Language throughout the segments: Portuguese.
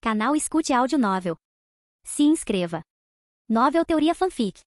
Canal Escute Áudio Novel. Se inscreva. Novel Teoria Fanfic.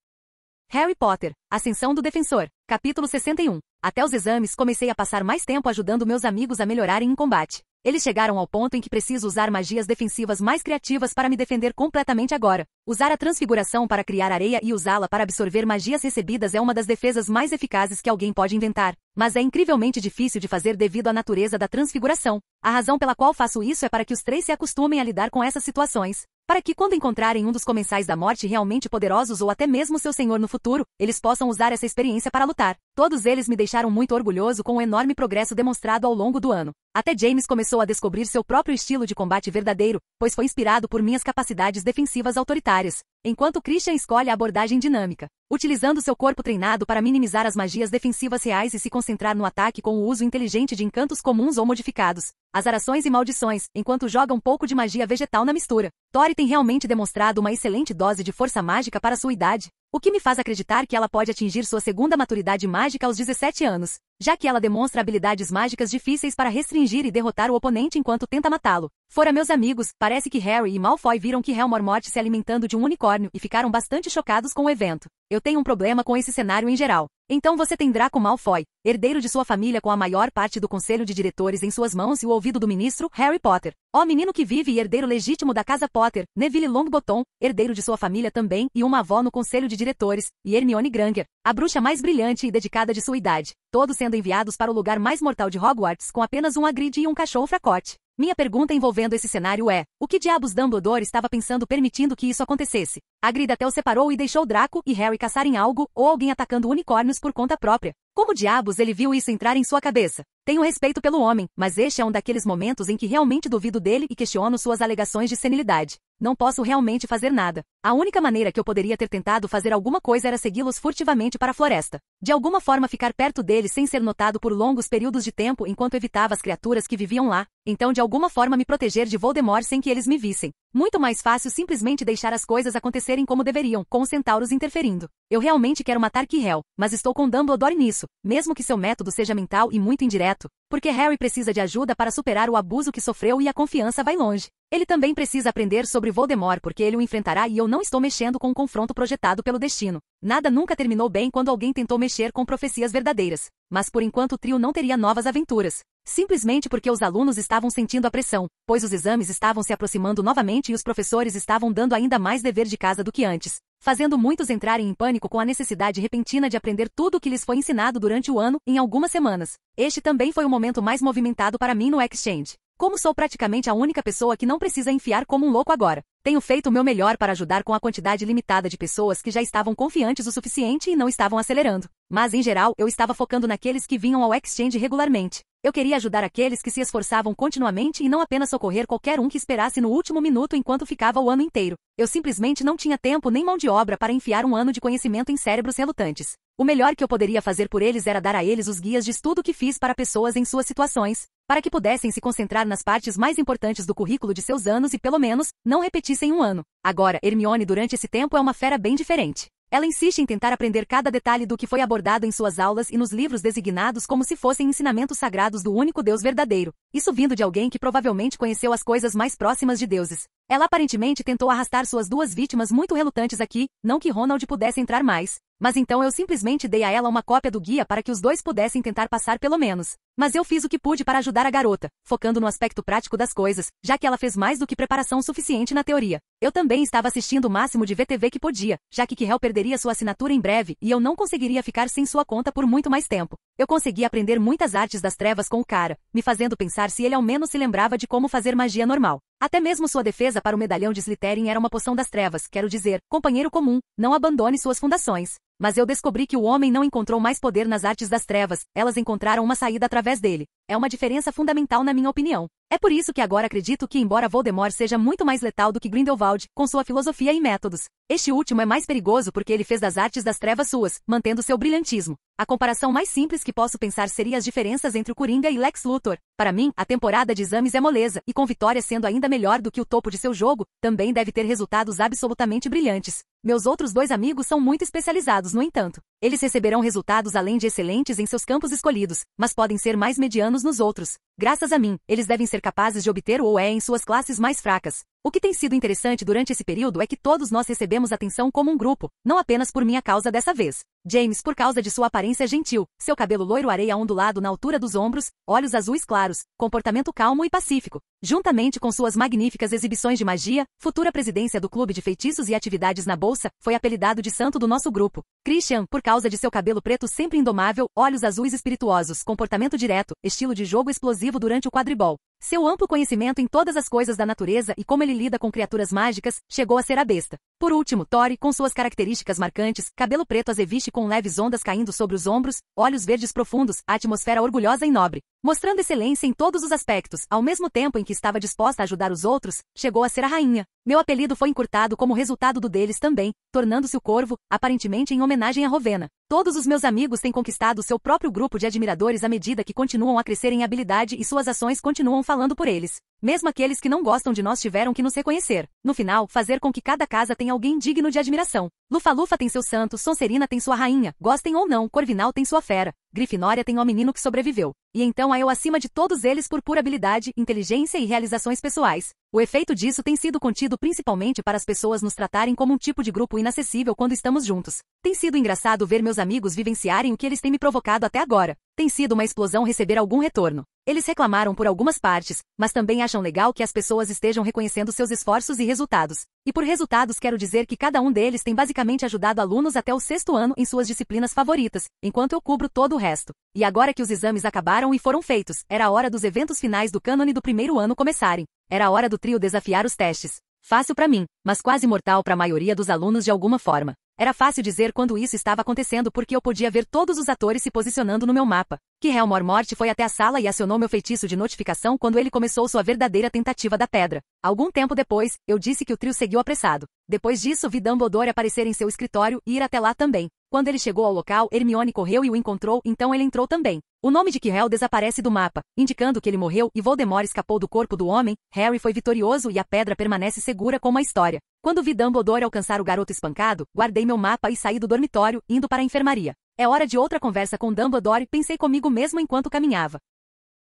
Harry Potter, Ascensão do Defensor, capítulo 61. Até os exames comecei a passar mais tempo ajudando meus amigos a melhorarem em combate. Eles chegaram ao ponto em que preciso usar magias defensivas mais criativas para me defender completamente agora. Usar a transfiguração para criar areia e usá-la para absorver magias recebidas é uma das defesas mais eficazes que alguém pode inventar. Mas é incrivelmente difícil de fazer devido à natureza da transfiguração. A razão pela qual faço isso é para que os três se acostumem a lidar com essas situações. Para que quando encontrarem um dos comensais da morte realmente poderosos ou até mesmo seu senhor no futuro, eles possam usar essa experiência para lutar. Todos eles me deixaram muito orgulhoso com o enorme progresso demonstrado ao longo do ano. Até James começou a descobrir seu próprio estilo de combate verdadeiro, pois foi inspirado por minhas capacidades defensivas autoritárias. Enquanto Christian escolhe a abordagem dinâmica, utilizando seu corpo treinado para minimizar as magias defensivas reais e se concentrar no ataque com o uso inteligente de encantos comuns ou modificados, azarações e maldições, enquanto joga um pouco de magia vegetal na mistura. Tori tem realmente demonstrado uma excelente dose de força mágica para sua idade, o que me faz acreditar que ela pode atingir sua segunda maturidade mágica aos 17 anos, já que ela demonstra habilidades mágicas difíceis para restringir e derrotar o oponente enquanto tenta matá-lo. Fora meus amigos, parece que Harry e Malfoy viram que Hell Mormont se alimentando de um unicórnio e ficaram bastante chocados com o evento. Eu tenho um problema com esse cenário em geral. Então você tem Draco Malfoy, herdeiro de sua família com a maior parte do conselho de diretores em suas mãos e o ouvido do ministro, Harry Potter. Ó menino que vive e herdeiro legítimo da casa Potter, Neville Longbottom, herdeiro de sua família também e uma avó no conselho de diretores, e Hermione Granger, a bruxa mais brilhante e dedicada de sua idade, todos sendo enviados para o lugar mais mortal de Hogwarts com apenas um Hagrid e um cachorro fracote. Minha pergunta envolvendo esse cenário é, o que diabos Dumbledore estava pensando permitindo que isso acontecesse? Hagrid até o separou e deixou Draco e Harry caçarem algo ou alguém atacando unicórnios por conta própria. Como diabos ele viu isso entrar em sua cabeça? Tenho respeito pelo homem, mas este é um daqueles momentos em que realmente duvido dele e questiono suas alegações de senilidade. Não posso realmente fazer nada. A única maneira que eu poderia ter tentado fazer alguma coisa era segui-los furtivamente para a floresta. De alguma forma ficar perto deles sem ser notado por longos períodos de tempo enquanto evitava as criaturas que viviam lá. Então de alguma forma me proteger de Voldemort sem que eles me vissem. Muito mais fácil simplesmente deixar as coisas acontecerem como deveriam, com os centauros interferindo. Eu realmente quero matar Quirrell, mas estou com Dumbledore nisso, mesmo que seu método seja mental e muito indireto, porque Harry precisa de ajuda para superar o abuso que sofreu e a confiança vai longe. Ele também precisa aprender sobre Voldemort porque ele o enfrentará e eu não estou mexendo com um confronto projetado pelo destino. Nada nunca terminou bem quando alguém tentou mexer com profecias verdadeiras. Mas por enquanto o trio não teria novas aventuras. Simplesmente porque os alunos estavam sentindo a pressão, pois os exames estavam se aproximando novamente e os professores estavam dando ainda mais dever de casa do que antes, fazendo muitos entrarem em pânico com a necessidade repentina de aprender tudo o que lhes foi ensinado durante o ano, em algumas semanas. Este também foi o momento mais movimentado para mim no Exchange. Como sou praticamente a única pessoa que não precisa enfiar como um louco agora, tenho feito o meu melhor para ajudar com a quantidade limitada de pessoas que já estavam confiantes o suficiente e não estavam acelerando. Mas em geral, eu estava focando naqueles que vinham ao Exchange regularmente. Eu queria ajudar aqueles que se esforçavam continuamente e não apenas socorrer qualquer um que esperasse no último minuto enquanto ficava o ano inteiro. Eu simplesmente não tinha tempo nem mão de obra para enfiar um ano de conhecimento em cérebros relutantes. O melhor que eu poderia fazer por eles era dar a eles os guias de estudo que fiz para pessoas em suas situações, para que pudessem se concentrar nas partes mais importantes do currículo de seus anos e pelo menos, não repetissem um ano. Agora, Hermione durante esse tempo é uma fera bem diferente. Ela insiste em tentar aprender cada detalhe do que foi abordado em suas aulas e nos livros designados como se fossem ensinamentos sagrados do único Deus verdadeiro. Isso vindo de alguém que provavelmente conheceu as coisas mais próximas de deuses. Ela aparentemente tentou arrastar suas duas vítimas muito relutantes aqui, não que Ronald pudesse entrar mais. Mas então eu simplesmente dei a ela uma cópia do guia para que os dois pudessem tentar passar pelo menos. Mas eu fiz o que pude para ajudar a garota, focando no aspecto prático das coisas, já que ela fez mais do que preparação suficiente na teoria. Eu também estava assistindo o máximo de VTV que podia, já que Quirrell perderia sua assinatura em breve e eu não conseguiria ficar sem sua conta por muito mais tempo. Eu consegui aprender muitas artes das trevas com o cara, me fazendo pensar se ele ao menos se lembrava de como fazer magia normal. Até mesmo sua defesa para o medalhão de Slytherin era uma poção das trevas, quero dizer, companheiro comum, não abandone suas fundações. Mas eu descobri que o homem não encontrou mais poder nas artes das trevas, elas encontraram uma saída através dele. É uma diferença fundamental na minha opinião. É por isso que agora acredito que embora Voldemort seja muito mais letal do que Grindelwald, com sua filosofia e métodos, este último é mais perigoso porque ele fez das artes das trevas suas, mantendo seu brilhantismo. A comparação mais simples que posso pensar seria as diferenças entre o Coringa e Lex Luthor. Para mim, a temporada de exames é moleza, e com Vitória sendo ainda melhor do que o topo de seu jogo, também deve ter resultados absolutamente brilhantes. Meus outros dois amigos são muito especializados, no entanto. Eles receberão resultados além de excelentes em seus campos escolhidos, mas podem ser mais medianos nos outros. Graças a mim, eles devem ser capazes de obter o OE em suas classes mais fracas. O que tem sido interessante durante esse período é que todos nós recebemos atenção como um grupo, não apenas por minha causa dessa vez. James por causa de sua aparência gentil, seu cabelo loiro areia ondulado na altura dos ombros, olhos azuis claros, comportamento calmo e pacífico. Juntamente com suas magníficas exibições de magia, futura presidência do clube de feitiços e atividades na bolsa, foi apelidado de santo do nosso grupo. Christian, por causa de seu cabelo preto sempre indomável, olhos azuis espirituosos, comportamento direto, estilo de jogo explosivo durante o quadribol. Seu amplo conhecimento em todas as coisas da natureza e como ele lida com criaturas mágicas, chegou a ser a besta. Por último, Tori, com suas características marcantes, cabelo preto azeviche com leves ondas caindo sobre os ombros, olhos verdes profundos, a atmosfera orgulhosa e nobre. Mostrando excelência em todos os aspectos, ao mesmo tempo em que estava disposta a ajudar os outros, chegou a ser a rainha. Meu apelido foi encurtado como resultado do deles também, tornando-se o Corvo, aparentemente em homenagem a Rowena. Todos os meus amigos têm conquistado seu próprio grupo de admiradores à medida que continuam a crescer em habilidade e suas ações continuam falando por eles. Mesmo aqueles que não gostam de nós tiveram que nos reconhecer. No final, fazer com que cada casa tenha alguém digno de admiração. Lufa-Lufa tem seu santo, Sonserina tem sua rainha, gostem ou não, Corvinal tem sua fera, Grifinória tem o menino que sobreviveu. E então há eu acima de todos eles por pura habilidade, inteligência e realizações pessoais. O efeito disso tem sido contido principalmente para as pessoas nos tratarem como um tipo de grupo inacessível quando estamos juntos. Tem sido engraçado ver meus amigos vivenciarem o que eles têm me provocado até agora. Tem sido uma explosão receber algum retorno. Eles reclamaram por algumas partes, mas também acham legal que as pessoas estejam reconhecendo seus esforços e resultados. E por resultados quero dizer que cada um deles tem basicamente ajudado alunos até o 6º ano em suas disciplinas favoritas, enquanto eu cubro todo o resto. E agora que os exames acabaram e foram feitos, era a hora dos eventos finais do cânone do primeiro ano começarem. Era a hora do trio desafiar os testes. Fácil para mim, mas quase mortal para a maioria dos alunos de alguma forma. Era fácil dizer quando isso estava acontecendo porque eu podia ver todos os atores se posicionando no meu mapa. Que Helmor Morte foi até a sala e acionou meu feitiço de notificação quando ele começou sua verdadeira tentativa da pedra. Algum tempo depois, eu disse que o trio seguiu apressado. Depois disso vi Dumbledore aparecer em seu escritório e ir até lá também. Quando ele chegou ao local, Hermione correu e o encontrou, então ele entrou também. O nome de Quirrell desaparece do mapa, indicando que ele morreu e Voldemort escapou do corpo do homem, Harry foi vitorioso e a pedra permanece segura como a história. Quando vi Dumbledore alcançar o garoto espancado, guardei meu mapa e saí do dormitório, indo para a enfermaria. É hora de outra conversa com Dumbledore, pensei comigo mesmo enquanto caminhava.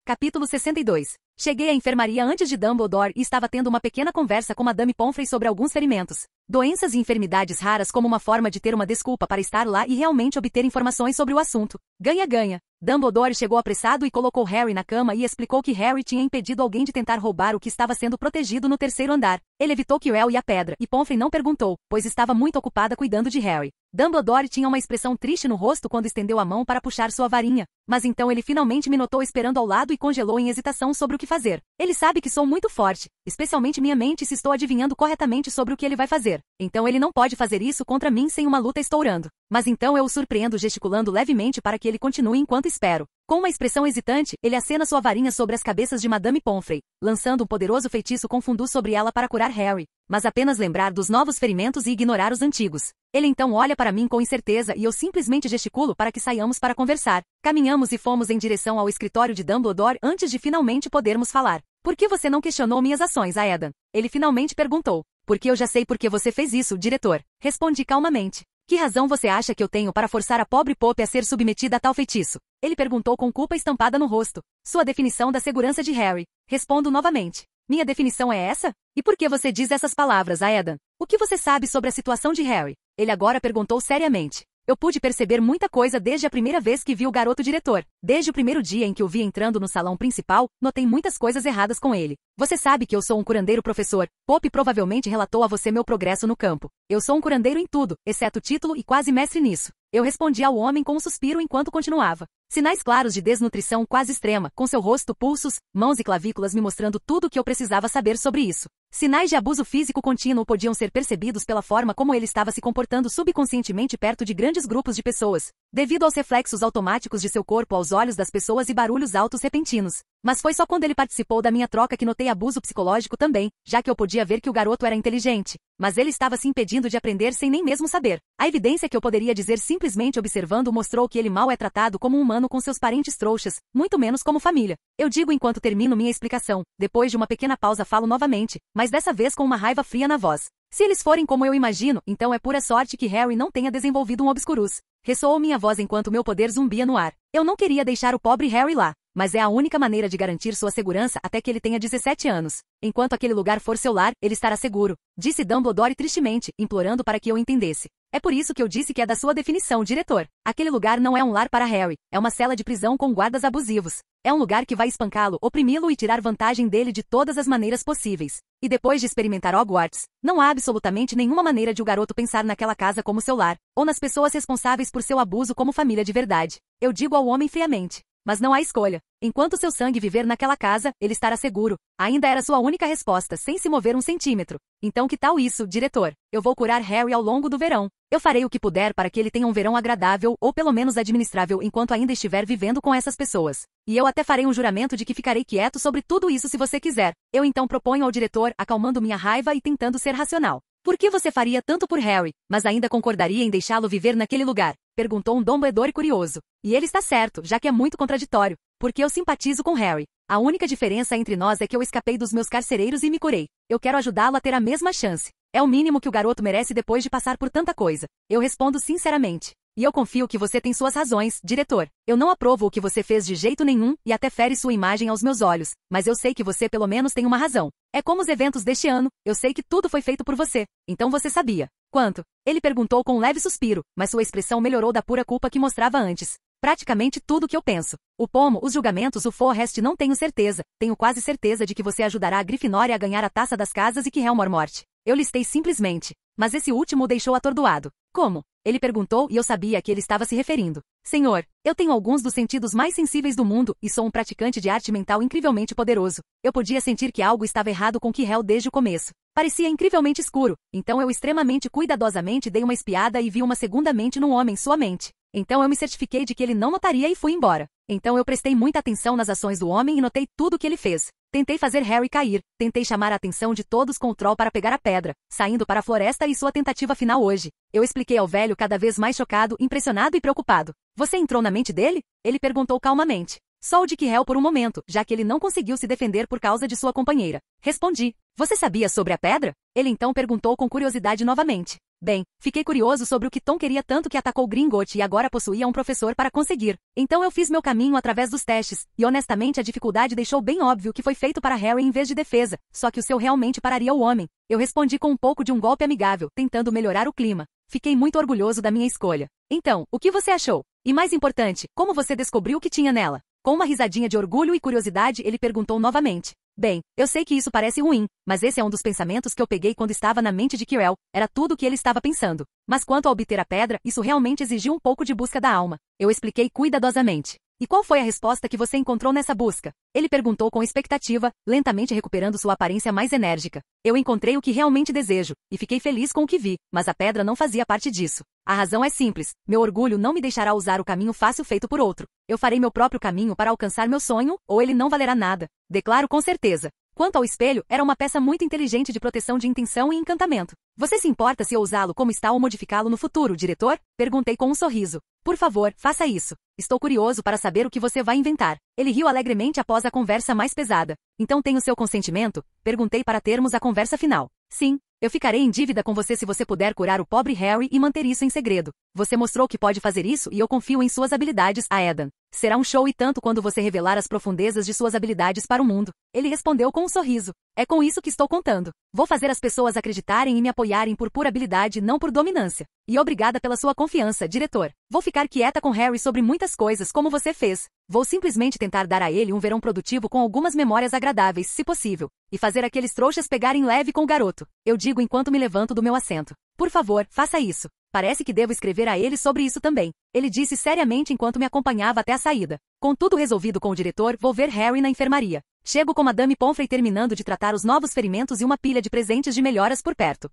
Capítulo 62. Cheguei à enfermaria antes de Dumbledore e estava tendo uma pequena conversa com Madame Pomfrey sobre alguns ferimentos. Doenças e enfermidades raras como uma forma de ter uma desculpa para estar lá e realmente obter informações sobre o assunto. Ganha-ganha. Dumbledore chegou apressado e colocou Harry na cama e explicou que Harry tinha impedido alguém de tentar roubar o que estava sendo protegido no 3º andar. Ele evitou Quirrell e a pedra, e Pomfrey não perguntou, pois estava muito ocupada cuidando de Harry. Dumbledore tinha uma expressão triste no rosto quando estendeu a mão para puxar sua varinha, mas então ele finalmente me notou esperando ao lado e congelou em hesitação sobre o que fazer. Ele sabe que sou muito forte, especialmente minha mente se estou adivinhando corretamente sobre o que ele vai fazer. Então ele não pode fazer isso contra mim sem uma luta estourando. Mas então eu o surpreendo gesticulando levemente para que ele continue enquanto espero. Com uma expressão hesitante, ele acena sua varinha sobre as cabeças de Madame Pomfrey, lançando um poderoso feitiço com fundu sobre ela para curar Harry, mas apenas lembrar dos novos ferimentos e ignorar os antigos. Ele então olha para mim com incerteza e eu simplesmente gesticulo para que saiamos para conversar. Caminhamos e fomos em direção ao escritório de Dumbledore antes de finalmente podermos falar. Por que você não questionou minhas ações, Aedan? Ele finalmente perguntou. Porque eu já sei por que você fez isso, diretor. Respondi calmamente. Que razão você acha que eu tenho para forçar a pobre Pope a ser submetida a tal feitiço? Ele perguntou com culpa estampada no rosto. Sua definição da segurança de Harry. Respondo novamente. Minha definição é essa? E por que você diz essas palavras, Aedan? O que você sabe sobre a situação de Harry? Ele agora perguntou seriamente. Eu pude perceber muita coisa desde a primeira vez que vi o garoto diretor. Desde o primeiro dia em que o vi entrando no salão principal, notei muitas coisas erradas com ele. Você sabe que eu sou um curandeiro professor. Pope provavelmente relatou a você meu progresso no campo. Eu sou um curandeiro em tudo, exceto título e quase mestre nisso. Eu respondi ao homem com um suspiro enquanto continuava. Sinais claros de desnutrição quase extrema, com seu rosto, pulsos, mãos e clavículas me mostrando tudo o que eu precisava saber sobre isso. Sinais de abuso físico contínuo podiam ser percebidos pela forma como ele estava se comportando subconscientemente perto de grandes grupos de pessoas, devido aos reflexos automáticos de seu corpo aos olhos das pessoas e barulhos altos repentinos. Mas foi só quando ele participou da minha troca que notei abuso psicológico também, já que eu podia ver que o garoto era inteligente. Mas ele estava se impedindo de aprender sem nem mesmo saber. A evidência que eu poderia dizer simplesmente observando mostrou que ele mal é tratado como um humano com seus parentes trouxas, muito menos como família. Eu digo enquanto termino minha explicação. Depois de uma pequena pausa falo novamente, mas dessa vez com uma raiva fria na voz. Se eles forem como eu imagino, então é pura sorte que Harry não tenha desenvolvido um obscurus. Ressoou minha voz enquanto meu poder zumbia no ar. Eu não queria deixar o pobre Harry lá. mas é a única maneira de garantir sua segurança até que ele tenha 17 anos. Enquanto aquele lugar for seu lar, ele estará seguro, disse Dumbledore tristemente, implorando para que eu entendesse. É por isso que eu disse que é da sua definição, diretor. Aquele lugar não é um lar para Harry, é uma cela de prisão com guardas abusivos. É um lugar que vai espancá-lo, oprimi-lo e tirar vantagem dele de todas as maneiras possíveis. E depois de experimentar Hogwarts, não há absolutamente nenhuma maneira de o garoto pensar naquela casa como seu lar, ou nas pessoas responsáveis por seu abuso como família de verdade. Eu digo ao homem friamente. Mas não há escolha. Enquanto seu sangue viver naquela casa, ele estará seguro. Ainda era sua única resposta, sem se mover um centímetro. Então que tal isso, diretor? Eu vou curar Harry ao longo do verão. Eu farei o que puder para que ele tenha um verão agradável ou pelo menos administrável enquanto ainda estiver vivendo com essas pessoas. E eu até farei um juramento de que ficarei quieto sobre tudo isso se você quiser. Eu então proponho ao diretor, acalmando minha raiva e tentando ser racional. Por que você faria tanto por Harry, mas ainda concordaria em deixá-lo viver naquele lugar? Perguntou um Dumbledore curioso. E ele está certo, já que é muito contraditório. Porque eu simpatizo com Harry. A única diferença entre nós é que eu escapei dos meus carcereiros e me curei. Eu quero ajudá-lo a ter a mesma chance. É o mínimo que o garoto merece depois de passar por tanta coisa. Eu respondo sinceramente. E eu confio que você tem suas razões, diretor. Eu não aprovo o que você fez de jeito nenhum e até fere sua imagem aos meus olhos, mas eu sei que você pelo menos tem uma razão. É como os eventos deste ano, eu sei que tudo foi feito por você. Então você sabia. Quanto? Ele perguntou com um leve suspiro, mas sua expressão melhorou da pura culpa que mostrava antes. Praticamente tudo o que eu penso. O pomo, os julgamentos, o Forrest, não tenho certeza. Tenho quase certeza de que você ajudará a Grifinória a ganhar a Taça das Casas e que Helmor Morte. Eu listei simplesmente. Mas esse último o deixou atordoado. Como? Ele perguntou e eu sabia a que ele estava se referindo. Senhor, eu tenho alguns dos sentidos mais sensíveis do mundo e sou um praticante de arte mental incrivelmente poderoso. Eu podia sentir que algo estava errado com Quirrell desde o começo. Parecia incrivelmente escuro, então eu extremamente cuidadosamente dei uma espiada e vi uma segunda mente num homem, sua mente. Então eu me certifiquei de que ele não notaria e fui embora. Então eu prestei muita atenção nas ações do homem e notei tudo o que ele fez. Tentei fazer Harry cair, tentei chamar a atenção de todos com o troll para pegar a pedra, saindo para a floresta e sua tentativa final hoje. Eu expliquei ao velho cada vez mais chocado, impressionado e preocupado. Você entrou na mente dele? Ele perguntou calmamente. Só o de Quirrell por um momento, já que ele não conseguiu se defender por causa de sua companheira. Respondi. Você sabia sobre a pedra? Ele então perguntou com curiosidade novamente. Bem, fiquei curioso sobre o que Tom queria tanto que atacou Gringotts e agora possuía um professor para conseguir. Então eu fiz meu caminho através dos testes, e honestamente a dificuldade deixou bem óbvio que foi feito para Harry em vez de defesa, só que o seu realmente pararia o homem. Eu respondi com um pouco de um golpe amigável, tentando melhorar o clima. Fiquei muito orgulhoso da minha escolha. Então, o que você achou? E mais importante, como você descobriu o que tinha nela? Com uma risadinha de orgulho e curiosidade, ele perguntou novamente. Bem, eu sei que isso parece ruim, mas esse é um dos pensamentos que eu peguei quando estava na mente de Quirrell, era tudo o que ele estava pensando. Mas quanto a obter a pedra, isso realmente exigiu um pouco de busca da alma. Eu expliquei cuidadosamente. E qual foi a resposta que você encontrou nessa busca? Ele perguntou com expectativa, lentamente recuperando sua aparência mais enérgica. Eu encontrei o que realmente desejo, e fiquei feliz com o que vi, mas a pedra não fazia parte disso. A razão é simples, meu orgulho não me deixará usar o caminho fácil feito por outro. Eu farei meu próprio caminho para alcançar meu sonho, ou ele não valerá nada. Declaro com certeza. Quanto ao espelho, era uma peça muito inteligente de proteção de intenção e encantamento. Você se importa se eu usá-lo como está ou modificá-lo no futuro, diretor? Perguntei com um sorriso. Por favor, faça isso. Estou curioso para saber o que você vai inventar. Ele riu alegremente após a conversa mais pesada. Então tenho seu consentimento? Perguntei para termos a conversa final. Sim. Eu ficarei em dívida com você se você puder curar o pobre Harry e manter isso em segredo. Você mostrou que pode fazer isso e eu confio em suas habilidades, Aedan. Será um show e tanto quando você revelar as profundezas de suas habilidades para o mundo. Ele respondeu com um sorriso. É com isso que estou contando. Vou fazer as pessoas acreditarem e me apoiarem por pura habilidade, não por dominância. E obrigada pela sua confiança, diretor. Vou ficar quieta com Harry sobre muitas coisas como você fez. Vou simplesmente tentar dar a ele um verão produtivo com algumas memórias agradáveis, se possível. E fazer aqueles trouxas pegarem leve com o garoto. Eu digo enquanto me levanto do meu assento. Por favor, faça isso. Parece que devo escrever a ele sobre isso também. Ele disse seriamente enquanto me acompanhava até a saída. Com tudo resolvido com o diretor, vou ver Harry na enfermaria. Chego com Madame Pomfrey terminando de tratar os novos ferimentos e uma pilha de presentes de melhoras por perto.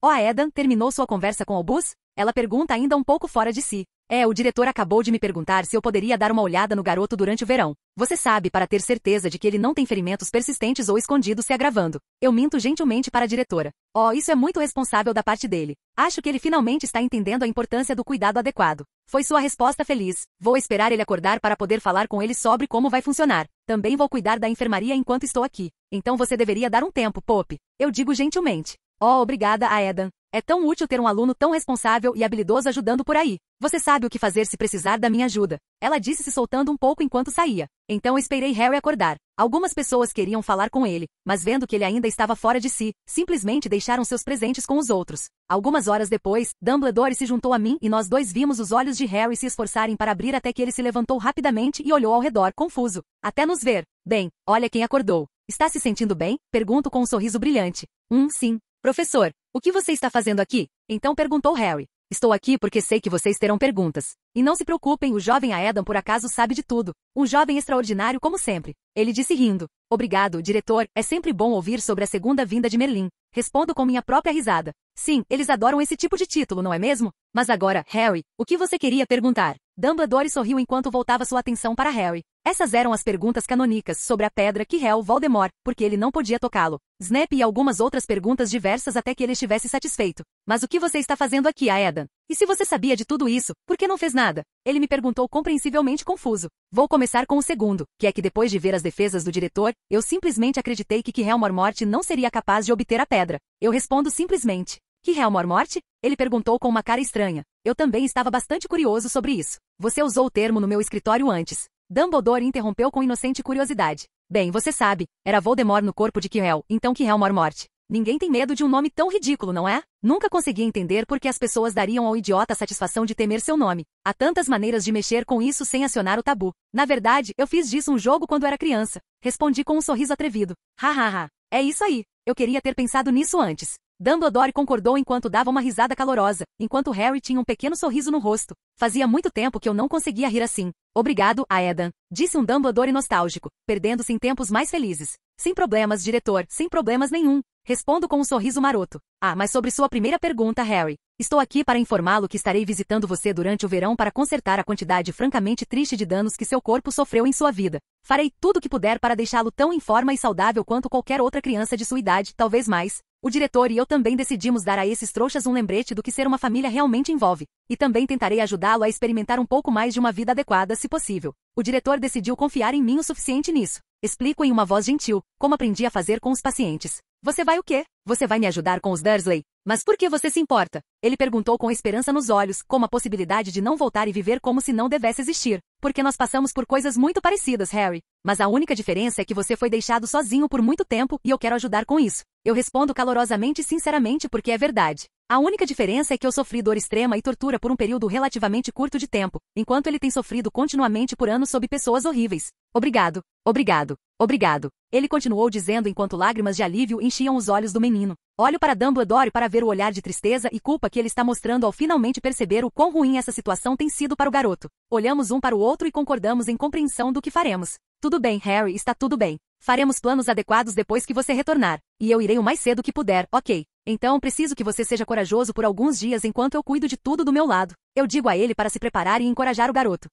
Oh, Aedan, terminou sua conversa com Albus? Ela pergunta ainda um pouco fora de si. O diretor acabou de me perguntar se eu poderia dar uma olhada no garoto durante o verão. Você sabe, para ter certeza de que ele não tem ferimentos persistentes ou escondidos se agravando. Eu minto gentilmente para a diretora. Oh, isso é muito responsável da parte dele. Acho que ele finalmente está entendendo a importância do cuidado adequado. Foi sua resposta feliz. Vou esperar ele acordar para poder falar com ele sobre como vai funcionar. Também vou cuidar da enfermaria enquanto estou aqui. Então você deveria dar um tempo, Pope. Eu digo gentilmente. Oh, obrigada, Aedan. É tão útil ter um aluno tão responsável e habilidoso ajudando por aí. Você sabe o que fazer se precisar da minha ajuda. Ela disse se soltando um pouco enquanto saía. Então esperei Harry acordar. Algumas pessoas queriam falar com ele, mas vendo que ele ainda estava fora de si, simplesmente deixaram seus presentes com os outros. Algumas horas depois, Dumbledore se juntou a mim e nós dois vimos os olhos de Harry se esforçarem para abrir até que ele se levantou rapidamente e olhou ao redor, confuso. Até nos ver. Bem, olha quem acordou. Está se sentindo bem? Pergunto com um sorriso brilhante. Sim. Professor, o que você está fazendo aqui? Então perguntou Harry. Estou aqui porque sei que vocês terão perguntas. E não se preocupem, o jovem Aedan por acaso sabe de tudo. Um jovem extraordinário como sempre. Ele disse rindo. Obrigado, diretor, é sempre bom ouvir sobre a segunda vinda de Merlin. Respondo com minha própria risada. Sim, eles adoram esse tipo de título, não é mesmo? Mas agora, Harry, o que você queria perguntar? Dumbledore sorriu enquanto voltava sua atenção para Harry. Essas eram as perguntas canônicas sobre a pedra que réu Voldemort, porque ele não podia tocá-lo. Snape e algumas outras perguntas diversas até que ele estivesse satisfeito. Mas o que você está fazendo aqui, Aedan? E se você sabia de tudo isso, por que não fez nada? Ele me perguntou compreensivelmente confuso. Vou começar com o segundo, que é que depois de ver as defesas do diretor, eu simplesmente acreditei que Quirrell Mormort não seria capaz de obter a pedra. Eu respondo simplesmente. Quirrell Mormort? Ele perguntou com uma cara estranha. Eu também estava bastante curioso sobre isso. Você usou o termo no meu escritório antes. Dumbledore interrompeu com inocente curiosidade. Bem, você sabe, era Voldemort no corpo de Quirrell, então Quirrell Mormort. Ninguém tem medo de um nome tão ridículo, não é? Nunca consegui entender por que as pessoas dariam ao idiota a satisfação de temer seu nome. Há tantas maneiras de mexer com isso sem acionar o tabu. Na verdade, eu fiz disso um jogo quando era criança. Respondi com um sorriso atrevido. Hahaha. É isso aí. Eu queria ter pensado nisso antes. Dumbledore concordou enquanto dava uma risada calorosa, enquanto Harry tinha um pequeno sorriso no rosto. Fazia muito tempo que eu não conseguia rir assim. Obrigado, Aedan, disse um Dumbledore nostálgico, perdendo-se em tempos mais felizes. Sem problemas, diretor, sem problemas nenhum. Respondo com um sorriso maroto. Mas sobre sua primeira pergunta, Harry. Estou aqui para informá-lo que estarei visitando você durante o verão para consertar a quantidade francamente triste de danos que seu corpo sofreu em sua vida. Farei tudo o que puder para deixá-lo tão em forma e saudável quanto qualquer outra criança de sua idade, talvez mais. O diretor e eu também decidimos dar a esses trouxas um lembrete do que ser uma família realmente envolve. E também tentarei ajudá-lo a experimentar um pouco mais de uma vida adequada, se possível. O diretor decidiu confiar em mim o suficiente nisso. Explico em uma voz gentil, como aprendi a fazer com os pacientes. Você vai o quê? Você vai me ajudar com os Dursley? Mas por que você se importa? Ele perguntou com esperança nos olhos, como a possibilidade de não voltar e viver como se não devesse existir. Porque nós passamos por coisas muito parecidas, Harry. Mas a única diferença é que você foi deixado sozinho por muito tempo e eu quero ajudar com isso. Eu respondo calorosamente e sinceramente porque é verdade. A única diferença é que eu sofri dor extrema e tortura por um período relativamente curto de tempo, enquanto ele tem sofrido continuamente por anos sob pessoas horríveis. Obrigado, obrigado, obrigado. Ele continuou dizendo enquanto lágrimas de alívio enchiam os olhos do menino. Olho para Dumbledore para ver o olhar de tristeza e culpa que ele está mostrando ao finalmente perceber o quão ruim essa situação tem sido para o garoto. Olhamos um para o outro e concordamos em compreensão do que faremos. Tudo bem, Harry, está tudo bem. Faremos planos adequados depois que você retornar. E eu irei o mais cedo que puder, ok? Então preciso que você seja corajoso por alguns dias enquanto eu cuido de tudo do meu lado. Eu digo a ele para se preparar e encorajar o garoto.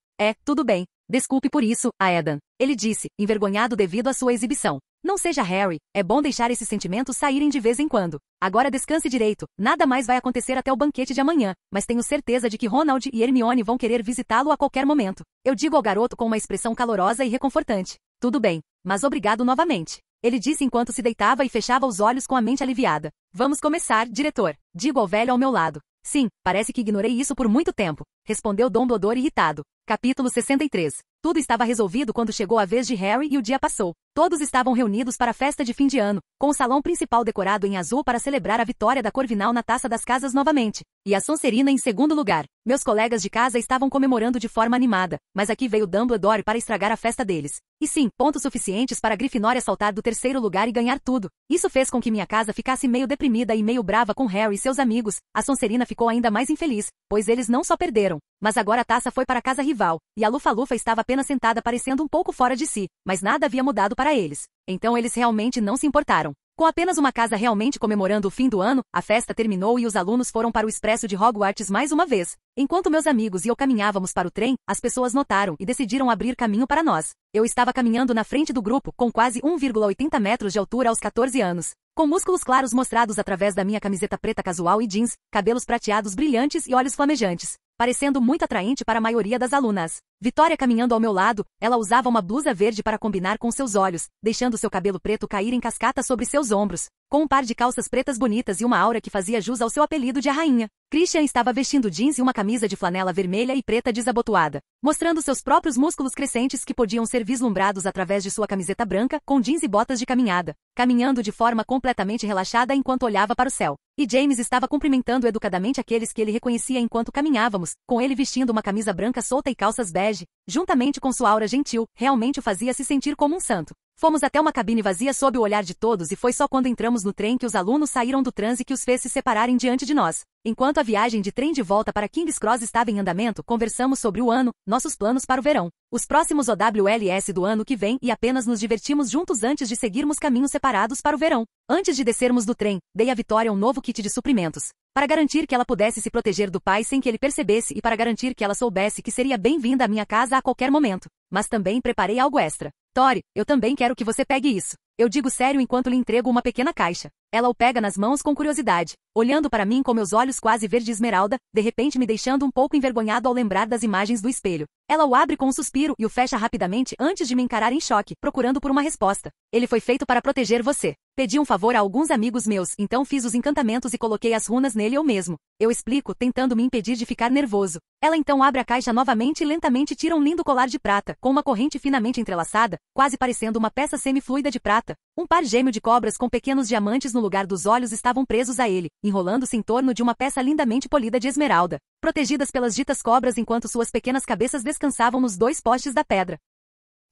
Tudo bem. Desculpe por isso, Aedan. Ele disse, envergonhado devido à sua exibição. Não seja Harry, é bom deixar esses sentimentos saírem de vez em quando. Agora descanse direito, nada mais vai acontecer até o banquete de amanhã, mas tenho certeza de que Ronald e Hermione vão querer visitá-lo a qualquer momento. Eu digo ao garoto com uma expressão calorosa e reconfortante. Tudo bem, mas obrigado novamente. Ele disse enquanto se deitava e fechava os olhos com a mente aliviada. Vamos começar, diretor. Digo ao velho ao meu lado. Sim, parece que ignorei isso por muito tempo. Respondeu Dumbledore irritado. Capítulo 63. Tudo estava resolvido quando chegou a vez de Harry e o dia passou. Todos estavam reunidos para a festa de fim de ano, com o salão principal decorado em azul para celebrar a vitória da Corvinal na Taça das Casas novamente. E a Sonserina em segundo lugar. Meus colegas de casa estavam comemorando de forma animada, mas aqui veio Dumbledore para estragar a festa deles. E sim, pontos suficientes para a Grifinória saltar do terceiro lugar e ganhar tudo. Isso fez com que minha casa ficasse meio deprimida e meio brava com Harry e seus amigos. A Sonserina ficou ainda mais infeliz, pois eles não só perderam, mas agora a taça foi para a casa rival, e a Lufa-Lufa estava apenas sentada parecendo um pouco fora de si, mas nada havia mudado para eles. Então eles realmente não se importaram. Com apenas uma casa realmente comemorando o fim do ano, a festa terminou e os alunos foram para o Expresso de Hogwarts mais uma vez. Enquanto meus amigos e eu caminhávamos para o trem, as pessoas notaram e decidiram abrir caminho para nós. Eu estava caminhando na frente do grupo, com quase 1,80 metros de altura aos 14 anos. Com músculos claros mostrados através da minha camiseta preta casual e jeans, cabelos prateados brilhantes e olhos flamejantes, parecendo muito atraente para a maioria das alunas. Vitória caminhando ao meu lado, ela usava uma blusa verde para combinar com seus olhos, deixando seu cabelo preto cair em cascata sobre seus ombros, com um par de calças pretas bonitas e uma aura que fazia jus ao seu apelido de a rainha. Christian estava vestindo jeans e uma camisa de flanela vermelha e preta desabotoada, mostrando seus próprios músculos crescentes que podiam ser vislumbrados através de sua camiseta branca, com jeans e botas de caminhada, caminhando de forma completamente relaxada enquanto olhava para o céu. E James estava cumprimentando educadamente aqueles que ele reconhecia enquanto caminhávamos, com ele vestindo uma camisa branca solta e calças bege, juntamente com sua aura gentil, realmente o fazia se sentir como um santo. Fomos até uma cabine vazia sob o olhar de todos e foi só quando entramos no trem que os alunos saíram do transe que os fez se separarem diante de nós. Enquanto a viagem de trem de volta para King's Cross estava em andamento, conversamos sobre o ano, nossos planos para o verão, os próximos OWLS do ano que vem e apenas nos divertimos juntos antes de seguirmos caminhos separados para o verão. Antes de descermos do trem, dei à Vitória um novo kit de suprimentos, para garantir que ela pudesse se proteger do pai sem que ele percebesse e para garantir que ela soubesse que seria bem-vinda à minha casa a qualquer momento. Mas também preparei algo extra. Tori, eu também quero que você pegue isso. Eu digo sério enquanto lhe entrego uma pequena caixa. Ela o pega nas mãos com curiosidade, olhando para mim com meus olhos quase verde esmeralda, de repente me deixando um pouco envergonhado ao lembrar das imagens do espelho. Ela o abre com um suspiro e o fecha rapidamente antes de me encarar em choque, procurando por uma resposta. Ele foi feito para proteger você. Pedi um favor a alguns amigos meus, então fiz os encantamentos e coloquei as runas nele eu mesmo. Eu explico, tentando me impedir de ficar nervoso. Ela então abre a caixa novamente e lentamente tira um lindo colar de prata, com uma corrente finamente entrelaçada, quase parecendo uma peça semifluida de prata. Um par gêmeo de cobras com pequenos diamantes no lugar dos olhos estavam presos a ele, enrolando-se em torno de uma peça lindamente polida de esmeralda, protegidas pelas ditas cobras enquanto suas pequenas cabeças descansavam nos dois postes da pedra.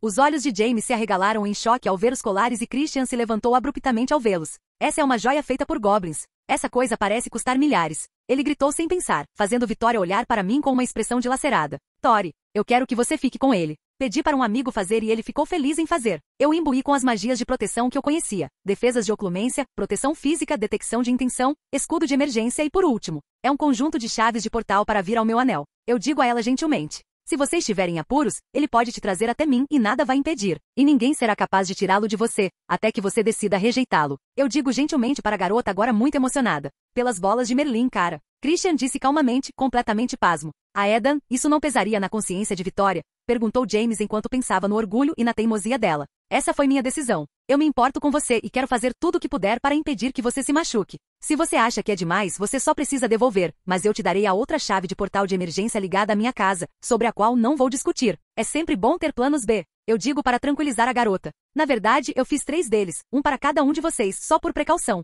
Os olhos de James se arregalaram em choque ao ver os colares e Christian se levantou abruptamente ao vê-los. Essa é uma joia feita por goblins. Essa coisa parece custar milhares. Ele gritou sem pensar, fazendo Vitória olhar para mim com uma expressão dilacerada. Tori, eu quero que você fique com ele. Pedi para um amigo fazer e ele ficou feliz em fazer. Eu imbuí com as magias de proteção que eu conhecia. Defesas de oclumência, proteção física, detecção de intenção, escudo de emergência e por último, é um conjunto de chaves de portal para vir ao meu anel. Eu digo a ela gentilmente. Se você estiver em apuros, ele pode te trazer até mim e nada vai impedir. E ninguém será capaz de tirá-lo de você, até que você decida rejeitá-lo. Eu digo gentilmente para a garota agora muito emocionada. Pelas bolas de Merlin, cara. Christian disse calmamente, completamente pasmo. A Edan, isso não pesaria na consciência de Vitória? Perguntou James enquanto pensava no orgulho e na teimosia dela. Essa foi minha decisão. Eu me importo com você e quero fazer tudo o que puder para impedir que você se machuque. Se você acha que é demais, você só precisa devolver, mas eu te darei a outra chave de portal de emergência ligada à minha casa, sobre a qual não vou discutir. É sempre bom ter planos B. Eu digo para tranquilizar a garota. Na verdade, eu fiz 3 deles, um para cada um de vocês, só por precaução.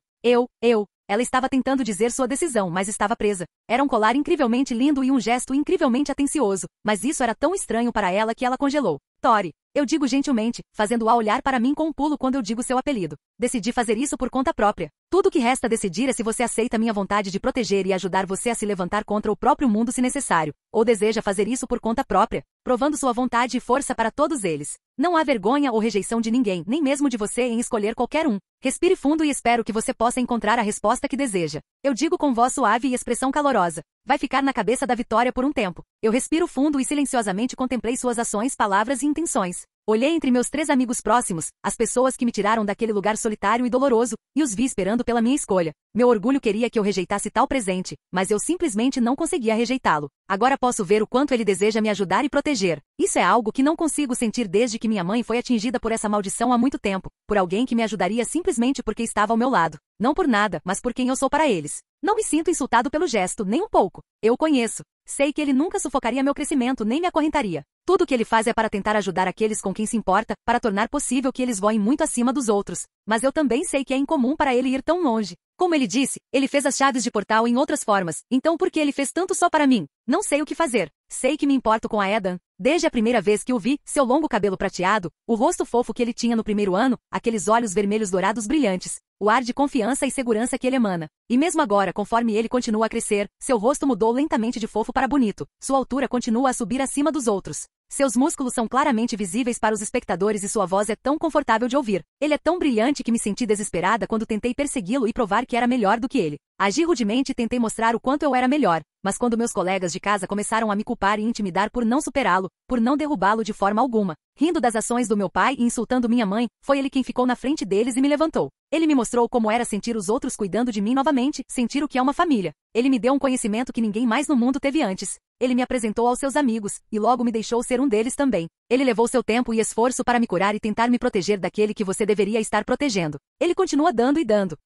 Ela estava tentando dizer sua decisão, mas estava presa. Era um colar incrivelmente lindo e um gesto incrivelmente atencioso, mas isso era tão estranho para ela que ela congelou. Tori, eu digo gentilmente, fazendo-a olhar para mim com um pulo quando eu digo seu apelido. Decidi fazer isso por conta própria. Tudo o que resta decidir é se você aceita minha vontade de proteger e ajudar você a se levantar contra o próprio mundo se necessário, ou deseja fazer isso por conta própria, provando sua vontade e força para todos eles. Não há vergonha ou rejeição de ninguém, nem mesmo de você em escolher qualquer um. Respire fundo e espero que você possa encontrar a resposta que deseja. Eu digo com voz suave e expressão calorosa. Vai ficar na cabeça da Vitória por um tempo. Eu respiro fundo e silenciosamente contemplei suas ações, palavras e intenções. Olhei entre meus 3 amigos próximos, as pessoas que me tiraram daquele lugar solitário e doloroso, e os vi esperando pela minha escolha. Meu orgulho queria que eu rejeitasse tal presente, mas eu simplesmente não conseguia rejeitá-lo. Agora posso ver o quanto ele deseja me ajudar e proteger. Isso é algo que não consigo sentir desde que minha mãe foi atingida por essa maldição há muito tempo, por alguém que me ajudaria simplesmente porque estava ao meu lado. Não por nada, mas por quem eu sou para eles. Não me sinto insultado pelo gesto, nem um pouco. Eu o conheço. Sei que ele nunca sufocaria meu crescimento nem me acorrentaria. Tudo o que ele faz é para tentar ajudar aqueles com quem se importa, para tornar possível que eles voem muito acima dos outros. Mas eu também sei que é incomum para ele ir tão longe. Como ele disse, ele fez as chaves de portal em outras formas, então por que ele fez tanto só para mim? Não sei o que fazer. Sei que me importo com a Edan. Desde a primeira vez que o vi, seu longo cabelo prateado, o rosto fofo que ele tinha no primeiro ano, aqueles olhos vermelhos dourados brilhantes, o ar de confiança e segurança que ele emana. E mesmo agora, conforme ele continua a crescer, seu rosto mudou lentamente de fofo para bonito, sua altura continua a subir acima dos outros. Seus músculos são claramente visíveis para os espectadores e sua voz é tão confortável de ouvir. Ele é tão brilhante que me senti desesperada quando tentei persegui-lo e provar que era melhor do que ele. Agi rudemente e tentei mostrar o quanto eu era melhor, mas quando meus colegas de casa começaram a me culpar e intimidar por não superá-lo, por não derrubá-lo de forma alguma, Rindo das ações do meu pai e insultando minha mãe, foi ele quem ficou na frente deles e me levantou. Ele me mostrou como era sentir os outros cuidando de mim novamente, sentir o que é uma família. Ele me deu um conhecimento que ninguém mais no mundo teve antes. Ele me apresentou aos seus amigos, e logo me deixou ser um deles também. Ele levou seu tempo e esforço para me curar e tentar me proteger daquele que você deveria estar protegendo. Ele continua dando,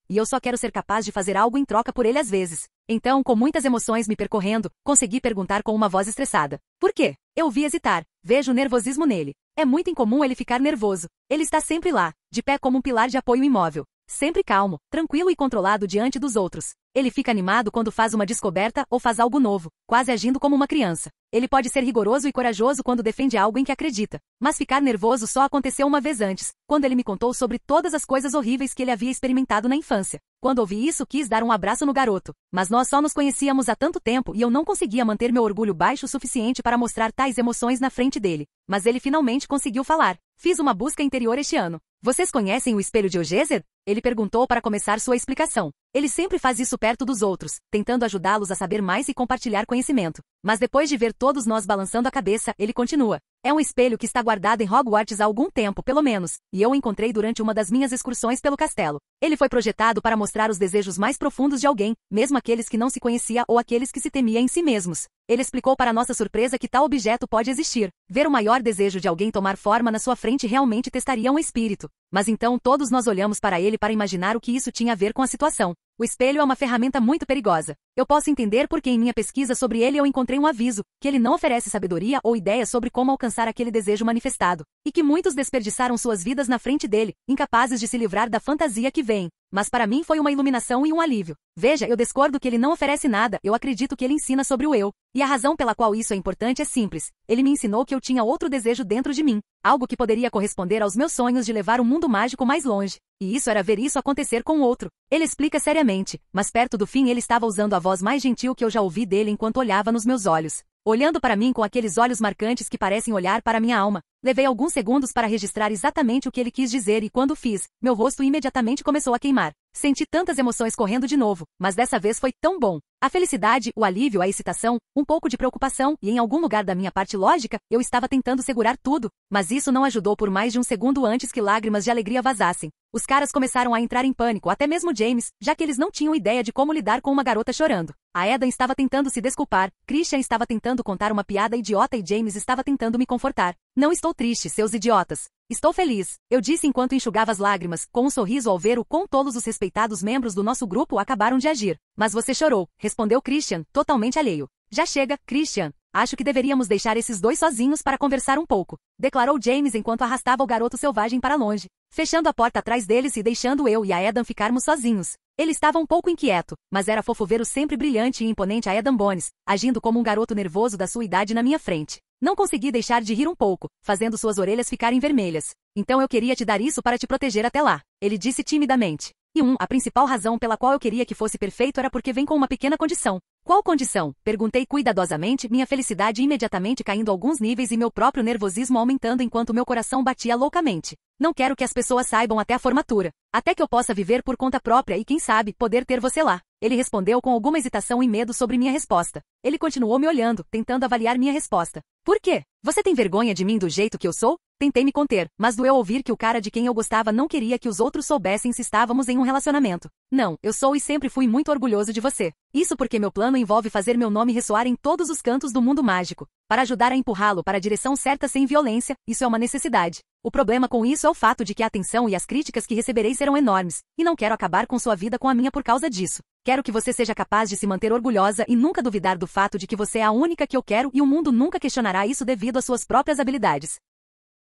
e eu só quero ser capaz de fazer algo em troca por ele às vezes. Então, com muitas emoções me percorrendo, consegui perguntar com uma voz estressada. Por quê? Eu o vi hesitar. Vejo nervosismo nele. É muito incomum ele ficar nervoso. Ele está sempre lá, de pé como um pilar de apoio imóvel. Sempre calmo, tranquilo e controlado diante dos outros. Ele fica animado quando faz uma descoberta ou faz algo novo, quase agindo como uma criança. Ele pode ser rigoroso e corajoso quando defende algo em que acredita. Mas ficar nervoso só aconteceu uma vez antes, quando ele me contou sobre todas as coisas horríveis que ele havia experimentado na infância. Quando ouvi isso, quis dar um abraço no garoto. Mas nós só nos conhecíamos há tanto tempo e eu não conseguia manter meu orgulho baixo o suficiente para mostrar tais emoções na frente dele. Mas ele finalmente conseguiu falar. Fiz uma busca interior este ano. Vocês conhecem o espelho de Eliezer? Ele perguntou para começar sua explicação. Ele sempre faz isso perto dos outros, tentando ajudá-los a saber mais e compartilhar conhecimento. Mas depois de ver todos nós balançando a cabeça, ele continua. É um espelho que está guardado em Hogwarts há algum tempo, pelo menos, e eu o encontrei durante uma das minhas excursões pelo castelo. Ele foi projetado para mostrar os desejos mais profundos de alguém, mesmo aqueles que não se conhecia ou aqueles que se temia em si mesmos. Ele explicou para nossa surpresa que tal objeto pode existir. Ver o maior desejo de alguém tomar forma na sua frente realmente testaria um espírito. Mas então todos nós olhamos para ele para imaginar o que isso tinha a ver com a situação. O espelho é uma ferramenta muito perigosa. Eu posso entender porque em minha pesquisa sobre ele eu encontrei um aviso, que ele não oferece sabedoria ou ideias sobre como alcançar aquele desejo manifestado, e que muitos desperdiçaram suas vidas na frente dele, incapazes de se livrar da fantasia que vem. Mas para mim foi uma iluminação e um alívio. Veja, eu discordo que ele não oferece nada, eu acredito que ele ensina sobre o eu. E a razão pela qual isso é importante é simples. Ele me ensinou que eu tinha outro desejo dentro de mim, algo que poderia corresponder aos meus sonhos de levar o mundo mágico mais longe. E isso era ver isso acontecer com o outro. Ele explica seriamente, mas perto do fim ele estava usando a voz mais gentil que eu já ouvi dele enquanto olhava nos meus olhos. Olhando para mim com aqueles olhos marcantes que parecem olhar para minha alma. Levei alguns segundos para registrar exatamente o que ele quis dizer e quando fiz, meu rosto imediatamente começou a queimar. Senti tantas emoções correndo de novo, mas dessa vez foi tão bom. A felicidade, o alívio, a excitação, um pouco de preocupação e em algum lugar da minha parte lógica, eu estava tentando segurar tudo, mas isso não ajudou por mais de um segundo antes que lágrimas de alegria vazassem. Os caras começaram a entrar em pânico, até mesmo James, já que eles não tinham ideia de como lidar com uma garota chorando. A Eden estava tentando se desculpar, Christian estava tentando contar uma piada idiota e James estava tentando me confortar. Não estou triste, seus idiotas. Estou feliz, eu disse enquanto enxugava as lágrimas, com um sorriso ao ver o quão tolos os respeitados membros do nosso grupo acabaram de agir. Mas você chorou, respondeu Christian, totalmente alheio. Já chega, Christian. Acho que deveríamos deixar esses dois sozinhos para conversar um pouco, declarou James enquanto arrastava o garoto selvagem para longe, fechando a porta atrás deles e deixando eu e a Eden ficarmos sozinhos. Ele estava um pouco inquieto, mas era fofo ver o sempre brilhante e imponente Eden Bones, agindo como um garoto nervoso da sua idade na minha frente. Não consegui deixar de rir um pouco, fazendo suas orelhas ficarem vermelhas. Então eu queria te dar isso para te proteger até lá, ele disse timidamente. E a principal razão pela qual eu queria que fosse perfeito era porque vem com uma pequena condição. Qual condição? Perguntei cuidadosamente, minha felicidade imediatamente caindo alguns níveis e meu próprio nervosismo aumentando enquanto meu coração batia loucamente. Não quero que as pessoas saibam até a formatura. Até que eu possa viver por conta própria e, quem sabe, poder ter você lá. Ele respondeu com alguma hesitação e medo sobre minha resposta. Ele continuou me olhando, tentando avaliar minha resposta. Por quê? Você tem vergonha de mim do jeito que eu sou? Tentei me conter, mas doeu ouvir que o cara de quem eu gostava não queria que os outros soubessem se estávamos em um relacionamento. Não, eu sou e sempre fui muito orgulhoso de você. Isso porque meu plano envolve fazer meu nome ressoar em todos os cantos do mundo mágico. Para ajudar a empurrá-lo para a direção certa sem violência, isso é uma necessidade. O problema com isso é o fato de que a atenção e as críticas que receberei serão enormes, e não quero acabar com sua vida com a minha por causa disso. Quero que você seja capaz de se manter orgulhosa e nunca duvidar do fato de que você é a única que eu quero e o mundo nunca questionará isso devido às suas próprias habilidades.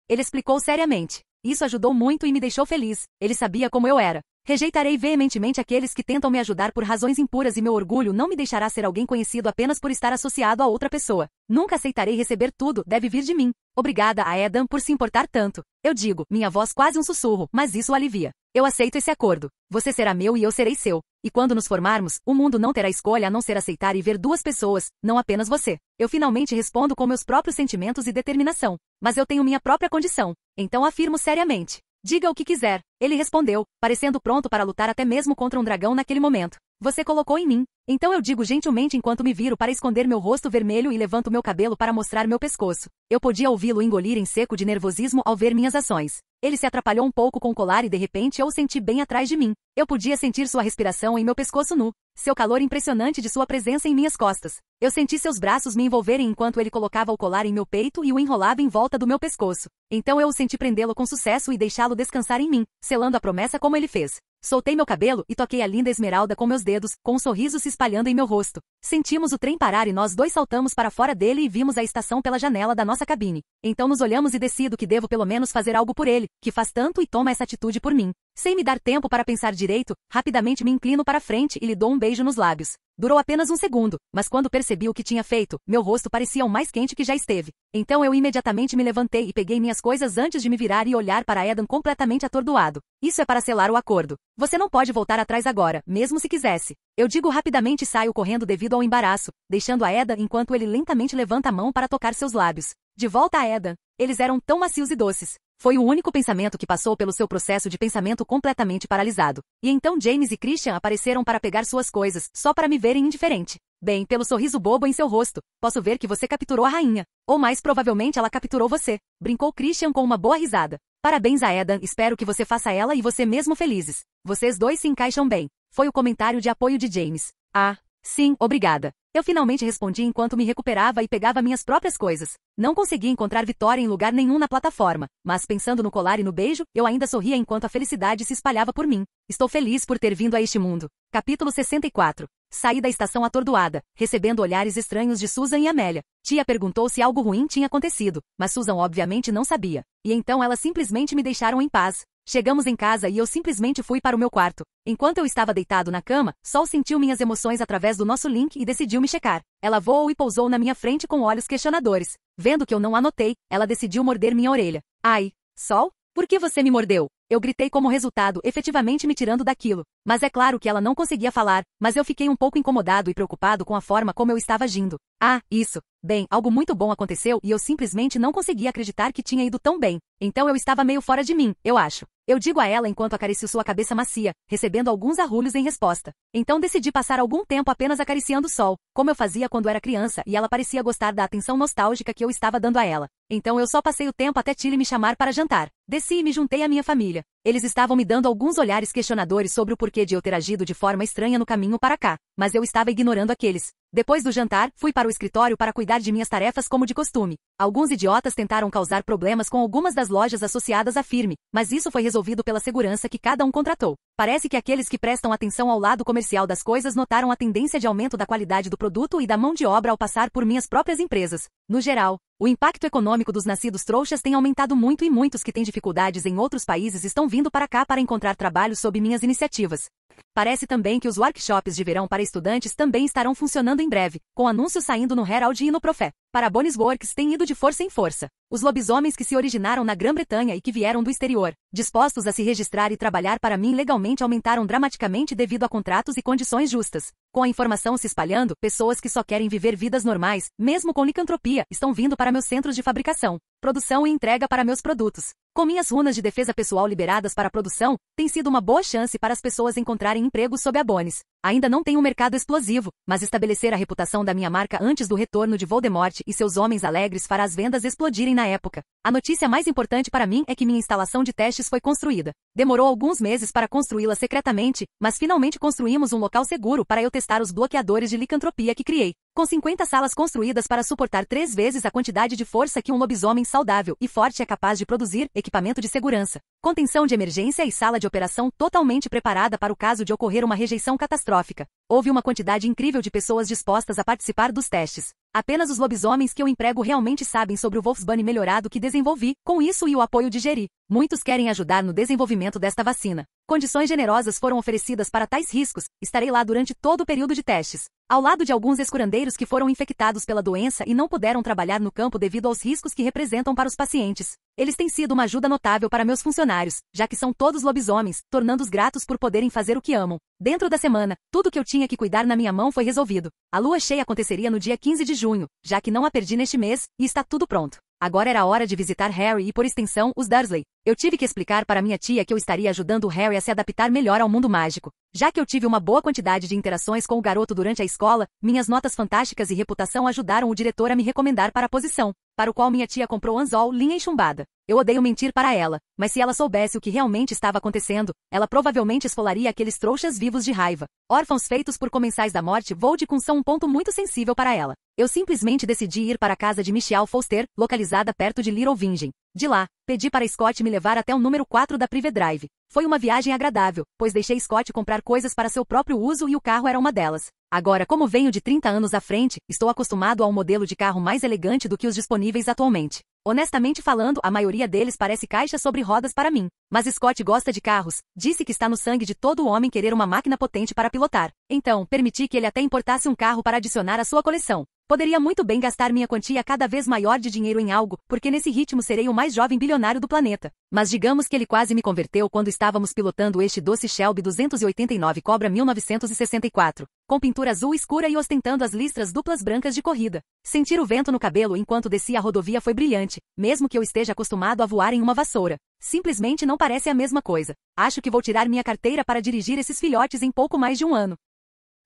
Ele explicou seriamente. Isso ajudou muito e me deixou feliz. Ele sabia como eu era. Rejeitarei veementemente aqueles que tentam me ajudar por razões impuras e meu orgulho não me deixará ser alguém conhecido apenas por estar associado a outra pessoa. Nunca aceitarei receber tudo, deve vir de mim. Obrigada a Eden por se importar tanto. Eu digo, minha voz quase um sussurro, mas isso o alivia. Eu aceito esse acordo. Você será meu e eu serei seu. E quando nos formarmos, o mundo não terá escolha a não ser aceitar e ver duas pessoas, não apenas você. Eu finalmente respondo com meus próprios sentimentos e determinação. Mas eu tenho minha própria condição. Então afirmo seriamente. Diga o que quiser. Ele respondeu, parecendo pronto para lutar até mesmo contra um dragão naquele momento. Você colocou em mim. Então eu digo gentilmente enquanto me viro para esconder meu rosto vermelho e levanto meu cabelo para mostrar meu pescoço. Eu podia ouvi-lo engolir em seco de nervosismo ao ver minhas ações. Ele se atrapalhou um pouco com o colar e de repente eu o senti bem atrás de mim. Eu podia sentir sua respiração em meu pescoço nu. Seu calor impressionante de sua presença em minhas costas. Eu senti seus braços me envolverem enquanto ele colocava o colar em meu peito e o enrolava em volta do meu pescoço. Então eu o senti prendê-lo com sucesso e deixá-lo descansar em mim, selando a promessa como ele fez. Soltei meu cabelo e toquei a linda esmeralda com meus dedos, com um sorriso se espalhando em meu rosto. Sentimos o trem parar e nós dois saltamos para fora dele e vimos a estação pela janela da nossa cabine. Então nos olhamos e decido que devo pelo menos fazer algo por ele, que faz tanto e toma essa atitude por mim. Sem me dar tempo para pensar direito, rapidamente me inclino para frente e lhe dou um beijo nos lábios. Durou apenas um segundo, mas quando percebi o que tinha feito, meu rosto parecia o mais quente que já esteve. Então eu imediatamente me levantei e peguei minhas coisas antes de me virar e olhar para Eden completamente atordoado. Isso é para selar o acordo. Você não pode voltar atrás agora, mesmo se quisesse. Eu digo rapidamente e saio correndo devido ao embaraço, deixando a Eden enquanto ele lentamente levanta a mão para tocar seus lábios. De volta a Eden, eles eram tão macios e doces. Foi o único pensamento que passou pelo seu processo de pensamento completamente paralisado. E então James e Christian apareceram para pegar suas coisas, só para me verem indiferente. Bem, pelo sorriso bobo em seu rosto, posso ver que você capturou a rainha. Ou mais provavelmente ela capturou você. Brincou Christian com uma boa risada. Parabéns a Eden, espero que você faça ela e você mesmo felizes. Vocês dois se encaixam bem. Foi o comentário de apoio de James. Ah, sim, obrigada. Eu finalmente respondi enquanto me recuperava e pegava minhas próprias coisas. Não consegui encontrar Vitória em lugar nenhum na plataforma, mas pensando no colar e no beijo, eu ainda sorria enquanto a felicidade se espalhava por mim. Estou feliz por ter vindo a este mundo. Capítulo 64. Saí da estação atordoada, recebendo olhares estranhos de Susan e Amélia. Tia perguntou se algo ruim tinha acontecido, mas Susan obviamente não sabia. E então elas simplesmente me deixaram em paz. Chegamos em casa e eu simplesmente fui para o meu quarto. Enquanto eu estava deitado na cama, Sol sentiu minhas emoções através do nosso link e decidiu me checar. Ela voou e pousou na minha frente com olhos questionadores. Vendo que eu não anotei, ela decidiu morder minha orelha. Ai, Sol? Por que você me mordeu? Eu gritei como resultado, efetivamente me tirando daquilo. Mas é claro que ela não conseguia falar, mas eu fiquei um pouco incomodado e preocupado com a forma como eu estava agindo. Ah, isso. Bem, algo muito bom aconteceu e eu simplesmente não conseguia acreditar que tinha ido tão bem. Então eu estava meio fora de mim, eu acho. Eu digo a ela enquanto acaricio sua cabeça macia, recebendo alguns arrulhos em resposta. Então decidi passar algum tempo apenas acariciando o Sol, como eu fazia quando era criança e ela parecia gostar da atenção nostálgica que eu estava dando a ela. Então eu só passei o tempo até Tilly me chamar para jantar. Desci e me juntei à minha família. Eles estavam me dando alguns olhares questionadores sobre o porquê de eu ter agido de forma estranha no caminho para cá, mas eu estava ignorando aqueles. Depois do jantar, fui para o escritório para cuidar de minhas tarefas como de costume. Alguns idiotas tentaram causar problemas com algumas das lojas associadas à firme, mas isso foi resolvido pela segurança que cada um contratou. Parece que aqueles que prestam atenção ao lado comercial das coisas notaram a tendência de aumento da qualidade do produto e da mão de obra ao passar por minhas próprias empresas. No geral, o impacto econômico dos nascidos trouxas tem aumentado muito e muitos que têm dificuldades em outros países estão vindo para cá para encontrar trabalho sob minhas iniciativas. Parece também que os workshops de verão para estudantes também estarão funcionando em breve, com anúncios saindo no Herald e no Profé. Para Bonis Works tem ido de força em força. Os lobisomens que se originaram na Grã-Bretanha e que vieram do exterior, dispostos a se registrar e trabalhar para mim legalmente aumentaram dramaticamente devido a contratos e condições justas. Com a informação se espalhando, pessoas que só querem viver vidas normais, mesmo com licantropia, estão vindo para meus centros de fabricação, produção e entrega para meus produtos. Com minhas runas de defesa pessoal liberadas para a produção, tem sido uma boa chance para as pessoas encontrarem emprego sob a Bonis. Ainda não tenho um mercado explosivo, mas estabelecer a reputação da minha marca antes do retorno de Voldemort e seus homens alegres fará as vendas explodirem na época. A notícia mais importante para mim é que minha instalação de testes foi construída. Demorou alguns meses para construí-la secretamente, mas finalmente construímos um local seguro para eu testar os bloqueadores de licantropia que criei. Com 50 salas construídas para suportar 3 vezes a quantidade de força que um lobisomem saudável e forte é capaz de produzir, equipamento de segurança, contenção de emergência e sala de operação totalmente preparada para o caso de ocorrer uma rejeição catastrófica. Houve uma quantidade incrível de pessoas dispostas a participar dos testes. Apenas os lobisomens que eu emprego realmente sabem sobre o Wolfsbane melhorado que desenvolvi, com isso e o apoio de Jerry. Muitos querem ajudar no desenvolvimento desta vacina. Condições generosas foram oferecidas para tais riscos, estarei lá durante todo o período de testes. Ao lado de alguns escurandeiros que foram infectados pela doença e não puderam trabalhar no campo devido aos riscos que representam para os pacientes. Eles têm sido uma ajuda notável para meus funcionários, já que são todos lobisomens, tornando-os gratos por poderem fazer o que amam. Dentro da semana, tudo que eu tinha que cuidar na minha mão foi resolvido. A lua cheia aconteceria no dia 15 de junho, já que não a perdi neste mês, e está tudo pronto. Agora era a hora de visitar Harry e, por extensão, os Dursley. Eu tive que explicar para minha tia que eu estaria ajudando o Harry a se adaptar melhor ao mundo mágico. Já que eu tive uma boa quantidade de interações com o garoto durante a escola, minhas notas fantásticas e reputação ajudaram o diretor a me recomendar para a posição, para o qual minha tia comprou anzol, linha enxumbada. Eu odeio mentir para ela, mas se ela soubesse o que realmente estava acontecendo, ela provavelmente esfolaria aqueles trouxas vivos de raiva. Órfãos feitos por comensais da morte Voldemort são um ponto muito sensível para ela. Eu simplesmente decidi ir para a casa de Michelle Foster, localizada perto de Little Vingen. De lá, pedi para Scott me levar até o número 4 da Privet Drive. Foi uma viagem agradável, pois deixei Scott comprar coisas para seu próprio uso e o carro era uma delas. Agora, como venho de 30 anos à frente, estou acostumado a um modelo de carro mais elegante do que os disponíveis atualmente. Honestamente falando, a maioria deles parece caixa sobre rodas para mim. Mas Scott gosta de carros, disse que está no sangue de todo homem querer uma máquina potente para pilotar. Então, permiti que ele até importasse um carro para adicionar à sua coleção. Poderia muito bem gastar minha quantia cada vez maior de dinheiro em algo, porque nesse ritmo serei o mais jovem bilionário do planeta. Mas digamos que ele quase me converteu quando estávamos pilotando este doce Shelby 289 Cobra 1964, com pintura azul escura e ostentando as listras duplas brancas de corrida. Sentir o vento no cabelo enquanto descia a rodovia foi brilhante, mesmo que eu esteja acostumado a voar em uma vassoura. Simplesmente não parece a mesma coisa. Acho que vou tirar minha carteira para dirigir esses filhotes em pouco mais de um ano.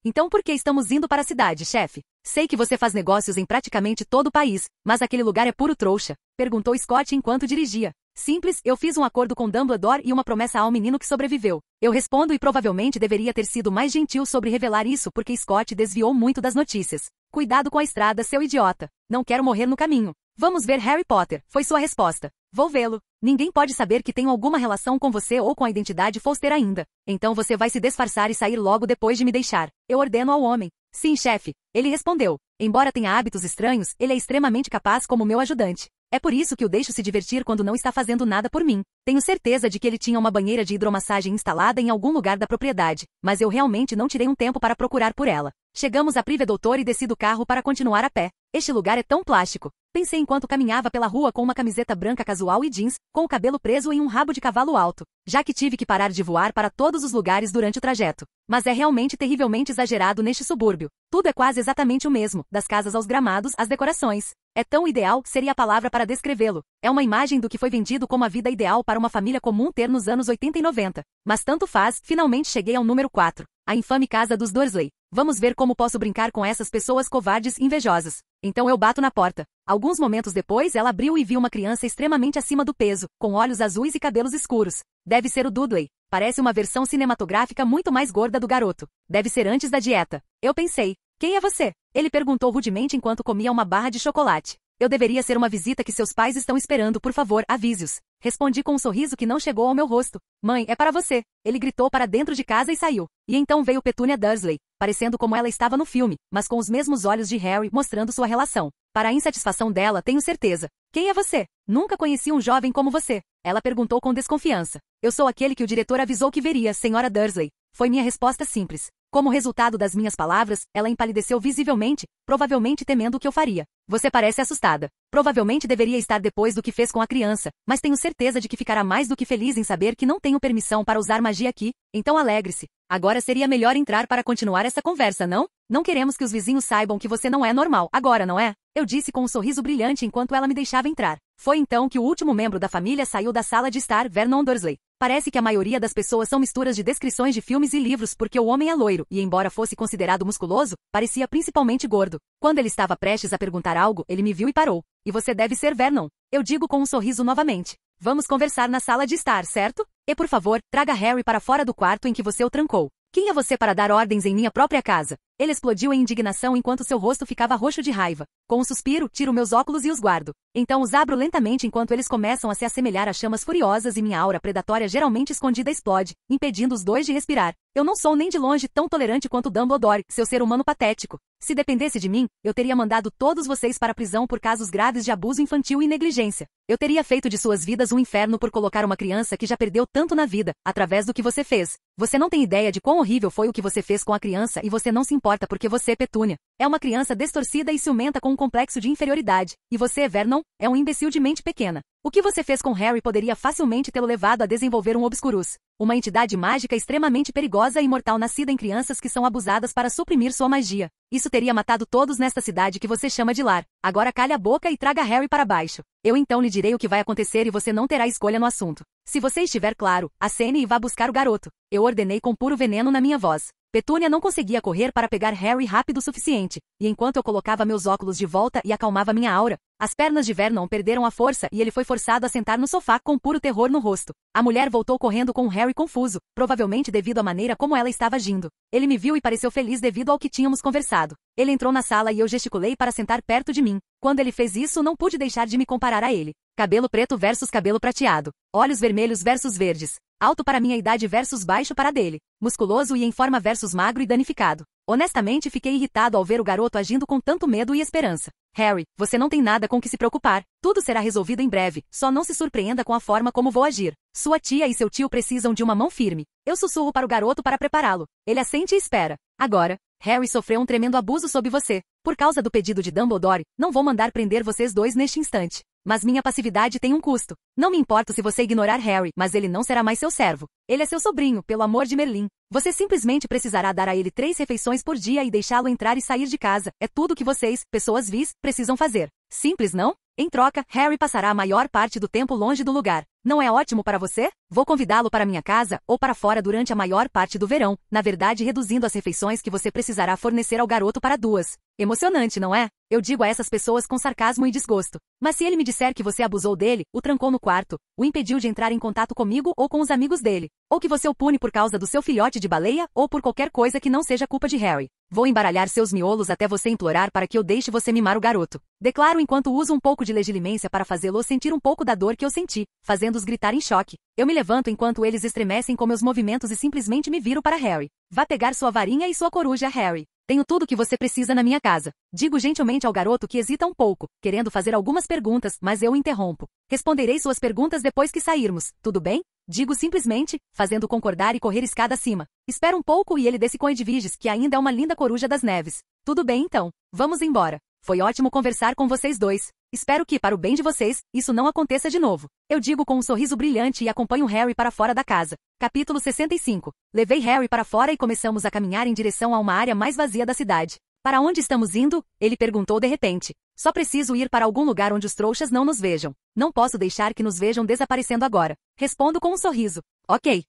Então por que estamos indo para a cidade, chefe? Sei que você faz negócios em praticamente todo o país, mas aquele lugar é puro trouxa, perguntou Scott enquanto dirigia. Simples, eu fiz um acordo com Dumbledore e uma promessa ao menino que sobreviveu. Eu respondo e provavelmente deveria ter sido mais gentil sobre revelar isso porque Scott desviou muito das notícias. Cuidado com a estrada, seu idiota. Não quero morrer no caminho. Vamos ver Harry Potter, foi sua resposta. Vou vê-lo. Ninguém pode saber que tenho alguma relação com você ou com a identidade Foster ainda. Então você vai se disfarçar e sair logo depois de me deixar. Eu ordeno ao homem. Sim, chefe. Ele respondeu. Embora tenha hábitos estranhos, ele é extremamente capaz como meu ajudante. É por isso que o deixo se divertir quando não está fazendo nada por mim. Tenho certeza de que ele tinha uma banheira de hidromassagem instalada em algum lugar da propriedade, mas eu realmente não tirei um tempo para procurar por ela. Chegamos à Privet Doutor e desci do carro para continuar a pé. Este lugar é tão plástico. Pensei enquanto caminhava pela rua com uma camiseta branca casual e jeans, com o cabelo preso em um rabo de cavalo alto, já que tive que parar de voar para todos os lugares durante o trajeto. Mas é realmente terrivelmente exagerado neste subúrbio. Tudo é quase exatamente o mesmo, das casas aos gramados, às decorações. É tão ideal, seria a palavra para descrevê-lo. É uma imagem do que foi vendido como a vida ideal para uma família comum ter nos anos 80 e 90. Mas tanto faz, finalmente cheguei ao número 4. A infame casa dos Dursley. Vamos ver como posso brincar com essas pessoas covardes e invejosas. Então eu bato na porta. Alguns momentos depois ela abriu e viu uma criança extremamente acima do peso, com olhos azuis e cabelos escuros. Deve ser o Dudley. Parece uma versão cinematográfica muito mais gorda do garoto. Deve ser antes da dieta. Eu pensei. Quem é você? Ele perguntou rudemente enquanto comia uma barra de chocolate. Eu deveria ser uma visita que seus pais estão esperando, por favor, avise-os. Respondi com um sorriso que não chegou ao meu rosto. Mãe, é para você. Ele gritou para dentro de casa e saiu. E então veio Petunia Dursley, parecendo como ela estava no filme, mas com os mesmos olhos de Harry mostrando sua relação. Para a insatisfação dela, tenho certeza. Quem é você? Nunca conheci um jovem como você. Ela perguntou com desconfiança. Eu sou aquele que o diretor avisou que veria, senhora Dursley. Foi minha resposta simples. Como resultado das minhas palavras, ela empalideceu visivelmente, provavelmente temendo o que eu faria. Você parece assustada. Provavelmente deveria estar depois do que fez com a criança, mas tenho certeza de que ficará mais do que feliz em saber que não tenho permissão para usar magia aqui, então alegre-se. Agora seria melhor entrar para continuar essa conversa, não? Não queremos que os vizinhos saibam que você não é normal, agora, não é? Eu disse com um sorriso brilhante enquanto ela me deixava entrar. Foi então que o último membro da família saiu da sala de estar, Vernon Dursley. Parece que a maioria das pessoas são misturas de descrições de filmes e livros porque o homem é loiro, e embora fosse considerado musculoso, parecia principalmente gordo. Quando ele estava prestes a perguntar algo, ele me viu e parou. E você deve ser Vernon. Eu digo com um sorriso novamente. Vamos conversar na sala de estar, certo? E por favor, traga Harry para fora do quarto em que você o trancou. Quem é você para dar ordens em minha própria casa? Ele explodiu em indignação enquanto seu rosto ficava roxo de raiva. Com um suspiro, tiro meus óculos e os guardo. Então os abro lentamente enquanto eles começam a se assemelhar a chamas furiosas e minha aura predatória geralmente escondida explode, impedindo os dois de respirar. Eu não sou nem de longe tão tolerante quanto Dumbledore, seu ser humano patético. Se dependesse de mim, eu teria mandado todos vocês para a prisão por casos graves de abuso infantil e negligência. Eu teria feito de suas vidas um inferno por colocar uma criança que já perdeu tanto na vida, através do que você fez. Você não tem ideia de quão horrível foi o que você fez com a criança e você não se importa importa porque você, Petúnia, é uma criança distorcida e ciumenta com um complexo de inferioridade, e você, Vernon, é um imbecil de mente pequena. O que você fez com Harry poderia facilmente tê-lo levado a desenvolver um Obscurus, uma entidade mágica extremamente perigosa e mortal nascida em crianças que são abusadas para suprimir sua magia. Isso teria matado todos nesta cidade que você chama de lar. Agora calhe a boca e traga Harry para baixo. Eu então lhe direi o que vai acontecer e você não terá escolha no assunto. Se você estiver claro, acene e vá buscar o garoto. Eu ordenei com puro veneno na minha voz. Petúnia não conseguia correr para pegar Harry rápido o suficiente, e enquanto eu colocava meus óculos de volta e acalmava minha aura, as pernas de Vernon perderam a força e ele foi forçado a sentar no sofá com puro terror no rosto. A mulher voltou correndo com Harry confuso, provavelmente devido à maneira como ela estava agindo. Ele me viu e pareceu feliz devido ao que tínhamos conversado. Ele entrou na sala e eu gesticulei para sentar perto de mim. Quando ele fez isso, não pude deixar de me comparar a ele. Cabelo preto versus cabelo prateado. Olhos vermelhos versus verdes. Alto para minha idade versus baixo para a dele. Musculoso e em forma versus magro e danificado. Honestamente, fiquei irritado ao ver o garoto agindo com tanto medo e esperança. Harry, você não tem nada com que se preocupar. Tudo será resolvido em breve, só não se surpreenda com a forma como vou agir. Sua tia e seu tio precisam de uma mão firme. Eu sussurro para o garoto para prepará-lo. Ele assente e espera. Agora, Harry sofreu um tremendo abuso sob você. Por causa do pedido de Dumbledore, não vou mandar prender vocês dois neste instante. Mas minha passividade tem um custo. Não me importo se você ignorar Harry, mas ele não será mais seu servo. Ele é seu sobrinho, pelo amor de Merlin. Você simplesmente precisará dar a ele 3 refeições por dia e deixá-lo entrar e sair de casa. É tudo que vocês, pessoas vis, precisam fazer. Simples, não? Em troca, Harry passará a maior parte do tempo longe do lugar. Não é ótimo para você? Vou convidá-lo para minha casa ou para fora durante a maior parte do verão, na verdade reduzindo as refeições que você precisará fornecer ao garoto para 2. Emocionante, não é? Eu digo a essas pessoas com sarcasmo e desgosto. Mas se ele me disser que você abusou dele, o trancou no quarto, o impediu de entrar em contato comigo ou com os amigos dele, ou que você o pune por causa do seu filhote de baleia ou por qualquer coisa que não seja culpa de Harry, vou embaralhar seus miolos até você implorar para que eu deixe você mimar o garoto. Declaro enquanto uso um pouco de legilimência para fazê-lo sentir um pouco da dor que eu senti, fazendo-os gritar em choque. Eu me levanto enquanto eles estremecem com meus movimentos e simplesmente me viro para Harry. Vá pegar sua varinha e sua coruja, Harry. Tenho tudo o que você precisa na minha casa. Digo gentilmente ao garoto que hesita um pouco, querendo fazer algumas perguntas, mas eu o interrompo. Responderei suas perguntas depois que sairmos, tudo bem? Digo simplesmente, fazendo concordar e correr escada acima. Espera um pouco e ele desce com Edviges, que ainda é uma linda coruja das neves. Tudo bem então, vamos embora. Foi ótimo conversar com vocês dois. Espero que, para o bem de vocês, isso não aconteça de novo. Eu digo com um sorriso brilhante e acompanho Harry para fora da casa. Capítulo 65. Levei Harry para fora e começamos a caminhar em direção a uma área mais vazia da cidade. Para onde estamos indo? Ele perguntou de repente. Só preciso ir para algum lugar onde os trouxas não nos vejam. Não posso deixar que nos vejam desaparecendo agora. Respondo com um sorriso. Ok.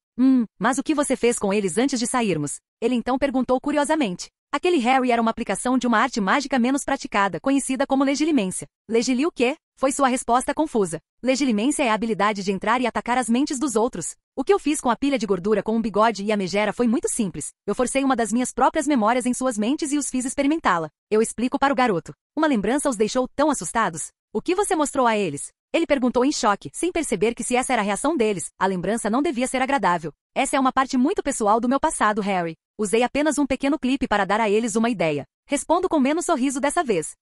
Mas o que você fez com eles antes de sairmos? Ele então perguntou curiosamente. Aquele Harry era uma aplicação de uma arte mágica menos praticada, conhecida como legilimência. Legili o quê? Foi sua resposta confusa. Legilimência é a habilidade de entrar e atacar as mentes dos outros. O que eu fiz com a pilha de gordura com um bigode e a megera foi muito simples. Eu forcei uma das minhas próprias memórias em suas mentes e os fiz experimentá-la. Eu explico para o garoto. Uma lembrança os deixou tão assustados? O que você mostrou a eles? Ele perguntou em choque, sem perceber que se essa era a reação deles, a lembrança não devia ser agradável. Essa é uma parte muito pessoal do meu passado, Harry. Usei apenas um pequeno clipe para dar a eles uma ideia. Respondo com menos sorriso dessa vez.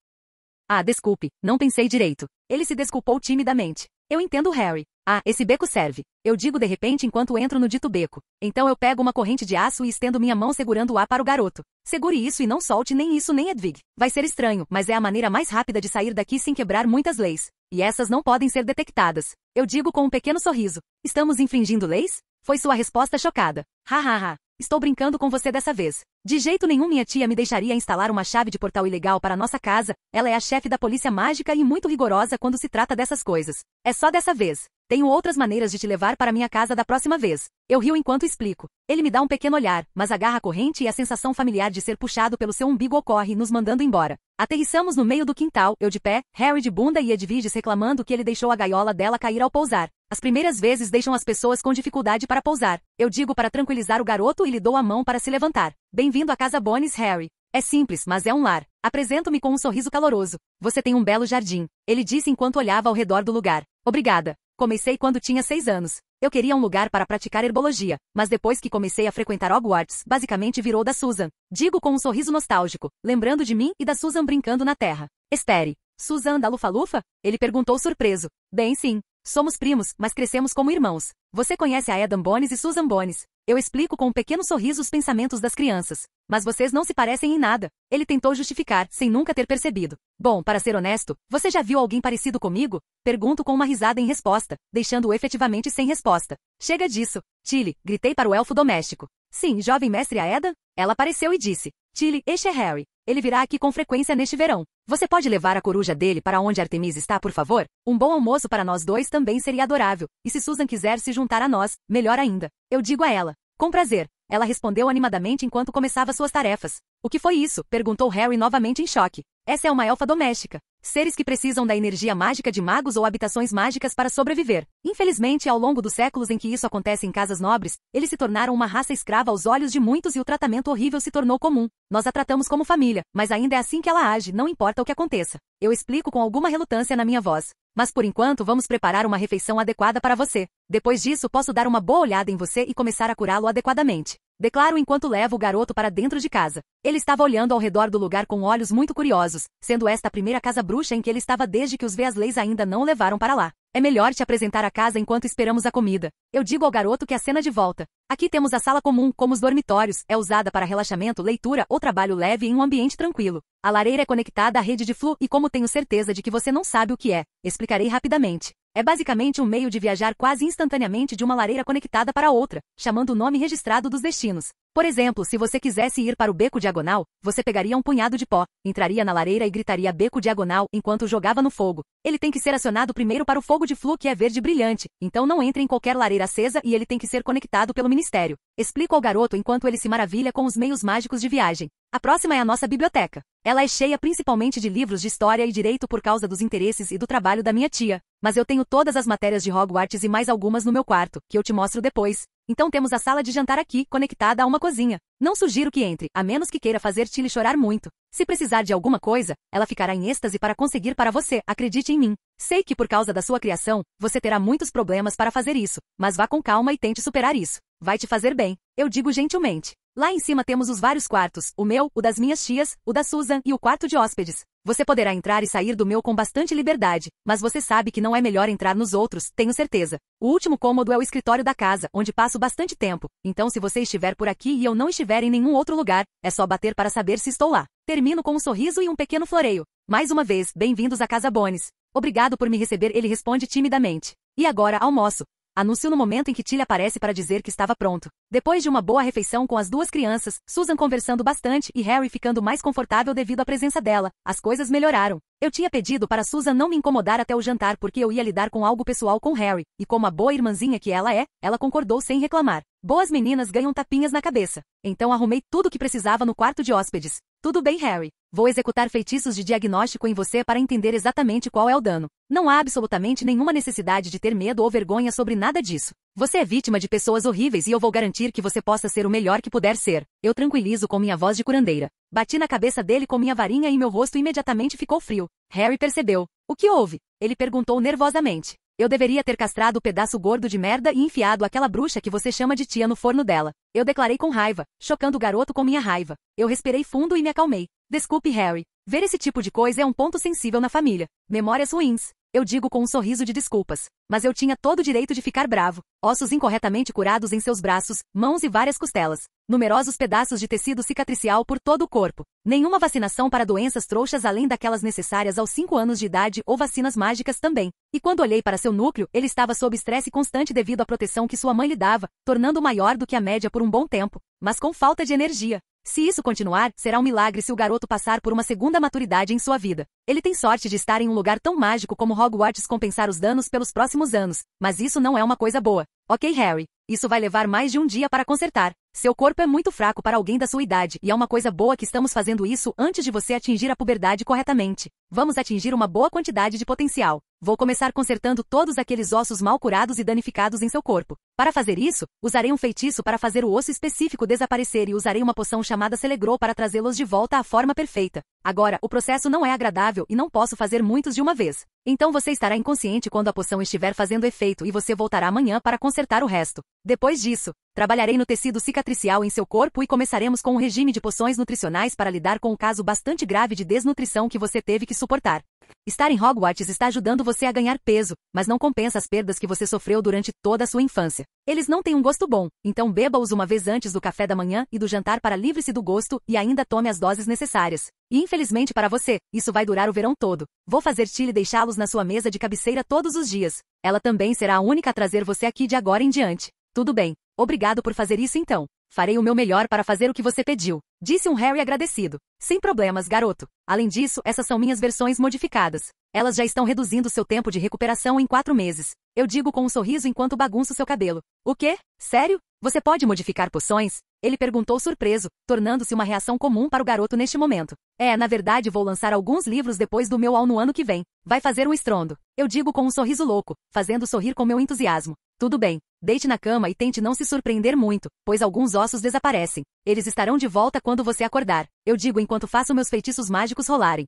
Ah, desculpe, não pensei direito. Ele se desculpou timidamente. Eu entendo, Harry. Ah, esse beco serve. Eu digo de repente enquanto entro no dito beco. Então eu pego uma corrente de aço e estendo minha mão segurando-a para o garoto. Segure isso e não solte nem isso nem Edvig. Vai ser estranho, mas é a maneira mais rápida de sair daqui sem quebrar muitas leis. E essas não podem ser detectadas. Eu digo com um pequeno sorriso. Estamos infringindo leis? Foi sua resposta chocada. Ha. Estou brincando com você dessa vez. De jeito nenhum minha tia me deixaria instalar uma chave de portal ilegal para nossa casa. Ela é a chefe da polícia mágica e muito rigorosa quando se trata dessas coisas. É só dessa vez. Tenho outras maneiras de te levar para minha casa da próxima vez. Eu rio enquanto explico. Ele me dá um pequeno olhar, mas agarra a corrente e a sensação familiar de ser puxado pelo seu umbigo ocorre, nos mandando embora. Aterrissamos no meio do quintal, eu de pé, Harry de bunda e Edviges reclamando que ele deixou a gaiola dela cair ao pousar. As primeiras vezes deixam as pessoas com dificuldade para pousar. Eu digo para tranquilizar o garoto e lhe dou a mão para se levantar. Bem-vindo à casa Bones, Harry. É simples, mas é um lar. Apresento-me com um sorriso caloroso. Você tem um belo jardim. Ele disse enquanto olhava ao redor do lugar. Obrigada. Comecei quando tinha 6 anos. Eu queria um lugar para praticar herbologia, mas depois que comecei a frequentar Hogwarts, basicamente virou da Susan. Digo com um sorriso nostálgico, lembrando de mim e da Susan brincando na terra. Espere. Susan da Lufa-Lufa? Ele perguntou surpreso. Bem sim. Somos primos, mas crescemos como irmãos. Você conhece a Adam Bones e Susan Bones. Eu explico com um pequeno sorriso os pensamentos das crianças. Mas vocês não se parecem em nada. Ele tentou justificar, sem nunca ter percebido. Bom, para ser honesto, você já viu alguém parecido comigo? Pergunto com uma risada em resposta, deixando-o efetivamente sem resposta. Chega disso. Tilly, gritei para o elfo doméstico. Sim, jovem mestre Aedan? Ela apareceu e disse. Tilly, este é Harry. Ele virá aqui com frequência neste verão. Você pode levar a coruja dele para onde Artemis está, por favor? Um bom almoço para nós dois também seria adorável. E se Susan quiser se juntar a nós, melhor ainda. Eu digo a ela. Com prazer. Ela respondeu animadamente enquanto começava suas tarefas. O que foi isso? Perguntou Harry novamente em choque. Essa é uma elfa doméstica. Seres que precisam da energia mágica de magos ou habitações mágicas para sobreviver. Infelizmente, ao longo dos séculos em que isso acontece em casas nobres, eles se tornaram uma raça escrava aos olhos de muitos e o tratamento horrível se tornou comum. Nós a tratamos como família, mas ainda é assim que ela age, não importa o que aconteça. Eu explico com alguma relutância na minha voz. Mas por enquanto vamos preparar uma refeição adequada para você. Depois disso posso dar uma boa olhada em você e começar a curá-lo adequadamente. Declaro enquanto levo o garoto para dentro de casa. Ele estava olhando ao redor do lugar com olhos muito curiosos, sendo esta a primeira casa bruxa em que ele estava desde que os Weasleys ainda não o levaram para lá. É melhor te apresentar a casa enquanto esperamos a comida. Eu digo ao garoto que acena de volta. Aqui temos a sala comum, como os dormitórios, é usada para relaxamento, leitura ou trabalho leve em um ambiente tranquilo. A lareira é conectada à rede de flu e como tenho certeza de que você não sabe o que é, explicarei rapidamente. É basicamente um meio de viajar quase instantaneamente de uma lareira conectada para outra, chamando o nome registrado dos destinos. Por exemplo, se você quisesse ir para o beco diagonal, você pegaria um punhado de pó, entraria na lareira e gritaria beco diagonal enquanto jogava no fogo. Ele tem que ser acionado primeiro para o fogo de flu que é verde brilhante, então não entre em qualquer lareira acesa e ele tem que ser conectado pelo ministério. Explico ao garoto enquanto ele se maravilha com os meios mágicos de viagem. A próxima é a nossa biblioteca. Ela é cheia principalmente de livros de história e direito por causa dos interesses e do trabalho da minha tia. Mas eu tenho todas as matérias de Hogwarts e mais algumas no meu quarto, que eu te mostro depois. Então temos a sala de jantar aqui, conectada a uma cozinha. Não sugiro que entre, a menos que queira fazer Tilly chorar muito. Se precisar de alguma coisa, ela ficará em êxtase para conseguir para você, acredite em mim. Sei que por causa da sua criação, você terá muitos problemas para fazer isso, mas vá com calma e tente superar isso. Vai te fazer bem, eu digo gentilmente. Lá em cima temos os vários quartos, o meu, o das minhas tias, o da Susan e o quarto de hóspedes. Você poderá entrar e sair do meu com bastante liberdade, mas você sabe que não é melhor entrar nos outros, tenho certeza. O último cômodo é o escritório da casa, onde passo bastante tempo, então se você estiver por aqui e eu não estiver em nenhum outro lugar, é só bater para saber se estou lá. Termino com um sorriso e um pequeno floreio. Mais uma vez, bem-vindos à Casa Bones. Obrigado por me receber, ele responde timidamente. E agora, almoço. Anúncio no momento em que Tilly aparece para dizer que estava pronto. Depois de uma boa refeição com as duas crianças, Susan conversando bastante e Harry ficando mais confortável devido à presença dela, as coisas melhoraram. Eu tinha pedido para Susan não me incomodar até o jantar porque eu ia lidar com algo pessoal com Harry, e como a boa irmãzinha que ela é, ela concordou sem reclamar. Boas meninas ganham tapinhas na cabeça. Então arrumei tudo o que precisava no quarto de hóspedes. Tudo bem, Harry. Vou executar feitiços de diagnóstico em você para entender exatamente qual é o dano. Não há absolutamente nenhuma necessidade de ter medo ou vergonha sobre nada disso. Você é vítima de pessoas horríveis e eu vou garantir que você possa ser o melhor que puder ser. Eu tranquilizo com minha voz de curandeira. Bati na cabeça dele com minha varinha e meu rosto imediatamente ficou frio. Harry percebeu. O que houve? Ele perguntou nervosamente. Eu deveria ter castrado o pedaço gordo de merda e enfiado aquela bruxa que você chama de tia no forno dela. Eu declarei com raiva, chocando o garoto com minha raiva. Eu respirei fundo e me acalmei. Desculpe, Harry. Ver esse tipo de coisa é um ponto sensível na família. Memórias ruins. Eu digo com um sorriso de desculpas. Mas eu tinha todo o direito de ficar bravo. Ossos incorretamente curados em seus braços, mãos e várias costelas. Numerosos pedaços de tecido cicatricial por todo o corpo. Nenhuma vacinação para doenças trouxas além daquelas necessárias aos 5 anos de idade ou vacinas mágicas também. E quando olhei para seu núcleo, ele estava sob estresse constante devido à proteção que sua mãe lhe dava, tornando-o maior do que a média por um bom tempo, mas com falta de energia. Se isso continuar, será um milagre se o garoto passar por uma segunda maturidade em sua vida. Ele tem sorte de estar em um lugar tão mágico como Hogwarts compensar os danos pelos próximos anos, mas isso não é uma coisa boa. Ok, Harry. Isso vai levar mais de um dia para consertar. Seu corpo é muito fraco para alguém da sua idade e é uma coisa boa que estamos fazendo isso antes de você atingir a puberdade corretamente. Vamos atingir uma boa quantidade de potencial. Vou começar consertando todos aqueles ossos mal curados e danificados em seu corpo. Para fazer isso, usarei um feitiço para fazer o osso específico desaparecer e usarei uma poção chamada Celegrou para trazê-los de volta à forma perfeita. Agora, o processo não é agradável e não posso fazer muitos de uma vez. Então você estará inconsciente quando a poção estiver fazendo efeito e você voltará amanhã para consertar o resto. Depois disso, Trabalharei no tecido cicatricial em seu corpo e começaremos com um regime de poções nutricionais para lidar com um caso bastante grave de desnutrição que você teve que suportar. Estar em Hogwarts está ajudando você a ganhar peso, mas não compensa as perdas que você sofreu durante toda a sua infância. Eles não têm um gosto bom, então beba-os uma vez antes do café da manhã e do jantar para livre-se do gosto e ainda tome as doses necessárias. E infelizmente para você, isso vai durar o verão todo. Vou fazer Tilly deixá-los na sua mesa de cabeceira todos os dias. Ela também será a única a trazer você aqui de agora em diante. Tudo bem. Obrigado por fazer isso então. Farei o meu melhor para fazer o que você pediu, disse um Harry agradecido. Sem problemas, garoto. Além disso, essas são minhas versões modificadas. Elas já estão reduzindo seu tempo de recuperação em 4 meses. Eu digo com um sorriso enquanto bagunço seu cabelo. O quê? Sério? Você pode modificar poções? Ele perguntou surpreso, tornando-se uma reação comum para o garoto neste momento. Na verdade vou lançar alguns livros depois do meu no ano que vem. Vai fazer um estrondo. Eu digo com um sorriso louco, fazendo sorrir com meu entusiasmo. Tudo bem. Deite na cama e tente não se surpreender muito, pois alguns ossos desaparecem. Eles estarão de volta quando você acordar. Eu digo enquanto faço meus feitiços mágicos rolarem.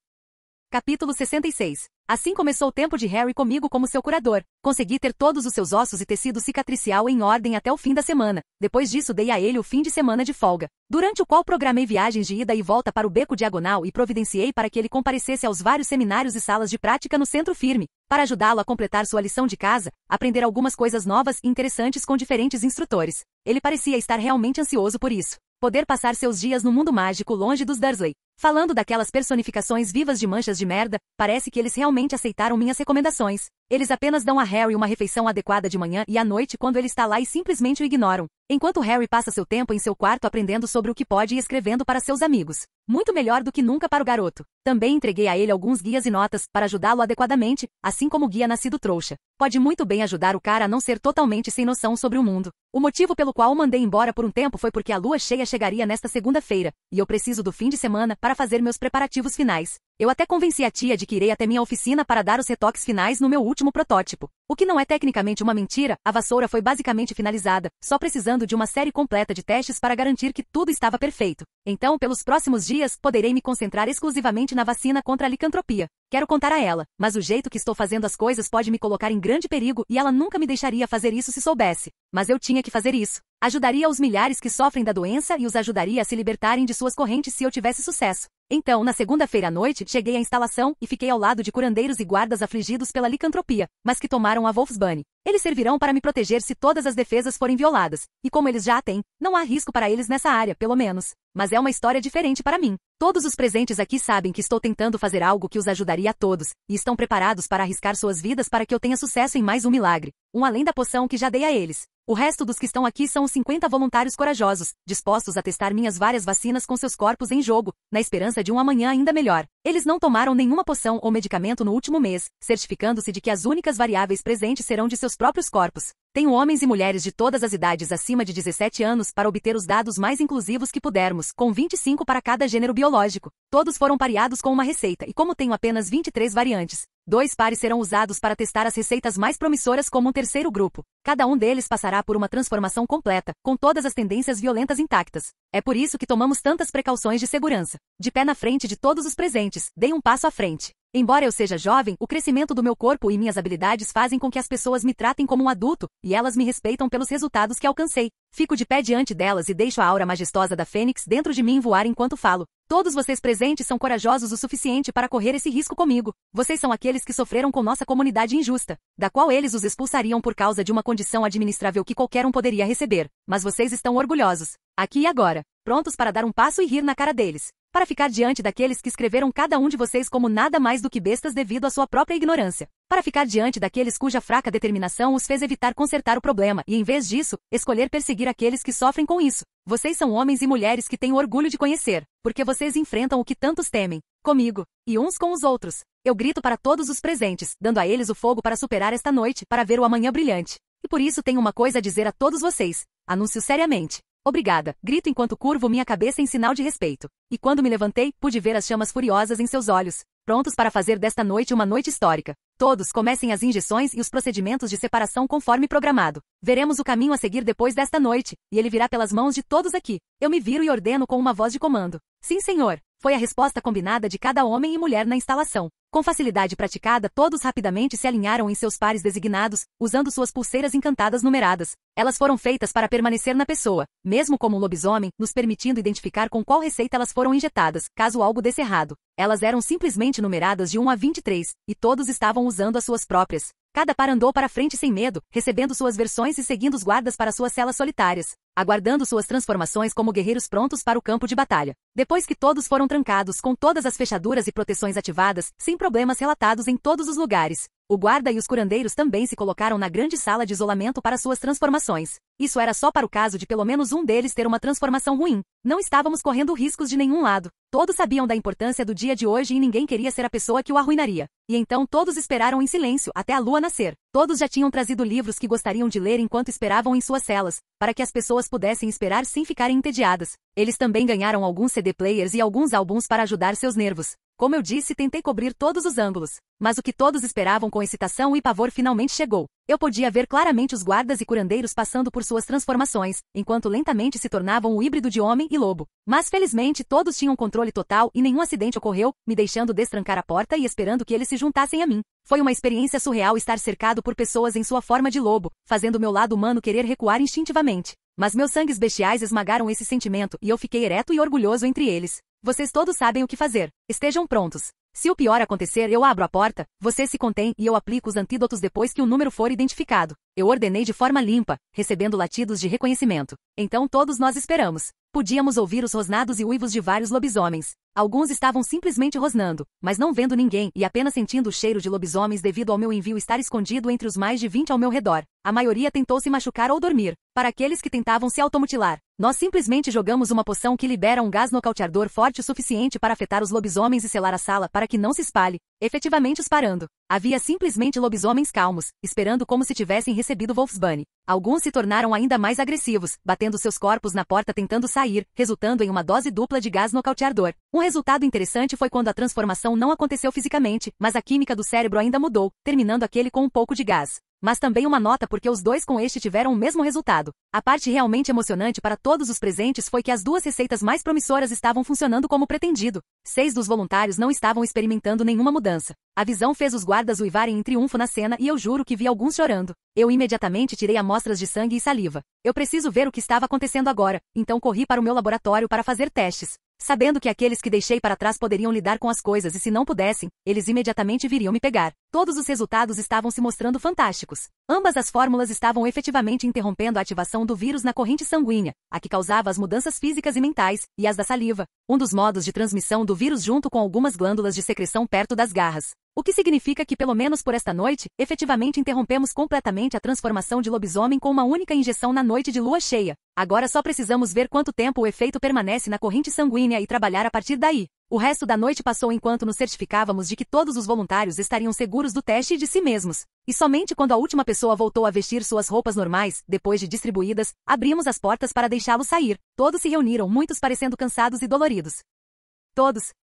Capítulo 66. Assim começou o tempo de Harry comigo como seu curador. Consegui ter todos os seus ossos e tecido cicatricial em ordem até o fim da semana. Depois disso dei a ele o fim de semana de folga, durante o qual programei viagens de ida e volta para o Beco Diagonal e providenciei para que ele comparecesse aos vários seminários e salas de prática no Centro Firme, para ajudá-lo a completar sua lição de casa, aprender algumas coisas novas e interessantes com diferentes instrutores. Ele parecia estar realmente ansioso por isso. Poder passar seus dias no mundo mágico longe dos Dursley. Falando daquelas personificações vivas de manchas de merda, parece que eles realmente aceitaram minhas recomendações. Eles apenas dão a Harry uma refeição adequada de manhã e à noite quando ele está lá e simplesmente o ignoram. Enquanto Harry passa seu tempo em seu quarto aprendendo sobre o que pode e escrevendo para seus amigos. Muito melhor do que nunca para o garoto. Também entreguei a ele alguns guias e notas para ajudá-lo adequadamente, assim como o guia Nascido Trouxa. Pode muito bem ajudar o cara a não ser totalmente sem noção sobre o mundo. O motivo pelo qual o mandei embora por um tempo foi porque a lua cheia chegaria nesta segunda-feira, e eu preciso do fim de semana para fazer meus preparativos finais. Eu até convenci a tia de que irei até minha oficina para dar os retoques finais no meu último protótipo. O que não é tecnicamente uma mentira, a vassoura foi basicamente finalizada, só precisando de uma série completa de testes para garantir que tudo estava perfeito. Então, pelos próximos dias, poderei me concentrar exclusivamente na vacina contra a licantropia. Quero contar a ela, mas o jeito que estou fazendo as coisas pode me colocar em grande perigo e ela nunca me deixaria fazer isso se soubesse. Mas eu tinha que fazer isso. Ajudaria os milhares que sofrem da doença e os ajudaria a se libertarem de suas correntes se eu tivesse sucesso. Então, na segunda-feira à noite, cheguei à instalação e fiquei ao lado de curandeiros e guardas afligidos pela licantropia, mas que tomaram a Wolfsbane. Eles servirão para me proteger se todas as defesas forem violadas, e como eles já a têm, não há risco para eles nessa área, pelo menos. Mas é uma história diferente para mim. Todos os presentes aqui sabem que estou tentando fazer algo que os ajudaria a todos, e estão preparados para arriscar suas vidas para que eu tenha sucesso em mais um milagre. Além da poção que já dei a eles. O resto dos que estão aqui são os 50 voluntários corajosos, dispostos a testar minhas várias vacinas com seus corpos em jogo, na esperança de um amanhã ainda melhor. Eles não tomaram nenhuma poção ou medicamento no último mês, certificando-se de que as únicas variáveis presentes serão de seus próprios corpos. Tenho homens e mulheres de todas as idades acima de 17 anos para obter os dados mais inclusivos que pudermos, com 25 para cada gênero biológico. Todos foram pareados com uma receita e como tenho apenas 23 variantes, 2 pares serão usados para testar as receitas mais promissoras como um terceiro grupo. Cada um deles passará por uma transformação completa, com todas as tendências violentas intactas. É por isso que tomamos tantas precauções de segurança. De pé na frente de todos os presentes, dei um passo à frente. Embora eu seja jovem, o crescimento do meu corpo e minhas habilidades fazem com que as pessoas me tratem como um adulto, e elas me respeitam pelos resultados que alcancei. Fico de pé diante delas e deixo a aura majestosa da Fênix dentro de mim voar enquanto falo. Todos vocês presentes são corajosos o suficiente para correr esse risco comigo. Vocês são aqueles que sofreram com nossa comunidade injusta, da qual eles os expulsariam por causa de uma condição administrável que qualquer um poderia receber. Mas vocês estão orgulhosos. Aqui e agora. Prontos para dar um passo e rir na cara deles. Para ficar diante daqueles que escreveram cada um de vocês como nada mais do que bestas devido à sua própria ignorância. Para ficar diante daqueles cuja fraca determinação os fez evitar consertar o problema e, em vez disso, escolher perseguir aqueles que sofrem com isso. Vocês são homens e mulheres que tenho orgulho de conhecer, porque vocês enfrentam o que tantos temem, comigo, e uns com os outros. Eu grito para todos os presentes, dando a eles o fogo para superar esta noite, para ver o amanhã brilhante. E por isso tenho uma coisa a dizer a todos vocês. Anúncio seriamente. Obrigada, grito enquanto curvo minha cabeça em sinal de respeito. E quando me levantei, pude ver as chamas furiosas em seus olhos, prontos para fazer desta noite uma noite histórica. Todos comecem as injeções e os procedimentos de separação conforme programado. Veremos o caminho a seguir depois desta noite, e ele virá pelas mãos de todos aqui. Eu me viro e ordeno com uma voz de comando. Sim, senhor. Foi a resposta combinada de cada homem e mulher na instalação. Com facilidade praticada, todos rapidamente se alinharam em seus pares designados, usando suas pulseiras encantadas numeradas. Elas foram feitas para permanecer na pessoa, mesmo como um lobisomem, nos permitindo identificar com qual receita elas foram injetadas, caso algo desse errado. Elas eram simplesmente numeradas de 1 a 23, e todos estavam usando as suas próprias. Cada par andou para frente sem medo, recebendo suas versões e seguindo os guardas para suas celas solitárias, aguardando suas transformações como guerreiros prontos para o campo de batalha. Depois que todos foram trancados com todas as fechaduras e proteções ativadas, sem problemas relatados em todos os lugares, o guarda e os curandeiros também se colocaram na grande sala de isolamento para suas transformações. Isso era só para o caso de pelo menos um deles ter uma transformação ruim. Não estávamos correndo riscos de nenhum lado. Todos sabiam da importância do dia de hoje e ninguém queria ser a pessoa que o arruinaria. E então todos esperaram em silêncio até a lua nascer. Todos já tinham trazido livros que gostariam de ler enquanto esperavam em suas celas, para que as pessoas pudessem esperar sem ficarem entediadas. Eles também ganharam alguns CD players e alguns álbuns para ajudar seus nervos. Como eu disse, tentei cobrir todos os ângulos. Mas o que todos esperavam com excitação e pavor finalmente chegou. Eu podia ver claramente os guardas e curandeiros passando por suas transformações, enquanto lentamente se tornavam o híbrido de homem e lobo. Mas felizmente todos tinham controle total e nenhum acidente ocorreu, me deixando destrancar a porta e esperando que eles se juntassem a mim. Foi uma experiência surreal estar cercado por pessoas em sua forma de lobo, fazendo meu lado humano querer recuar instintivamente. Mas meus sangues bestiais esmagaram esse sentimento e eu fiquei ereto e orgulhoso entre eles. Vocês todos sabem o que fazer. Estejam prontos. Se o pior acontecer, eu abro a porta, você se contém e eu aplico os antídotos depois que o número for identificado. Eu ordenei de forma limpa, recebendo latidos de reconhecimento. Então todos nós esperamos. Podíamos ouvir os rosnados e uivos de vários lobisomens. Alguns estavam simplesmente rosnando, mas não vendo ninguém e apenas sentindo o cheiro de lobisomens devido ao meu envio estar escondido entre os mais de 20 ao meu redor. A maioria tentou se machucar ou dormir. Para aqueles que tentavam se automutilar, nós simplesmente jogamos uma poção que libera um gás nocauteador forte o suficiente para afetar os lobisomens e selar a sala para que não se espalhe, efetivamente os parando. Havia simplesmente lobisomens calmos, esperando como se tivessem recebido Wolfsbane. Alguns se tornaram ainda mais agressivos, batendo seus corpos na porta tentando sair, resultando em uma dose dupla de gás nocauteador. Um resultado interessante foi quando a transformação não aconteceu fisicamente, mas a química do cérebro ainda mudou, terminando aquele com um pouco de gás. Mas também uma nota porque os dois com este tiveram o mesmo resultado. A parte realmente emocionante para todos os presentes foi que as duas receitas mais promissoras estavam funcionando como pretendido. 6 dos voluntários não estavam experimentando nenhuma mudança. A visão fez os guardas uivarem em triunfo na cena e eu juro que vi alguns chorando. Eu imediatamente tirei amostras de sangue e saliva. Eu preciso ver o que estava acontecendo agora, então corri para o meu laboratório para fazer testes. Sabendo que aqueles que deixei para trás poderiam lidar com as coisas e se não pudessem, eles imediatamente viriam me pegar. Todos os resultados estavam se mostrando fantásticos. Ambas as fórmulas estavam efetivamente interrompendo a ativação do vírus na corrente sanguínea, a que causava as mudanças físicas e mentais, e as da saliva, um dos modos de transmissão do vírus junto com algumas glândulas de secreção perto das garras. O que significa que, pelo menos por esta noite, efetivamente interrompemos completamente a transformação de lobisomem com uma única injeção na noite de lua cheia. Agora só precisamos ver quanto tempo o efeito permanece na corrente sanguínea e trabalhar a partir daí. O resto da noite passou enquanto nos certificávamos de que todos os voluntários estariam seguros do teste e de si mesmos. E somente quando a última pessoa voltou a vestir suas roupas normais, depois de distribuídas, abrimos as portas para deixá-los sair. Todos se reuniram, muitos parecendo cansados e doloridos.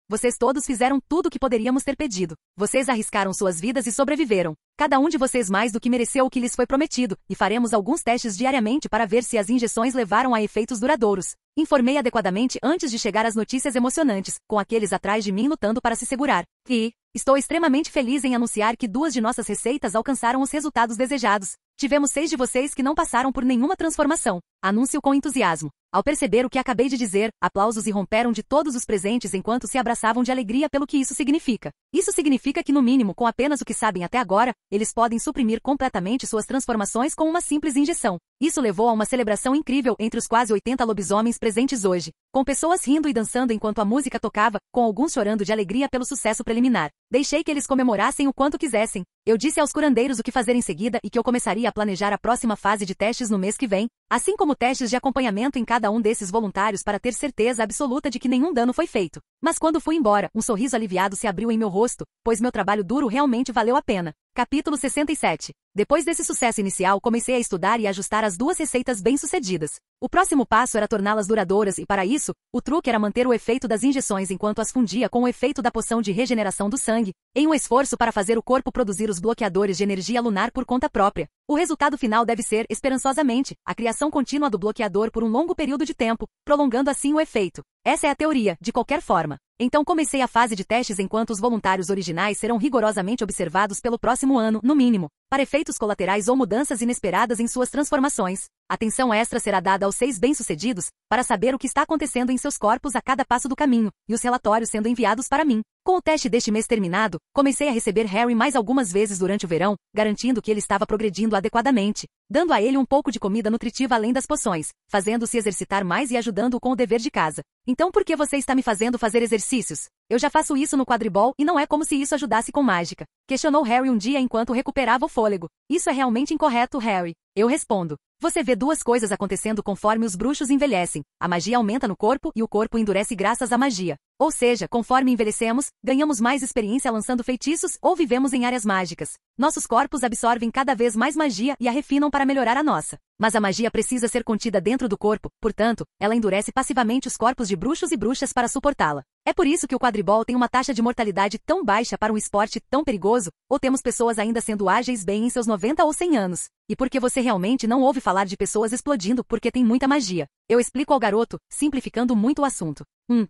Vocês todos fizeram tudo o que poderíamos ter pedido. Vocês arriscaram suas vidas e sobreviveram. Cada um de vocês mais do que mereceu o que lhes foi prometido, e faremos alguns testes diariamente para ver se as injeções levaram a efeitos duradouros. Informei adequadamente antes de chegar às notícias emocionantes, com aqueles atrás de mim lutando para se segurar. E estou extremamente feliz em anunciar que 2 de nossas receitas alcançaram os resultados desejados. Tivemos 6 de vocês que não passaram por nenhuma transformação. Anúncio com entusiasmo. Ao perceber o que acabei de dizer, aplausos irromperam de todos os presentes enquanto se abraçavam de alegria pelo que isso significa. Isso significa que, no mínimo, com apenas o que sabem até agora, eles podem suprimir completamente suas transformações com uma simples injeção. Isso levou a uma celebração incrível entre os quase 80 lobisomens presentes hoje, com pessoas rindo e dançando enquanto a música tocava, com alguns chorando de alegria pelo sucesso preliminar. Deixei que eles comemorassem o quanto quisessem. Eu disse aos curandeiros o que fazer em seguida e que eu começaria a planejar a próxima fase de testes no mês que vem, assim como testes de acompanhamento em cada um desses voluntários para ter certeza absoluta de que nenhum dano foi feito. Mas quando fui embora, um sorriso aliviado se abriu em meu rosto, pois meu trabalho duro realmente valeu a pena. Capítulo 67. Depois desse sucesso inicial, comecei a estudar e ajustar as 2 receitas bem-sucedidas. O próximo passo era torná-las duradouras e, para isso, o truque era manter o efeito das injeções enquanto as fundia com o efeito da poção de regeneração do sangue, em um esforço para fazer o corpo produzir os bloqueadores de energia lunar por conta própria. O resultado final deve ser, esperançosamente, a criação contínua do bloqueador por um longo período de tempo, prolongando assim o efeito. Essa é a teoria, de qualquer forma. Então comecei a fase de testes enquanto os voluntários originais serão rigorosamente observados pelo próximo ano, no mínimo, para efeitos colaterais ou mudanças inesperadas em suas transformações. Atenção extra será dada aos 6 bem-sucedidos, para saber o que está acontecendo em seus corpos a cada passo do caminho, e os relatórios sendo enviados para mim. Com o teste deste mês terminado, comecei a receber Harry mais algumas vezes durante o verão, garantindo que ele estava progredindo adequadamente, dando a ele um pouco de comida nutritiva além das poções, fazendo-se exercitar mais e ajudando-o com o dever de casa. Então por que você está me fazendo fazer exercícios? Eu já faço isso no quadribol e não é como se isso ajudasse com mágica. Questionou Harry um dia enquanto recuperava o fôlego. Isso é realmente incorreto, Harry. Eu respondo. Você vê 2 coisas acontecendo conforme os bruxos envelhecem. A magia aumenta no corpo e o corpo endurece graças à magia. Ou seja, conforme envelhecemos, ganhamos mais experiência lançando feitiços ou vivemos em áreas mágicas. Nossos corpos absorvem cada vez mais magia e a refinam para melhorar a nossa. Mas a magia precisa ser contida dentro do corpo, portanto, ela endurece passivamente os corpos de bruxos e bruxas para suportá-la. É por isso que o quadribol tem uma taxa de mortalidade tão baixa para um esporte tão perigoso, ou temos pessoas ainda sendo ágeis bem em seus 90 ou 100 anos. E porque você realmente não ouve falar de pessoas explodindo porque tem muita magia. Eu explico ao garoto, simplificando muito o assunto.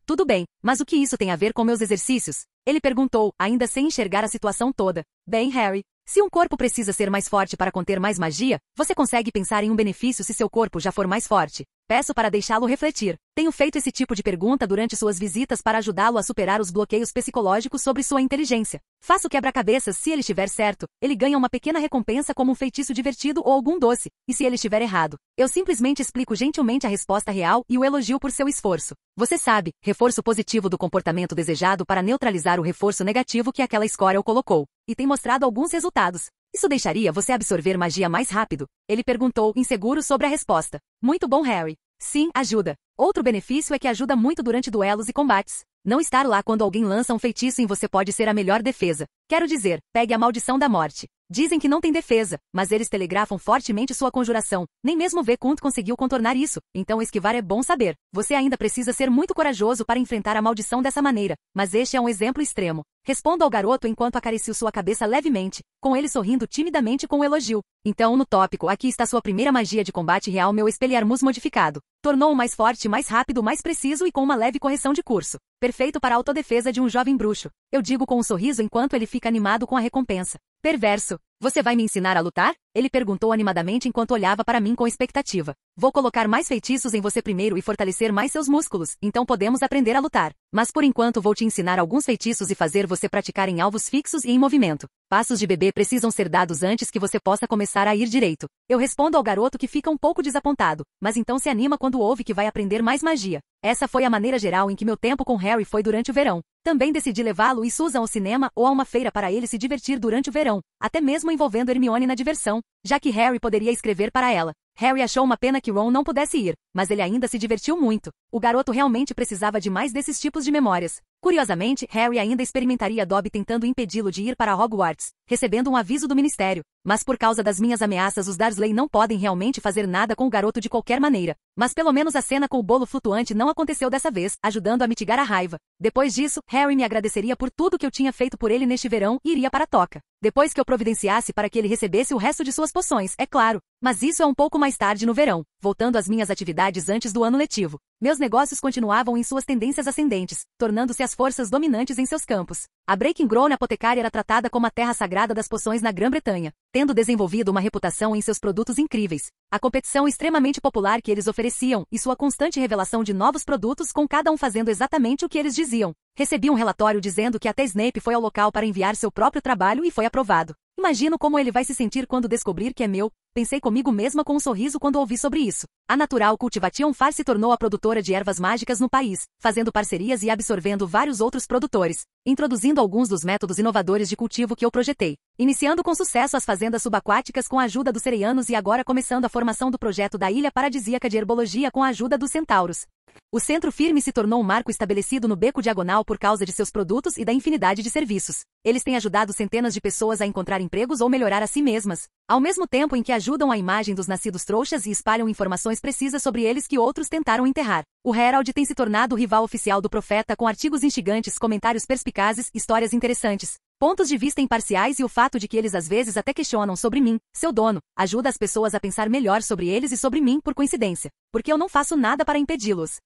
Tudo bem, mas o que isso tem a ver com meus exercícios? Ele perguntou, ainda sem enxergar a situação toda. Bem, Harry, se um corpo precisa ser mais forte para conter mais magia, você consegue pensar em um benefício se seu corpo já for mais forte. Peço para deixá-lo refletir. Tenho feito esse tipo de pergunta durante suas visitas para ajudá-lo a superar os bloqueios psicológicos sobre sua inteligência. Faço quebra-cabeças, se ele estiver certo, ele ganha uma pequena recompensa como um feitiço divertido ou algum doce, e se ele estiver errado, eu simplesmente explico gentilmente a resposta real e o elogio por seu esforço. Você sabe, reforço positivo do comportamento desejado para neutralizar o reforço negativo que aquela escória o colocou, e tem mostrado alguns resultados. Isso deixaria você absorver magia mais rápido? Ele perguntou, inseguro sobre a resposta. Muito bom, Harry. Sim, ajuda. Outro benefício é que ajuda muito durante duelos e combates. Não estar lá quando alguém lança um feitiço em você pode ser a melhor defesa. Quero dizer, pegue a maldição da morte. Dizem que não tem defesa, mas eles telegrafam fortemente sua conjuração. Nem mesmo Vequant conseguiu contornar isso, então esquivar é bom saber. Você ainda precisa ser muito corajoso para enfrentar a maldição dessa maneira, mas este é um exemplo extremo. Respondo ao garoto enquanto acaricio sua cabeça levemente, com ele sorrindo timidamente com o elogio. Então, no tópico, aqui está sua primeira magia de combate real, meu Expelliarmus modificado. Tornou-o mais forte, mais rápido, mais preciso e com uma leve correção de curso. Perfeito para a autodefesa de um jovem bruxo. Eu digo com um sorriso enquanto ele fica animado com a recompensa. Perverso. Você vai me ensinar a lutar? Ele perguntou animadamente enquanto olhava para mim com expectativa. Vou colocar mais feitiços em você primeiro e fortalecer mais seus músculos, então podemos aprender a lutar. Mas por enquanto vou te ensinar alguns feitiços e fazer você praticar em alvos fixos e em movimento. Passos de bebê precisam ser dados antes que você possa começar a ir direito. Eu respondo ao garoto que fica um pouco desapontado, mas então se anima quando ouve que vai aprender mais magia. Essa foi a maneira geral em que meu tempo com Harry foi durante o verão. Também decidi levá-lo e Susan ao cinema ou a uma feira para ele se divertir durante o verão, até mesmo envolvendo Hermione na diversão, já que Harry poderia escrever para ela. Harry achou uma pena que Ron não pudesse ir, mas ele ainda se divertiu muito. O garoto realmente precisava de mais desses tipos de memórias. Curiosamente, Harry ainda experimentaria Dobby tentando impedi-lo de ir para Hogwarts, recebendo um aviso do ministério. Mas por causa das minhas ameaças, os Dursley não podem realmente fazer nada com o garoto de qualquer maneira. Mas pelo menos a cena com o bolo flutuante não aconteceu dessa vez, ajudando a mitigar a raiva. Depois disso, Harry me agradeceria por tudo que eu tinha feito por ele neste verão e iria para a toca. Depois que eu providenciasse para que ele recebesse o resto de suas poções, é claro. Mas isso é um pouco mais tarde no verão, voltando às minhas atividades antes do ano letivo. Meus negócios continuavam em suas tendências ascendentes, tornando-se as forças dominantes em seus campos. A Breaking Grown Apotecária era tratada como a terra sagrada das poções na Grã-Bretanha, tendo desenvolvido uma reputação em seus produtos incríveis, a competição extremamente popular que eles ofereciam e sua constante revelação de novos produtos com cada um fazendo exatamente o que eles diziam. Recebi um relatório dizendo que até Snape foi ao local para enviar seu próprio trabalho e foi aprovado. Imagino como ele vai se sentir quando descobrir que é meu. Pensei comigo mesma com um sorriso quando ouvi sobre isso. A Natural Cultivation Farm se tornou a produtora de ervas mágicas no país, fazendo parcerias e absorvendo vários outros produtores, introduzindo alguns dos métodos inovadores de cultivo que eu projetei, iniciando com sucesso as fazendas subaquáticas com a ajuda dos Sereianos e agora começando a formação do projeto da Ilha Paradisíaca de Herbologia com a ajuda dos Centauros. O Centro Firme se tornou um marco estabelecido no Beco Diagonal por causa de seus produtos e da infinidade de serviços. Eles têm ajudado centenas de pessoas a encontrar empregos ou melhorar a si mesmas, ao mesmo tempo em que ajudam a imagem dos nascidos trouxas e espalham informações precisas sobre eles que outros tentaram enterrar. O Herald tem se tornado o rival oficial do Profeta com artigos instigantes, comentários perspicazes, histórias interessantes, pontos de vista imparciais e o fato de que eles às vezes até questionam sobre mim, seu dono, ajuda as pessoas a pensar melhor sobre eles e sobre mim por coincidência, porque eu não faço nada para impedi-los.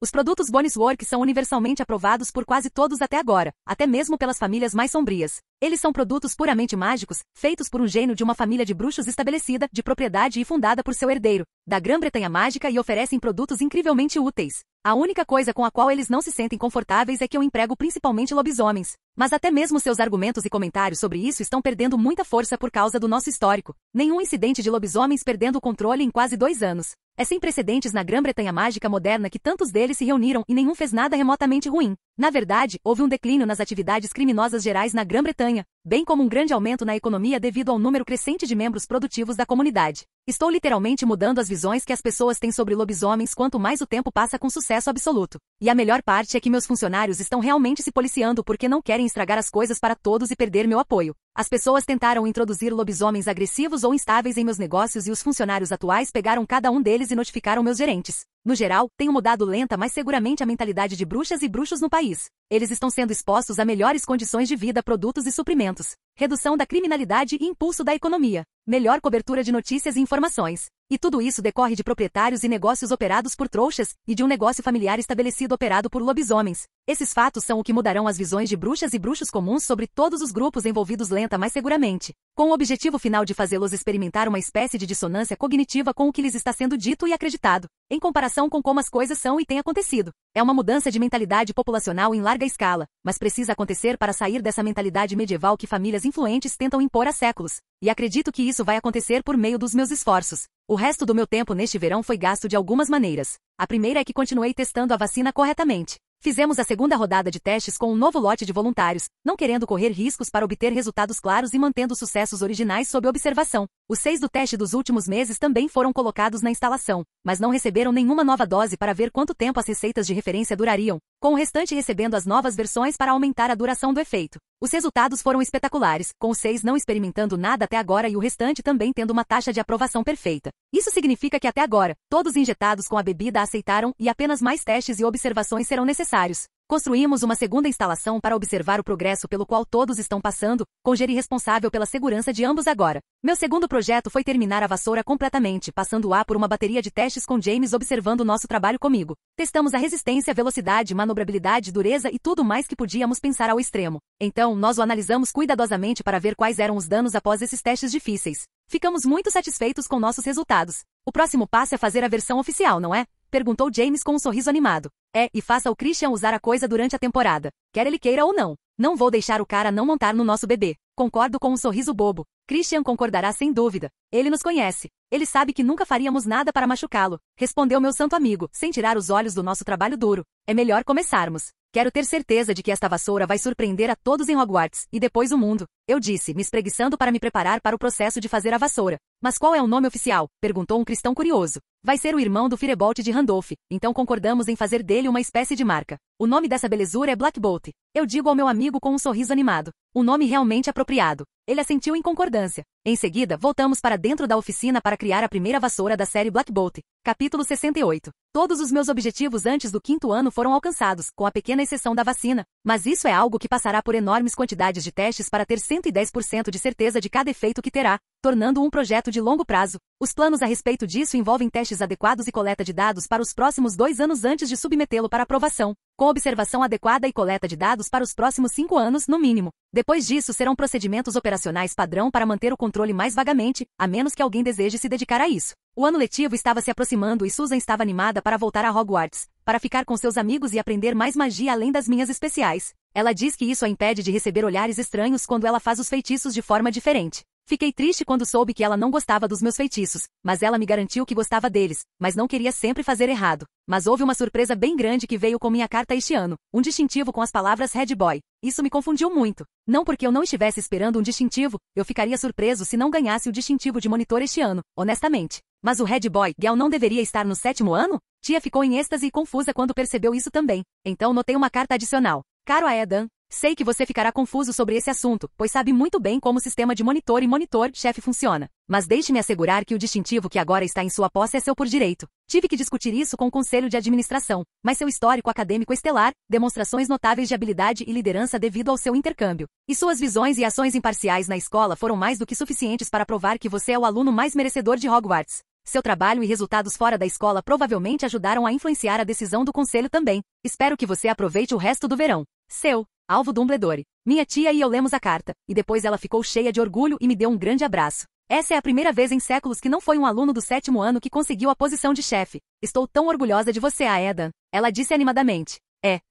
Os produtos Boniswork são universalmente aprovados por quase todos até agora, até mesmo pelas famílias mais sombrias. Eles são produtos puramente mágicos, feitos por um gênio de uma família de bruxos estabelecida, de propriedade e fundada por seu herdeiro, da Grã-Bretanha Mágica, e oferecem produtos incrivelmente úteis. A única coisa com a qual eles não se sentem confortáveis é que eu emprego principalmente lobisomens. Mas até mesmo seus argumentos e comentários sobre isso estão perdendo muita força por causa do nosso histórico. Nenhum incidente de lobisomens perdendo o controle em quase 2 anos. É sem precedentes na Grã-Bretanha Mágica moderna que tantos deles se reuniram e nenhum fez nada remotamente ruim. Na verdade, houve um declínio nas atividades criminosas gerais na Grã-Bretanha, bem como um grande aumento na economia devido ao número crescente de membros produtivos da comunidade. Estou literalmente mudando as visões que as pessoas têm sobre lobisomens quanto mais o tempo passa com sucesso absoluto. E a melhor parte é que meus funcionários estão realmente se policiando porque não querem estragar as coisas para todos e perder meu apoio. As pessoas tentaram introduzir lobisomens agressivos ou instáveis em meus negócios e os funcionários atuais pegaram cada um deles e notificaram meus gerentes. No geral, tenho mudado lenta mas seguramente a mentalidade de bruxas e bruxos no país. Eles estão sendo expostos a melhores condições de vida, produtos e suprimentos, redução da criminalidade e impulso da economia, melhor cobertura de notícias e informações. E tudo isso decorre de proprietários e negócios operados por trouxas, e de um negócio familiar estabelecido operado por lobisomens. Esses fatos são o que mudarão as visões de bruxas e bruxos comuns sobre todos os grupos envolvidos lenta mas seguramente, com o objetivo final de fazê-los experimentar uma espécie de dissonância cognitiva com o que lhes está sendo dito e acreditado, em comparação com como as coisas são e têm acontecido. É uma mudança de mentalidade populacional em larga escala, mas precisa acontecer para sair dessa mentalidade medieval que famílias influentes tentam impor há séculos. E acredito que isso vai acontecer por meio dos meus esforços. O resto do meu tempo neste verão foi gasto de algumas maneiras. A primeira é que continuei testando a vacina corretamente. Fizemos a segunda rodada de testes com um novo lote de voluntários, não querendo correr riscos para obter resultados claros e mantendo sucessos originais sob observação. Os 6 do teste dos últimos meses também foram colocados na instalação, mas não receberam nenhuma nova dose para ver quanto tempo as receitas de referência durariam, com o restante recebendo as novas versões para aumentar a duração do efeito. Os resultados foram espetaculares, com os 6 não experimentando nada até agora e o restante também tendo uma taxa de aprovação perfeita. Isso significa que até agora, todos injetados com a bebida aceitaram e apenas mais testes e observações serão necessários. Construímos uma segunda instalação para observar o progresso pelo qual todos estão passando, com Jerry responsável pela segurança de ambos agora. Meu segundo projeto foi terminar a vassoura completamente, passando-a por uma bateria de testes com James observando o nosso trabalho comigo. Testamos a resistência, velocidade, manobrabilidade, dureza e tudo mais que podíamos pensar ao extremo. Então, nós o analisamos cuidadosamente para ver quais eram os danos após esses testes difíceis. Ficamos muito satisfeitos com nossos resultados. O próximo passo é fazer a versão oficial, não é? Perguntou James com um sorriso animado. É, e faça o Christian usar a coisa durante a temporada. Quer ele queira ou não. Não vou deixar o cara não montar no nosso bebê. Concordo com um sorriso bobo. Christian concordará sem dúvida. Ele nos conhece. Ele sabe que nunca faríamos nada para machucá-lo. Respondeu meu santo amigo, sem tirar os olhos do nosso trabalho duro. É melhor começarmos. Quero ter certeza de que esta vassoura vai surpreender a todos em Hogwarts, e depois o mundo. Eu disse, me espreguiçando para me preparar para o processo de fazer a vassoura. Mas qual é o nome oficial? Perguntou um cristão curioso. Vai ser o irmão do Firebolt de Randolph, então concordamos em fazer dele uma espécie de marca. O nome dessa belezura é Black Bolt. Eu digo ao meu amigo com um sorriso animado. Um nome realmente apropriado. Ele assentiu em concordância. Em seguida, voltamos para dentro da oficina para criar a primeira vassoura da série Black Bolt. Capítulo 68. Todos os meus objetivos antes do 5º ano foram alcançados, com a pequena exceção da vacina. Mas isso é algo que passará por enormes quantidades de testes para ter 110% de certeza de cada efeito que terá, tornando um projeto de longo prazo. Os planos a respeito disso envolvem testes adequados e coleta de dados para os próximos 2 anos antes de submetê-lo para aprovação, com observação adequada e coleta de dados para os próximos 5 anos, no mínimo. Depois disso serão procedimentos operacionais padrão para manter o controle mais vagamente, a menos que alguém deseje se dedicar a isso. O ano letivo estava se aproximando e Susan estava animada para voltar a Hogwarts, para ficar com seus amigos e aprender mais magia além das minhas especiais. Ela diz que isso a impede de receber olhares estranhos quando ela faz os feitiços de forma diferente. Fiquei triste quando soube que ela não gostava dos meus feitiços, mas ela me garantiu que gostava deles, mas não queria sempre fazer errado. Mas houve uma surpresa bem grande que veio com minha carta este ano, um distintivo com as palavras Head Boy. Isso me confundiu muito. Não porque eu não estivesse esperando um distintivo, eu ficaria surpreso se não ganhasse o distintivo de monitor este ano, honestamente. Mas o Head Boy Girl não deveria estar no 7º ano? Tia ficou em êxtase e confusa quando percebeu isso também. Então notei uma carta adicional. Caro Aedan, sei que você ficará confuso sobre esse assunto, pois sabe muito bem como o sistema de monitor e monitor-chefe funciona. Mas deixe-me assegurar que o distintivo que agora está em sua posse é seu por direito. Tive que discutir isso com o conselho de administração, mas seu histórico acadêmico estelar, demonstrações notáveis de habilidade e liderança devido ao seu intercâmbio, e suas visões e ações imparciais na escola foram mais do que suficientes para provar que você é o aluno mais merecedor de Hogwarts. Seu trabalho e resultados fora da escola provavelmente ajudaram a influenciar a decisão do conselho também. Espero que você aproveite o resto do verão. Seu, Alvo Dumbledore. Minha tia e eu lemos a carta, e depois ela ficou cheia de orgulho e me deu um grande abraço. Essa é a primeira vez em séculos que não foi um aluno do 7º ano que conseguiu a posição de chefe. Estou tão orgulhosa de você, Aedan. Ela disse animadamente.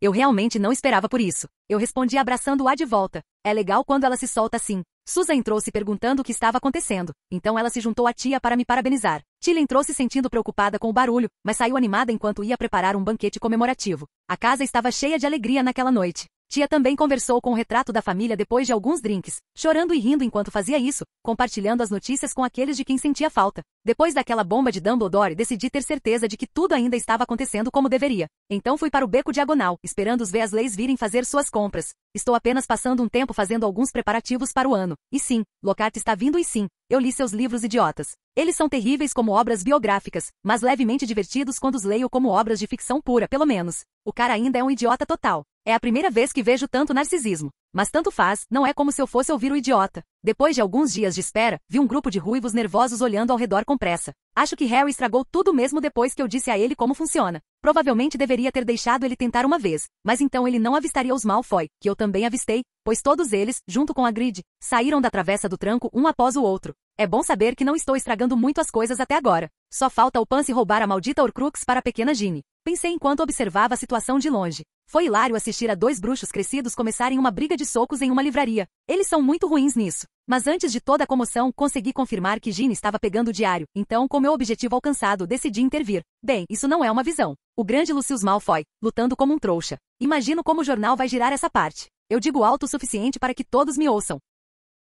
Eu realmente não esperava por isso. Eu respondi abraçando-a de volta. É legal quando ela se solta assim. Susan entrou se perguntando o que estava acontecendo. Então ela se juntou à tia para me parabenizar. Tilly entrou se sentindo preocupada com o barulho, mas saiu animada enquanto ia preparar um banquete comemorativo. A casa estava cheia de alegria naquela noite. Tia também conversou com o retrato da família depois de alguns drinks, chorando e rindo enquanto fazia isso, compartilhando as notícias com aqueles de quem sentia falta. Depois daquela bomba de Dumbledore, decidi ter certeza de que tudo ainda estava acontecendo como deveria. Então fui para o beco diagonal, esperando os Weasleys virem fazer suas compras. Estou apenas passando um tempo fazendo alguns preparativos para o ano. E sim, Lockhart está vindo e sim, eu li seus livros idiotas. Eles são terríveis como obras biográficas, mas levemente divertidos quando os leio como obras de ficção pura, pelo menos. O cara ainda é um idiota total. É a primeira vez que vejo tanto narcisismo. Mas tanto faz, não é como se eu fosse ouvir o idiota. Depois de alguns dias de espera, vi um grupo de ruivos nervosos olhando ao redor com pressa. Acho que Harry estragou tudo mesmo depois que eu disse a ele como funciona. Provavelmente deveria ter deixado ele tentar uma vez, mas então ele não avistaria os Malfoy, que eu também avistei, pois todos eles, junto com Hagrid, saíram da travessa do tranco um após o outro. É bom saber que não estou estragando muito as coisas até agora. Só falta o Pansy roubar a maldita Horcrux para a pequena Ginny. Pensei enquanto observava a situação de longe. Foi hilário assistir a 2 bruxos crescidos começarem uma briga de socos em uma livraria. Eles são muito ruins nisso. Mas antes de toda a comoção, consegui confirmar que Ginny estava pegando o diário. Então, com meu objetivo alcançado, decidi intervir. Bem, isso não é uma visão. O grande Lucius Malfoy, lutando como um trouxa. Imagino como o jornal vai girar essa parte. Eu digo alto o suficiente para que todos me ouçam.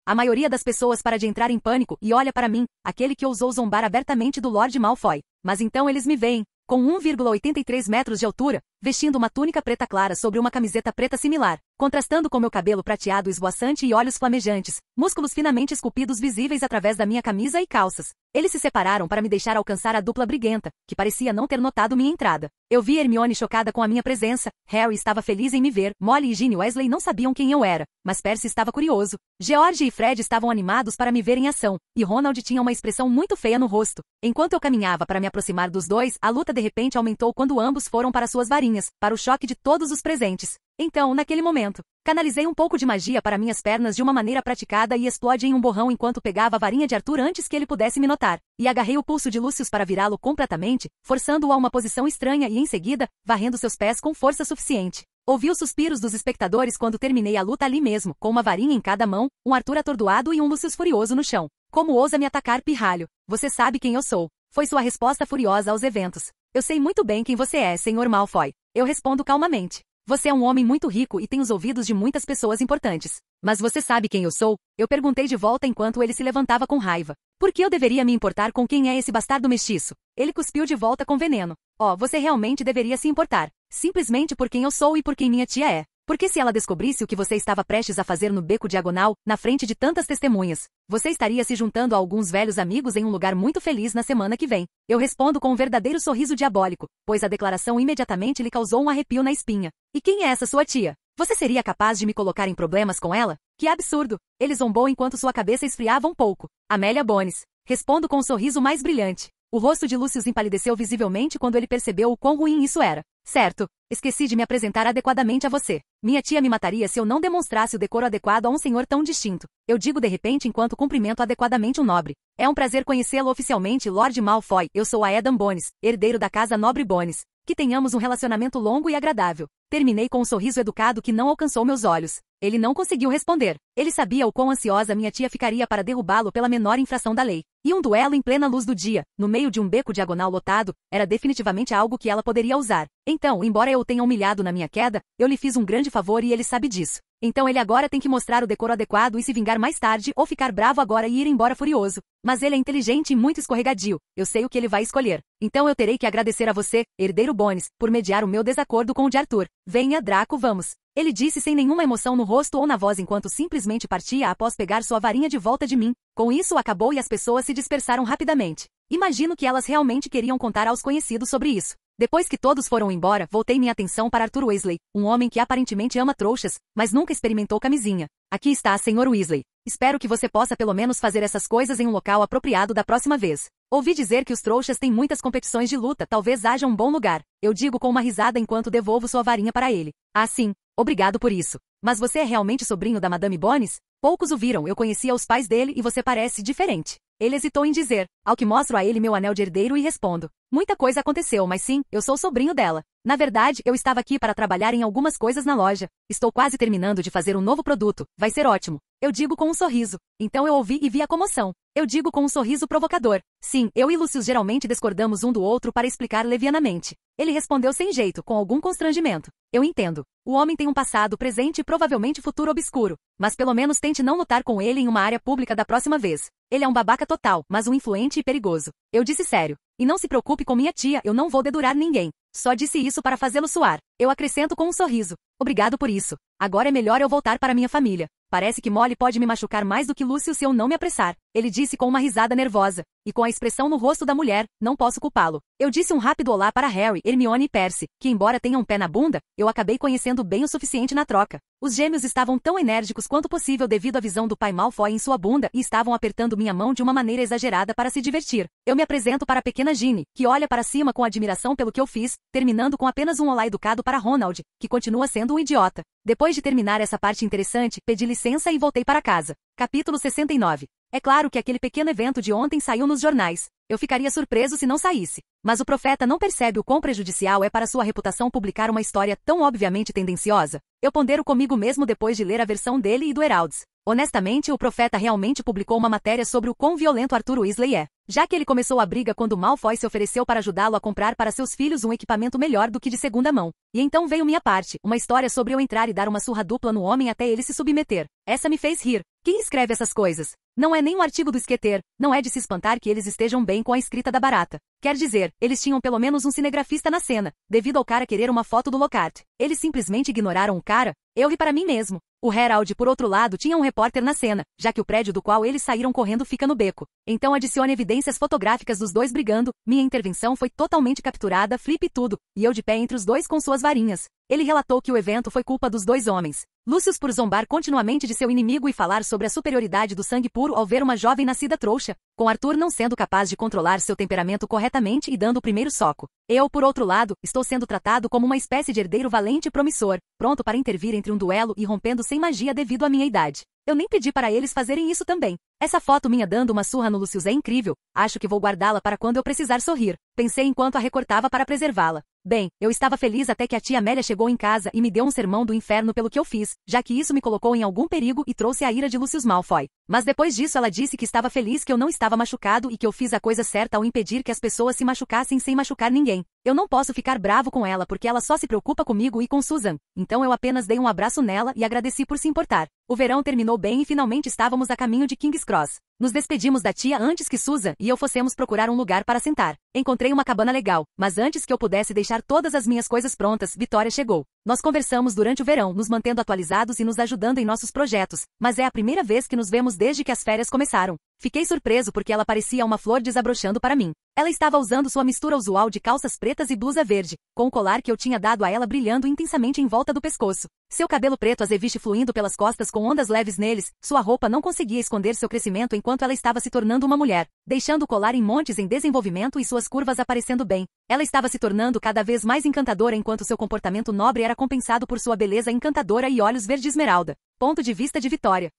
A maioria das pessoas para de entrar em pânico e olha para mim, aquele que ousou zombar abertamente do Lord Malfoy. Mas então eles me veem, com 1,83 metros de altura, vestindo uma túnica preta clara sobre uma camiseta preta similar, contrastando com meu cabelo prateado esvoaçante e olhos flamejantes, músculos finamente esculpidos visíveis através da minha camisa e calças. Eles se separaram para me deixar alcançar a dupla briguenta, que parecia não ter notado minha entrada. Eu vi Hermione chocada com a minha presença, Harry estava feliz em me ver, Molly e Ginny Weasley não sabiam quem eu era, mas Percy estava curioso. George e Fred estavam animados para me ver em ação, e Ronald tinha uma expressão muito feia no rosto. Enquanto eu caminhava para me aproximar dos dois, a luta de repente aumentou quando ambos foram para suas varinhas, para o choque de todos os presentes. Então, naquele momento, canalizei um pouco de magia para minhas pernas de uma maneira praticada e explodi em um borrão enquanto pegava a varinha de Arthur antes que ele pudesse me notar, e agarrei o pulso de Lucius para virá-lo completamente, forçando-o a uma posição estranha e em seguida, varrendo seus pés com força suficiente. Ouvi os suspiros dos espectadores quando terminei a luta ali mesmo, com uma varinha em cada mão, um Arthur atordoado e um Lucius furioso no chão. Como ousa me atacar, pirralho? Você sabe quem eu sou. Foi sua resposta furiosa aos eventos. Eu sei muito bem quem você é, Sr. Malfoy. Eu respondo calmamente. Você é um homem muito rico e tem os ouvidos de muitas pessoas importantes. Mas você sabe quem eu sou? Eu perguntei de volta enquanto ele se levantava com raiva. Por que eu deveria me importar com quem é esse bastardo mestiço? Ele cuspiu de volta com veneno. Você realmente deveria se importar. Simplesmente por quem eu sou e por quem minha tia é. Porque se ela descobrisse o que você estava prestes a fazer no beco diagonal, na frente de tantas testemunhas, você estaria se juntando a alguns velhos amigos em um lugar muito feliz na semana que vem. Eu respondo com um verdadeiro sorriso diabólico, pois a declaração imediatamente lhe causou um arrepio na espinha. E quem é essa sua tia? Você seria capaz de me colocar em problemas com ela? Que absurdo! Ele zombou enquanto sua cabeça esfriava um pouco. Amélia Bones. Respondo com um sorriso mais brilhante. O rosto de Lucius empalideceu visivelmente quando ele percebeu o quão ruim isso era. Certo. Esqueci de me apresentar adequadamente a você. Minha tia me mataria se eu não demonstrasse o decoro adequado a um senhor tão distinto. Eu digo de repente enquanto cumprimento adequadamente um nobre. É um prazer conhecê-lo oficialmente, Lord Malfoy. Eu sou Aedan Bones, herdeiro da casa Nobre Bones. Que tenhamos um relacionamento longo e agradável. Terminei com um sorriso educado que não alcançou meus olhos. Ele não conseguiu responder. Ele sabia o quão ansiosa minha tia ficaria para derrubá-lo pela menor infração da lei. E um duelo em plena luz do dia, no meio de um beco diagonal lotado, era definitivamente algo que ela poderia usar. Então, embora eu o tenha humilhado na minha queda, eu lhe fiz um grande favor e ele sabe disso. Então ele agora tem que mostrar o decoro adequado e se vingar mais tarde ou ficar bravo agora e ir embora furioso. Mas ele é inteligente e muito escorregadio. Eu sei o que ele vai escolher. Então eu terei que agradecer a você, herdeiro Bones, por mediar o meu desacordo com o de Arthur. Venha, Draco, vamos. Ele disse sem nenhuma emoção no rosto ou na voz enquanto simplesmente partia após pegar sua varinha de volta de mim. Com isso acabou e as pessoas se dispersaram rapidamente. Imagino que elas realmente queriam contar aos conhecidos sobre isso. Depois que todos foram embora, voltei minha atenção para Arthur Weasley, um homem que aparentemente ama trouxas, mas nunca experimentou camisinha. Aqui está, Sr. Weasley. Espero que você possa pelo menos fazer essas coisas em um local apropriado da próxima vez. Ouvi dizer que os trouxas têm muitas competições de luta, talvez haja um bom lugar. Eu digo com uma risada enquanto devolvo sua varinha para ele. Ah, sim. Obrigado por isso. Mas você é realmente sobrinho da Madame Bones? Poucos o viram, eu conhecia os pais dele e você parece diferente. Ele hesitou em dizer, ao que mostro a ele meu anel de herdeiro e respondo. Muita coisa aconteceu, mas sim, eu sou sobrinho dela. Na verdade, eu estava aqui para trabalhar em algumas coisas na loja. Estou quase terminando de fazer um novo produto. Vai ser ótimo. Eu digo com um sorriso. Então eu ouvi e vi a comoção. Eu digo com um sorriso provocador. Sim, eu e Lucius geralmente discordamos um do outro para explicar levianamente. Ele respondeu sem jeito, com algum constrangimento. Eu entendo. O homem tem um passado, presente e provavelmente futuro obscuro. Mas pelo menos tente não lutar com ele em uma área pública da próxima vez. Ele é um babaca total, mas um influente e perigoso. Eu disse sério. E não se preocupe com minha tia, eu não vou dedurar ninguém. Só disse isso para fazê-lo suar. Eu acrescento com um sorriso. Obrigado por isso. Agora é melhor eu voltar para minha família. Parece que Molly pode me machucar mais do que Lúcio se eu não me apressar. Ele disse com uma risada nervosa. E com a expressão no rosto da mulher, não posso culpá-lo. Eu disse um rápido olá para Harry, Hermione e Percy, que embora tenham um pé na bunda, eu acabei conhecendo bem o suficiente na troca. Os gêmeos estavam tão enérgicos quanto possível devido à visão do pai Malfoy em sua bunda e estavam apertando minha mão de uma maneira exagerada para se divertir. Eu me apresento para a pequena Ginny, que olha para cima com admiração pelo que eu fiz, terminando com apenas um olá educado para Ronald, que continua sendo um idiota. Depois de terminar essa parte interessante, pedi licença e voltei para casa. Capítulo 69. É claro que aquele pequeno evento de ontem saiu nos jornais. Eu ficaria surpreso se não saísse. Mas o profeta não percebe o quão prejudicial é para sua reputação publicar uma história tão obviamente tendenciosa? Eu pondero comigo mesmo depois de ler a versão dele e do Heralds. Honestamente, o profeta realmente publicou uma matéria sobre o quão violento Arthur Weasley é. Já que ele começou a briga quando Malfoy se ofereceu para ajudá-lo a comprar para seus filhos um equipamento melhor do que de segunda mão. E então veio minha parte, uma história sobre eu entrar e dar uma surra dupla no homem até ele se submeter. Essa me fez rir. Quem escreve essas coisas? Não é nem um artigo do Esqueter, não é de se espantar que eles estejam bem com a escrita da barata. Quer dizer, eles tinham pelo menos um cinegrafista na cena, devido ao cara querer uma foto do Lockhart. Eles simplesmente ignoraram o cara? Eu ri para mim mesmo. O Herald, por outro lado, tinha um repórter na cena, já que o prédio do qual eles saíram correndo fica no beco. Então adicione evidências fotográficas dos dois brigando, minha intervenção foi totalmente capturada, flip e tudo, e eu de pé entre os dois com suas varinhas. Ele relatou que o evento foi culpa dos dois homens. Lucius por zombar continuamente de seu inimigo e falar sobre a superioridade do sangue puro ao ver uma jovem nascida trouxa, com Arthur não sendo capaz de controlar seu temperamento corretamente e dando o primeiro soco. Eu, por outro lado, estou sendo tratado como uma espécie de herdeiro valente e promissor, pronto para intervir entre um duelo e rompendo sem magia devido à minha idade. Eu nem pedi para eles fazerem isso também. Essa foto minha dando uma surra no Lucius é incrível, acho que vou guardá-la para quando eu precisar sorrir. Pensei enquanto a recortava para preservá-la. Bem, eu estava feliz até que a tia Amélia chegou em casa e me deu um sermão do inferno pelo que eu fiz, já que isso me colocou em algum perigo e trouxe a ira de Lucius Malfoy. Mas depois disso ela disse que estava feliz que eu não estava machucado e que eu fiz a coisa certa ao impedir que as pessoas se machucassem sem machucar ninguém. Eu não posso ficar bravo com ela porque ela só se preocupa comigo e com Susan. Então eu apenas dei um abraço nela e agradeci por se importar. O verão terminou bem e finalmente estávamos a caminho de King's Cross. Nos despedimos da tia antes que Susan e eu fossemos procurar um lugar para sentar. Encontrei uma cabana legal, mas antes que eu pudesse deixar todas as minhas coisas prontas, Vitória chegou. Nós conversamos durante o verão, nos mantendo atualizados e nos ajudando em nossos projetos, mas é a primeira vez que nos vemos desde que as férias começaram. Fiquei surpreso porque ela parecia uma flor desabrochando para mim. Ela estava usando sua mistura usual de calças pretas e blusa verde, com o colar que eu tinha dado a ela brilhando intensamente em volta do pescoço. Seu cabelo preto azeviche fluindo pelas costas com ondas leves neles, sua roupa não conseguia esconder seu crescimento enquanto ela estava se tornando uma mulher, deixando o colar em montes em desenvolvimento e suas curvas aparecendo bem. Ela estava se tornando cada vez mais encantadora enquanto seu comportamento nobre era compensado por sua beleza encantadora e olhos verde esmeralda. Ponto de vista de Vitória.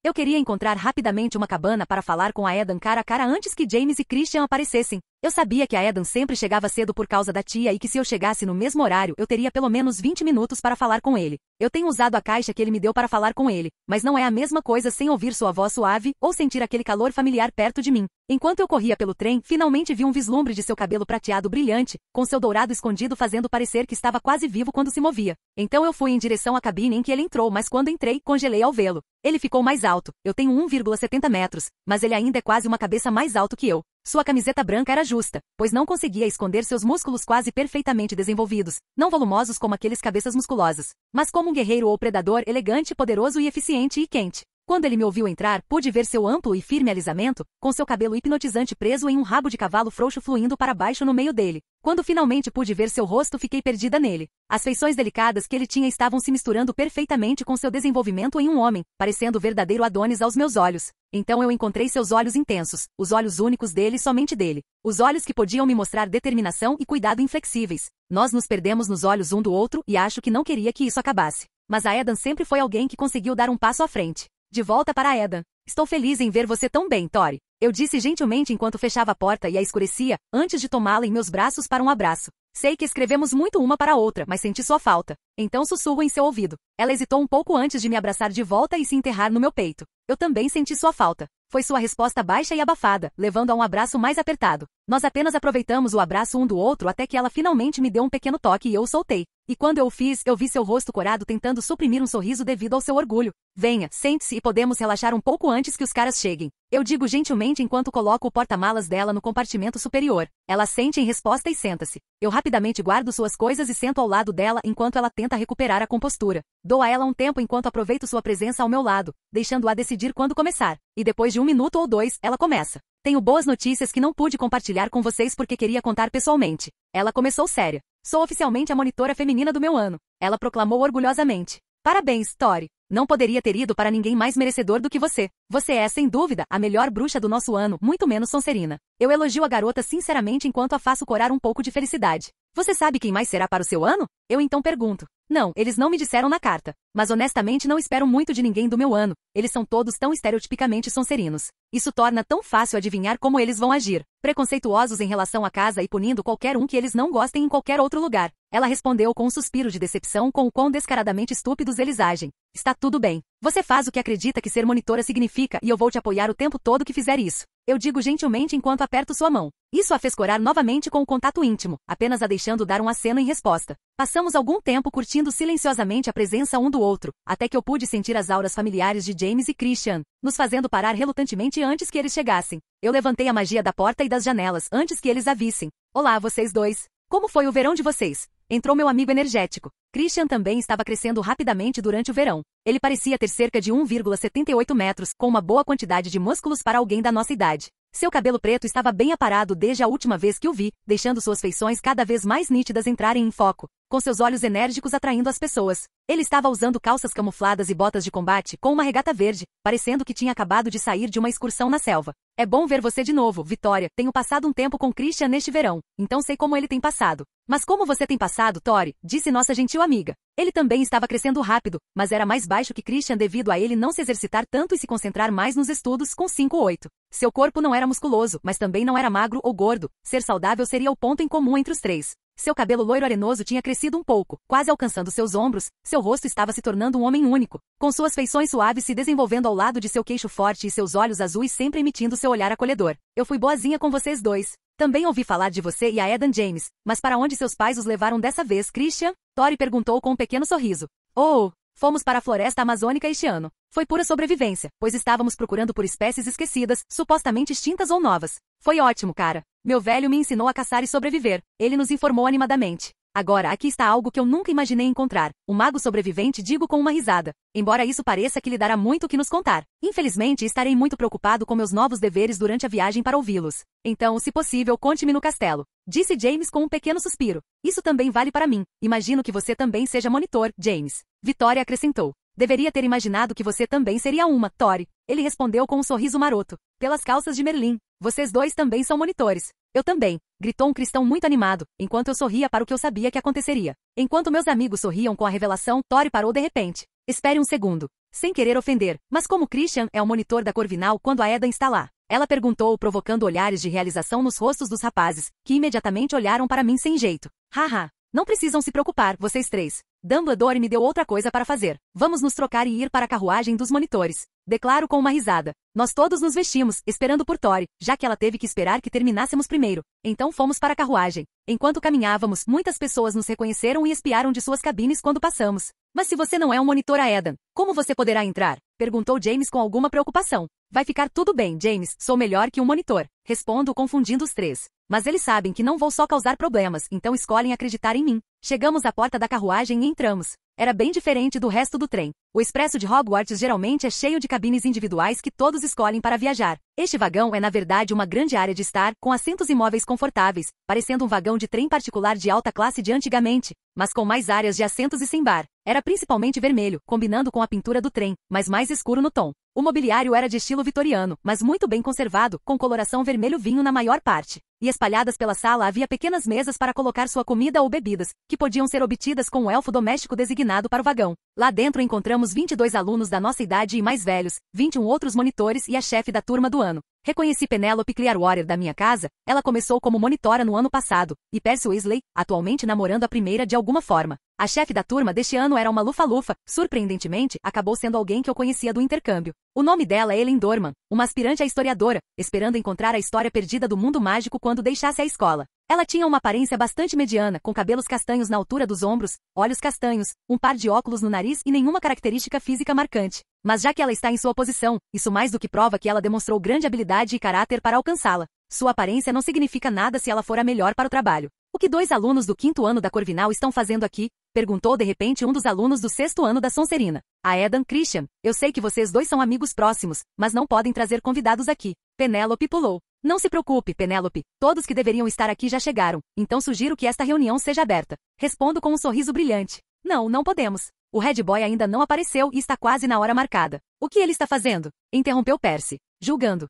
Eu queria encontrar rapidamente uma cabana para falar com a Edan cara a cara antes que James e Christian aparecessem. Eu sabia que a Edan sempre chegava cedo por causa da tia e que se eu chegasse no mesmo horário eu teria pelo menos 20 minutos para falar com ele. Eu tenho usado a caixa que ele me deu para falar com ele, mas não é a mesma coisa sem ouvir sua voz suave ou sentir aquele calor familiar perto de mim. Enquanto eu corria pelo trem, finalmente vi um vislumbre de seu cabelo prateado brilhante, com seu dourado escondido fazendo parecer que estava quase vivo quando se movia. Então eu fui em direção à cabine em que ele entrou, mas quando entrei, congelei ao vê-lo. Ele ficou mais alto. Eu tenho 1,70 metros, mas ele ainda é quase uma cabeça mais alto que eu. Sua camiseta branca era justa, pois não conseguia esconder seus músculos quase perfeitamente desenvolvidos, não volumosos como aqueles cabeças musculosas, mas como um guerreiro ou predador elegante, poderoso e eficiente e quente. Quando ele me ouviu entrar, pude ver seu amplo e firme alisamento, com seu cabelo hipnotizante preso em um rabo de cavalo frouxo fluindo para baixo no meio dele. Quando finalmente pude ver seu rosto, fiquei perdida nele. As feições delicadas que ele tinha estavam se misturando perfeitamente com seu desenvolvimento em um homem, parecendo verdadeiro Adonis aos meus olhos. Então eu encontrei seus olhos intensos, os olhos únicos dele e somente dele. Os olhos que podiam me mostrar determinação e cuidado inflexíveis. Nós nos perdemos nos olhos um do outro e acho que não queria que isso acabasse. Mas a Edan sempre foi alguém que conseguiu dar um passo à frente. De volta para a Edan. Estou feliz em ver você tão bem, Tori. Eu disse gentilmente enquanto fechava a porta e a escurecia, antes de tomá-la em meus braços para um abraço. Sei que escrevemos muito uma para a outra, mas senti sua falta. Então sussurro em seu ouvido. Ela hesitou um pouco antes de me abraçar de volta e se enterrar no meu peito. Eu também senti sua falta. Foi sua resposta baixa e abafada, levando a um abraço mais apertado. Nós apenas aproveitamos o abraço um do outro até que ela finalmente me deu um pequeno toque e eu o soltei. E quando eu o fiz, eu vi seu rosto corado tentando suprimir um sorriso devido ao seu orgulho. Venha, sente-se e podemos relaxar um pouco antes que os caras cheguem. Eu digo gentilmente enquanto coloco o porta-malas dela no compartimento superior. Ela sente em resposta e senta-se. Eu rapidamente guardo suas coisas e sento ao lado dela enquanto ela tenta recuperar a compostura. Dou a ela um tempo enquanto aproveito sua presença ao meu lado, deixando-a decidir quando começar. E depois de 1 minuto ou 2, ela começa. Tenho boas notícias que não pude compartilhar com vocês porque queria contar pessoalmente. Ela começou séria. Sou oficialmente a monitora feminina do meu ano. Ela proclamou orgulhosamente. Parabéns, Tori. Não poderia ter ido para ninguém mais merecedor do que você. Você é, sem dúvida, a melhor bruxa do nosso ano, muito menos Sonserina. Eu elogio a garota sinceramente enquanto a faço corar um pouco de felicidade. Você sabe quem mais será para o seu ano? Eu então pergunto. Não, eles não me disseram na carta. Mas honestamente não espero muito de ninguém do meu ano. Eles são todos tão estereotipicamente sonserinos. Isso torna tão fácil adivinhar como eles vão agir. Preconceituosos em relação à casa e punindo qualquer um que eles não gostem em qualquer outro lugar. Ela respondeu com um suspiro de decepção com o quão descaradamente estúpidos eles agem. Está tudo bem. Você faz o que acredita que ser monitora significa e eu vou te apoiar o tempo todo que fizer isso. Eu digo gentilmente enquanto aperto sua mão. Isso a fez corar novamente com o contato íntimo, apenas a deixando dar um aceno em resposta. Passamos algum tempo curtindo silenciosamente a presença um do outro, até que eu pude sentir as auras familiares de James e Christian, nos fazendo parar relutantemente antes que eles chegassem. Eu levantei a magia da porta e das janelas antes que eles a vissem. Olá, vocês dois. Como foi o verão de vocês? Entrou meu amigo energético. Christian também estava crescendo rapidamente durante o verão. Ele parecia ter cerca de 1,78 metros, com uma boa quantidade de músculos para alguém da nossa idade. Seu cabelo preto estava bem aparado desde a última vez que o vi, deixando suas feições cada vez mais nítidas entrarem em foco, com seus olhos enérgicos atraindo as pessoas. Ele estava usando calças camufladas e botas de combate, com uma regata verde, parecendo que tinha acabado de sair de uma excursão na selva. É bom ver você de novo, Vitória. Tenho passado um tempo com Christian neste verão, então sei como ele tem passado. Mas como você tem passado, Tori? Disse nossa gentil amiga. Ele também estava crescendo rápido, mas era mais baixo que Christian devido a ele não se exercitar tanto e se concentrar mais nos estudos com 5'8". Seu corpo não era musculoso, mas também não era magro ou gordo. Ser saudável seria o ponto em comum entre os três. Seu cabelo loiro arenoso tinha crescido um pouco, quase alcançando seus ombros. Seu rosto estava se tornando um homem único, com suas feições suaves se desenvolvendo ao lado de seu queixo forte e seus olhos azuis sempre emitindo seu olhar acolhedor. Eu fui boazinha com vocês dois. Também ouvi falar de você e a Edan James, mas para onde seus pais os levaram dessa vez, Christian? Tori perguntou com um pequeno sorriso. Oh, fomos para a floresta amazônica este ano. Foi pura sobrevivência, pois estávamos procurando por espécies esquecidas, supostamente extintas ou novas. Foi ótimo, cara. Meu velho me ensinou a caçar e sobreviver. Ele nos informou animadamente. Agora, aqui está algo que eu nunca imaginei encontrar. Um mago sobrevivente, digo com uma risada. Embora isso pareça que lhe dará muito o que nos contar. Infelizmente, estarei muito preocupado com meus novos deveres durante a viagem para ouvi-los. Então, se possível, conte-me no castelo. Disse James com um pequeno suspiro. Isso também vale para mim. Imagino que você também seja monitor, James. Vitória acrescentou. Deveria ter imaginado que você também seria uma, Tori. Ele respondeu com um sorriso maroto. Pelas calças de Merlin. Vocês dois também são monitores. Eu também, gritou um cristão muito animado, enquanto eu sorria para o que eu sabia que aconteceria. Enquanto meus amigos sorriam com a revelação, Tori parou de repente. Espere um segundo. Sem querer ofender, mas como Christian é o monitor da Corvinal quando a Edan está lá? Ela perguntou, provocando olhares de realização nos rostos dos rapazes, que imediatamente olharam para mim sem jeito. Haha. Não precisam se preocupar, vocês três. Dumbledore me deu outra coisa para fazer. Vamos nos trocar e ir para a carruagem dos monitores. Declaro com uma risada. Nós todos nos vestimos, esperando por Tori, já que ela teve que esperar que terminássemos primeiro. Então fomos para a carruagem. Enquanto caminhávamos, muitas pessoas nos reconheceram e espiaram de suas cabines quando passamos. Mas se você não é um monitor a Edan, como você poderá entrar? Perguntou James com alguma preocupação. Vai ficar tudo bem, James, sou melhor que um monitor. Respondo confundindo os três. Mas eles sabem que não vou só causar problemas, então escolhem acreditar em mim. Chegamos à porta da carruagem e entramos. Era bem diferente do resto do trem. O expresso de Hogwarts geralmente é cheio de cabines individuais que todos escolhem para viajar. Este vagão é na verdade uma grande área de estar, com assentos e móveis confortáveis, parecendo um vagão de trem particular de alta classe de antigamente, mas com mais áreas de assentos e sem bar. Era principalmente vermelho, combinando com a pintura do trem, mas mais escuro no tom. O mobiliário era de estilo vitoriano, mas muito bem conservado, com coloração vermelho-vinho na maior parte. E espalhadas pela sala havia pequenas mesas para colocar sua comida ou bebidas, que podiam ser obtidas com um elfo doméstico designado para o vagão. Lá dentro encontramos 22 alunos da nossa idade e mais velhos, 21 outros monitores e a chefe da turma do ano. Reconheci Penelope Clearwater da minha casa, ela começou como monitora no ano passado, e Percy Weasley, atualmente namorando a primeira de alguma forma. A chefe da turma deste ano era uma lufa-lufa, surpreendentemente, acabou sendo alguém que eu conhecia do intercâmbio. O nome dela é Ellen Dorman, uma aspirante a historiadora, esperando encontrar a história perdida do mundo mágico quando deixasse a escola. Ela tinha uma aparência bastante mediana, com cabelos castanhos na altura dos ombros, olhos castanhos, um par de óculos no nariz e nenhuma característica física marcante. Mas já que ela está em sua posição, isso mais do que prova que ela demonstrou grande habilidade e caráter para alcançá-la. Sua aparência não significa nada se ela for a melhor para o trabalho. O que 2 alunos do 5º ano da Corvinal estão fazendo aqui? Perguntou de repente um dos alunos do 6º ano da Sonserina. A Eden Christian, eu sei que vocês dois são amigos próximos, mas não podem trazer convidados aqui. Penélope pulou. Não se preocupe, Penélope, todos que deveriam estar aqui já chegaram, então sugiro que esta reunião seja aberta. Respondo com um sorriso brilhante. Não podemos. O Red Boy ainda não apareceu e está quase na hora marcada. O que ele está fazendo? Interrompeu Percy, julgando.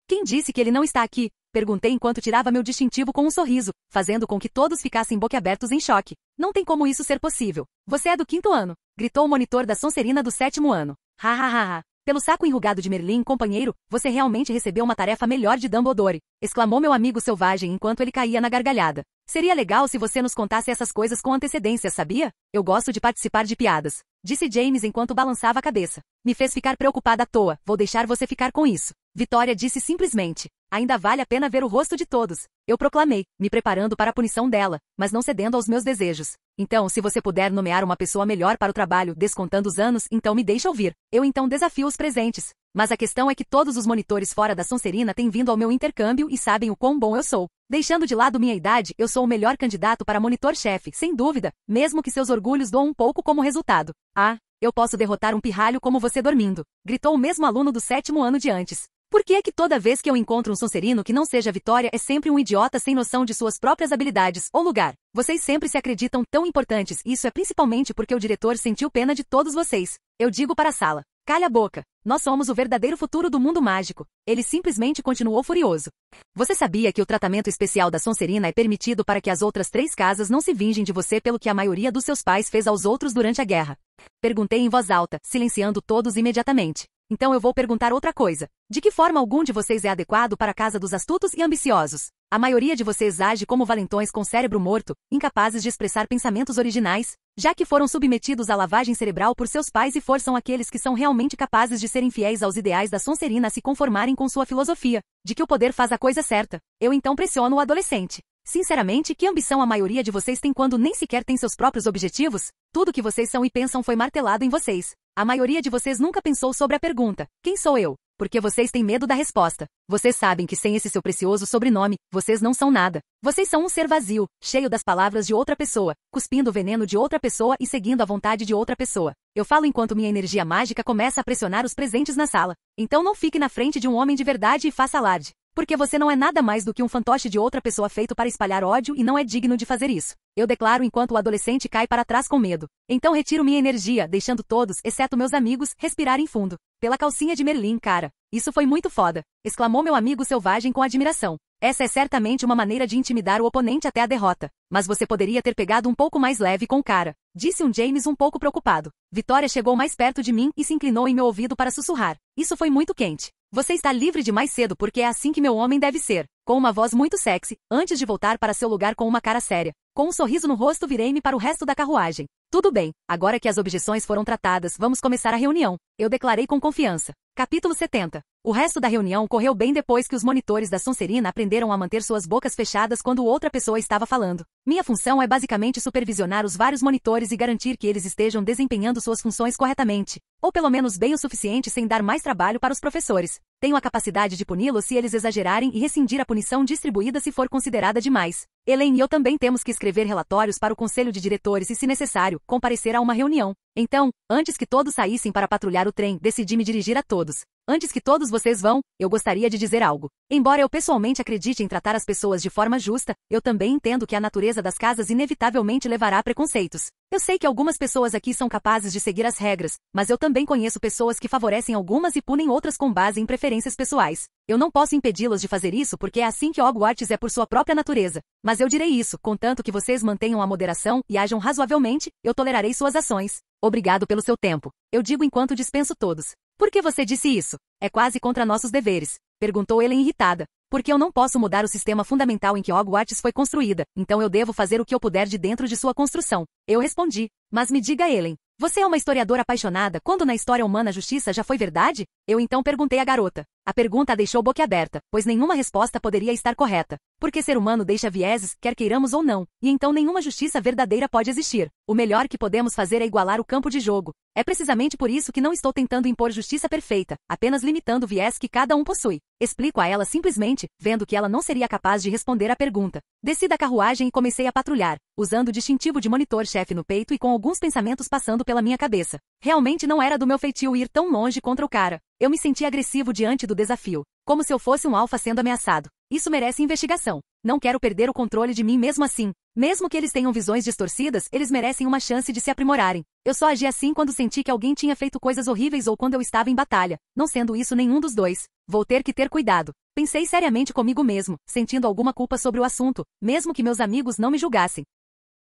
Quem disse que ele não está aqui? Perguntei enquanto tirava meu distintivo com um sorriso, fazendo com que todos ficassem boquiabertos em choque. Não tem como isso ser possível. Você é do 5º ano, gritou o monitor da Sonserina do 7º ano. Ha ha ha ha. Pelo saco enrugado de Merlin, companheiro, você realmente recebeu uma tarefa melhor de Dumbledore, exclamou meu amigo selvagem enquanto ele caía na gargalhada. Seria legal se você nos contasse essas coisas com antecedência, sabia? Eu gosto de participar de piadas, disse James enquanto balançava a cabeça. Me fez ficar preocupada à toa, vou deixar você ficar com isso. Vitória disse simplesmente. Ainda vale a pena ver o rosto de todos. Eu proclamei, me preparando para a punição dela, mas não cedendo aos meus desejos. Então, se você puder nomear uma pessoa melhor para o trabalho, descontando os anos, então me deixe ouvir. Eu então desafio os presentes. Mas a questão é que todos os monitores fora da Sonserina têm vindo ao meu intercâmbio e sabem o quão bom eu sou. Deixando de lado minha idade, eu sou o melhor candidato para monitor-chefe, sem dúvida, mesmo que seus orgulhos doam um pouco como resultado. Ah, eu posso derrotar um pirralho como você dormindo, gritou o mesmo aluno do 7º ano de antes. Por que é que toda vez que eu encontro um Sonserino que não seja Vitória é sempre um idiota sem noção de suas próprias habilidades ou lugar? Vocês sempre se acreditam tão importantes e isso é principalmente porque o diretor sentiu pena de todos vocês. Eu digo para a sala. Calha a boca. Nós somos o verdadeiro futuro do mundo mágico. Ele simplesmente continuou furioso. Você sabia que o tratamento especial da Sonserina é permitido para que as outras 3 casas não se vingem de você pelo que a maioria dos seus pais fez aos outros durante a guerra? Perguntei em voz alta, silenciando todos imediatamente. Então eu vou perguntar outra coisa. De que forma algum de vocês é adequado para a casa dos astutos e ambiciosos? A maioria de vocês age como valentões com cérebro morto, incapazes de expressar pensamentos originais, já que foram submetidos à lavagem cerebral por seus pais e forçam aqueles que são realmente capazes de serem fiéis aos ideais da Sonserina a se conformarem com sua filosofia, de que o poder faz a coisa certa. Eu então pressiono o adolescente. Sinceramente, que ambição a maioria de vocês tem quando nem sequer tem seus próprios objetivos? Tudo que vocês são e pensam foi martelado em vocês. A maioria de vocês nunca pensou sobre a pergunta, quem sou eu? Porque vocês têm medo da resposta. Vocês sabem que sem esse seu precioso sobrenome, vocês não são nada. Vocês são um ser vazio, cheio das palavras de outra pessoa, cuspindo o veneno de outra pessoa e seguindo a vontade de outra pessoa. Eu falo enquanto minha energia mágica começa a pressionar os presentes na sala. Então não fique na frente de um homem de verdade e faça alarde. Porque você não é nada mais do que um fantoche de outra pessoa feito para espalhar ódio e não é digno de fazer isso. Eu declaro enquanto o adolescente cai para trás com medo. Então retiro minha energia, deixando todos, exceto meus amigos, respirarem fundo. Pela calcinha de Merlin, cara. Isso foi muito foda, exclamou meu amigo selvagem com admiração. Essa é certamente uma maneira de intimidar o oponente até a derrota. Mas você poderia ter pegado um pouco mais leve com o cara, disse um James um pouco preocupado. Vitória chegou mais perto de mim e se inclinou em meu ouvido para sussurrar. Isso foi muito quente. Você está livre de mais cedo porque é assim que meu homem deve ser. Com uma voz muito sexy, antes de voltar para seu lugar com uma cara séria. Com um sorriso no rosto virei-me para o resto da carruagem. Tudo bem, agora que as objeções foram tratadas, vamos começar a reunião. Eu declarei com confiança. Capítulo 70. O resto da reunião correu bem depois que os monitores da Sonserina aprenderam a manter suas bocas fechadas quando outra pessoa estava falando. Minha função é basicamente supervisionar os vários monitores e garantir que eles estejam desempenhando suas funções corretamente. Ou pelo menos bem o suficiente sem dar mais trabalho para os professores. Tenho a capacidade de puni-los se eles exagerarem e rescindir a punição distribuída se for considerada demais. Elaine e eu também temos que escrever relatórios para o conselho de diretores e, se necessário, comparecer a uma reunião. Então, antes que todos saíssem para patrulhar o trem, decidi me dirigir a todos. Antes que todos vocês vão, eu gostaria de dizer algo. Embora eu pessoalmente acredite em tratar as pessoas de forma justa, eu também entendo que a natureza das casas inevitavelmente levará a preconceitos. Eu sei que algumas pessoas aqui são capazes de seguir as regras, mas eu também conheço pessoas que favorecem algumas e punem outras com base em preferências pessoais. Eu não posso impedi-las de fazer isso porque é assim que Hogwarts é por sua própria natureza. Mas eu direi isso, contanto que vocês mantenham a moderação e ajam razoavelmente, eu tolerarei suas ações. Obrigado pelo seu tempo. Eu digo enquanto dispenso todos. Por que você disse isso? É quase contra nossos deveres, perguntou Ellen irritada. Porque eu não posso mudar o sistema fundamental em que Hogwarts foi construída, então eu devo fazer o que eu puder de dentro de sua construção. Eu respondi. Mas me diga, Ellen, você é uma historiadora apaixonada quando na história humana a justiça já foi verdade? Eu então perguntei à garota. A pergunta a deixou boquiaberta, pois nenhuma resposta poderia estar correta. Porque ser humano deixa vieses, quer queiramos ou não, e então nenhuma justiça verdadeira pode existir. O melhor que podemos fazer é igualar o campo de jogo. É precisamente por isso que não estou tentando impor justiça perfeita, apenas limitando o viés que cada um possui. Explico a ela simplesmente, vendo que ela não seria capaz de responder à pergunta. Desci da carruagem e comecei a patrulhar, usando o distintivo de monitor-chefe no peito e com alguns pensamentos passando pela minha cabeça. Realmente não era do meu feitio ir tão longe contra o cara. Eu me senti agressivo diante do desafio, como se eu fosse um alfa sendo ameaçado. Isso merece investigação. Não quero perder o controle de mim mesmo assim. Mesmo que eles tenham visões distorcidas, eles merecem uma chance de se aprimorarem. Eu só agi assim quando senti que alguém tinha feito coisas horríveis ou quando eu estava em batalha. Não sendo isso nenhum dos dois, vou ter que ter cuidado. Pensei seriamente comigo mesmo, sentindo alguma culpa sobre o assunto, mesmo que meus amigos não me julgassem.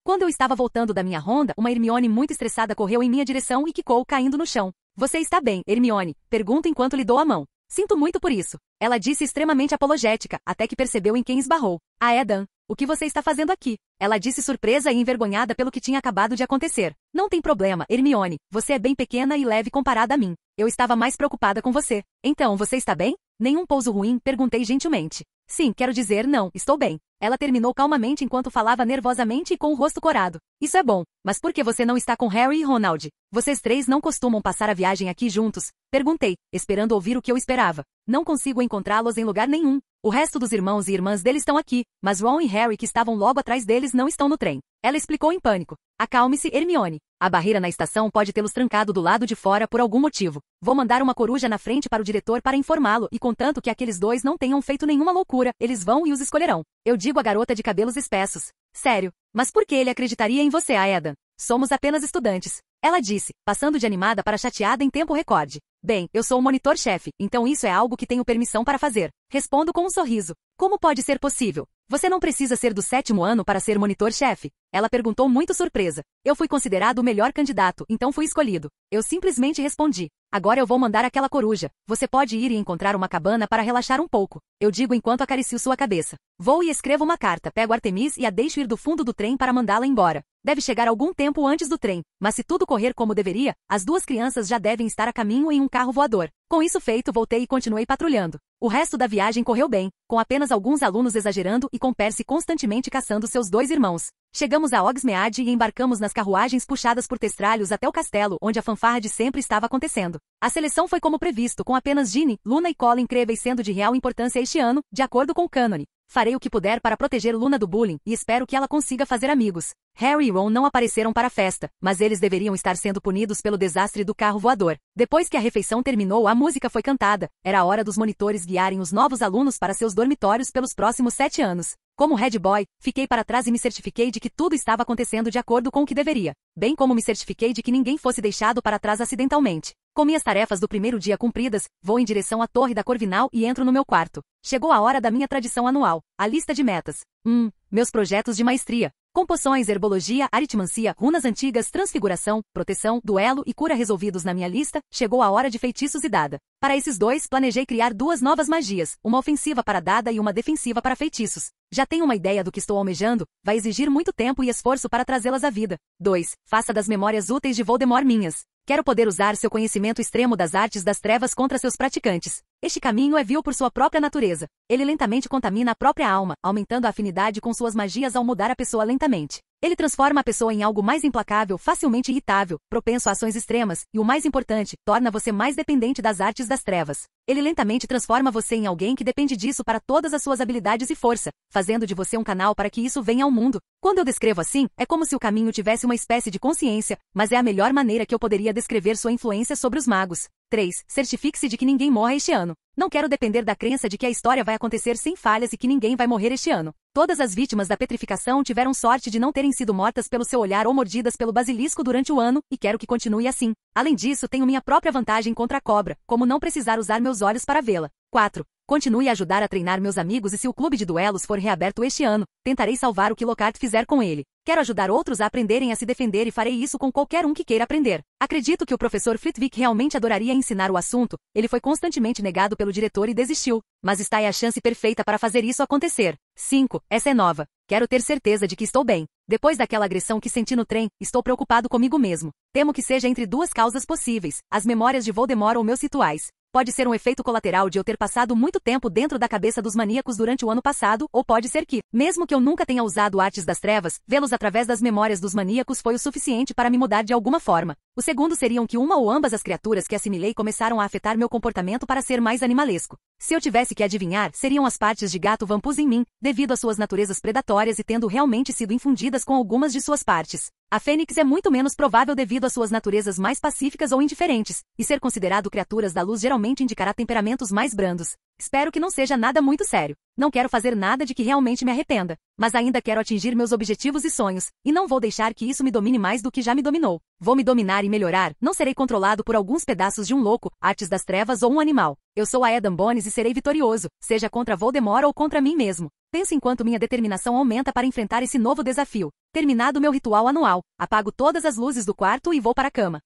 Quando eu estava voltando da minha ronda, uma Hermione muito estressada correu em minha direção e quicou caindo no chão. Você está bem, Hermione? Pergunto enquanto lhe dou a mão. Sinto muito por isso. Ela disse extremamente apologética, até que percebeu em quem esbarrou. Ah, é Dan. O que você está fazendo aqui? Ela disse surpresa e envergonhada pelo que tinha acabado de acontecer. Não tem problema, Hermione. Você é bem pequena e leve comparada a mim. Eu estava mais preocupada com você. Então, você está bem? Nenhum pouso ruim? Perguntei gentilmente. Sim, quero dizer não, estou bem. Ela terminou calmamente enquanto falava nervosamente e com o rosto corado. Isso é bom, mas por que você não está com Harry e Ronald? Vocês três não costumam passar a viagem aqui juntos? Perguntei, esperando ouvir o que eu esperava. Não consigo encontrá-los em lugar nenhum. O resto dos irmãos e irmãs deles estão aqui, mas Ron e Harry, que estavam logo atrás deles, não estão no trem. Ela explicou em pânico. Acalme-se, Hermione. A barreira na estação pode tê-los trancado do lado de fora por algum motivo. Vou mandar uma coruja na frente para o diretor para informá-lo e contanto que aqueles dois não tenham feito nenhuma loucura, eles vão e os escolherão. Eu digo à garota de cabelos espessos. Sério. Mas por que ele acreditaria em você, Aedan? Somos apenas estudantes. Ela disse, passando de animada para chateada em tempo recorde. Bem, eu sou o monitor-chefe, então isso é algo que tenho permissão para fazer. Respondo com um sorriso. Como pode ser possível? Você não precisa ser do 7º ano para ser monitor-chefe? Ela perguntou muito surpresa. Eu fui considerado o melhor candidato, então fui escolhido. Eu simplesmente respondi. Agora eu vou mandar aquela coruja. Você pode ir e encontrar uma cabana para relaxar um pouco. Eu digo enquanto acaricio sua cabeça. Vou e escrevo uma carta, pego Artemis e a deixo ir do fundo do trem para mandá-la embora. Deve chegar algum tempo antes do trem, mas se tudo correr como deveria, as duas crianças já devem estar a caminho em um carro voador. Com isso feito, voltei e continuei patrulhando. O resto da viagem correu bem, com apenas alguns alunos exagerando e com Percy constantemente caçando seus dois irmãos. Chegamos a Hogsmeade e embarcamos nas carruagens puxadas por testralhos até o castelo, onde a fanfarra de sempre estava acontecendo. A seleção foi como previsto, com apenas Ginny, Luna e Colin Creevey sendo de real importância este ano, de acordo com o cânone. Farei o que puder para proteger Luna do bullying e espero que ela consiga fazer amigos. Harry e Ron não apareceram para a festa, mas eles deveriam estar sendo punidos pelo desastre do carro voador. Depois que a refeição terminou, a música foi cantada. Era a hora dos monitores guiarem os novos alunos para seus dormitórios pelos próximos 7 anos. Como head boy, fiquei para trás e me certifiquei de que tudo estava acontecendo de acordo com o que deveria, bem como me certifiquei de que ninguém fosse deixado para trás acidentalmente. Com minhas tarefas do primeiro dia cumpridas, vou em direção à Torre da Corvinal e entro no meu quarto. Chegou a hora da minha tradição anual, a lista de metas. Meus projetos de maestria. Com poções, herbologia, aritmancia, runas antigas, transfiguração, proteção, duelo e cura resolvidos na minha lista, chegou a hora de feitiços e dada. Para esses dois, planejei criar 2 novas magias, uma ofensiva para dada e uma defensiva para feitiços. Já tenho uma ideia do que estou almejando, vai exigir muito tempo e esforço para trazê-las à vida. 2. Faça das memórias úteis de Voldemort minhas. Quero poder usar seu conhecimento extremo das artes das trevas contra seus praticantes. Este caminho é vil por sua própria natureza. Ele lentamente contamina a própria alma, aumentando a afinidade com suas magias ao mudar a pessoa lentamente. Ele transforma a pessoa em algo mais implacável, facilmente irritável, propenso a ações extremas, e o mais importante, torna você mais dependente das artes das trevas. Ele lentamente transforma você em alguém que depende disso para todas as suas habilidades e força, fazendo de você um canal para que isso venha ao mundo. Quando eu descrevo assim, é como se o caminho tivesse uma espécie de consciência, mas é a melhor maneira que eu poderia descrever sua influência sobre os magos. 3. Certifique-se de que ninguém morra este ano. Não quero depender da crença de que a história vai acontecer sem falhas e que ninguém vai morrer este ano. Todas as vítimas da petrificação tiveram sorte de não terem sido mortas pelo seu olhar ou mordidas pelo basilisco durante o ano, e quero que continue assim. Além disso, tenho minha própria vantagem contra a cobra, como não precisar usar meus olhos para vê-la. 4. Continue a ajudar a treinar meus amigos e se o clube de duelos for reaberto este ano, tentarei salvar o que Lockhart fizer com ele. Quero ajudar outros a aprenderem a se defender e farei isso com qualquer um que queira aprender. Acredito que o professor Flitwick realmente adoraria ensinar o assunto, ele foi constantemente negado pelo diretor e desistiu, mas está aí a chance perfeita para fazer isso acontecer. 5. Essa é nova. Quero ter certeza de que estou bem. Depois daquela agressão que senti no trem, estou preocupado comigo mesmo. Temo que seja entre duas causas possíveis, as memórias de Voldemort ou meus rituais. Pode ser um efeito colateral de eu ter passado muito tempo dentro da cabeça dos maníacos durante o ano passado, ou pode ser que, mesmo que eu nunca tenha usado artes das trevas, vê-los através das memórias dos maníacos foi o suficiente para me mudar de alguma forma. O segundo seriam que uma ou ambas as criaturas que assimilei começaram a afetar meu comportamento para ser mais animalesco. Se eu tivesse que adivinhar, seriam as partes de gato vampus em mim, devido às suas naturezas predatórias e tendo realmente sido infundidas com algumas de suas partes. A fênix é muito menos provável devido às suas naturezas mais pacíficas ou indiferentes, e ser considerado criaturas da luz geralmente indicará temperamentos mais brandos. Espero que não seja nada muito sério. Não quero fazer nada de que realmente me arrependa, mas ainda quero atingir meus objetivos e sonhos, e não vou deixar que isso me domine mais do que já me dominou. Vou me dominar e melhorar, não serei controlado por alguns pedaços de um louco, artes das trevas ou um animal. Eu sou a Adam Bones e serei vitorioso, seja contra Voldemort ou contra mim mesmo. Penso enquanto minha determinação aumenta para enfrentar esse novo desafio. Terminado meu ritual anual, apago todas as luzes do quarto e vou para a cama.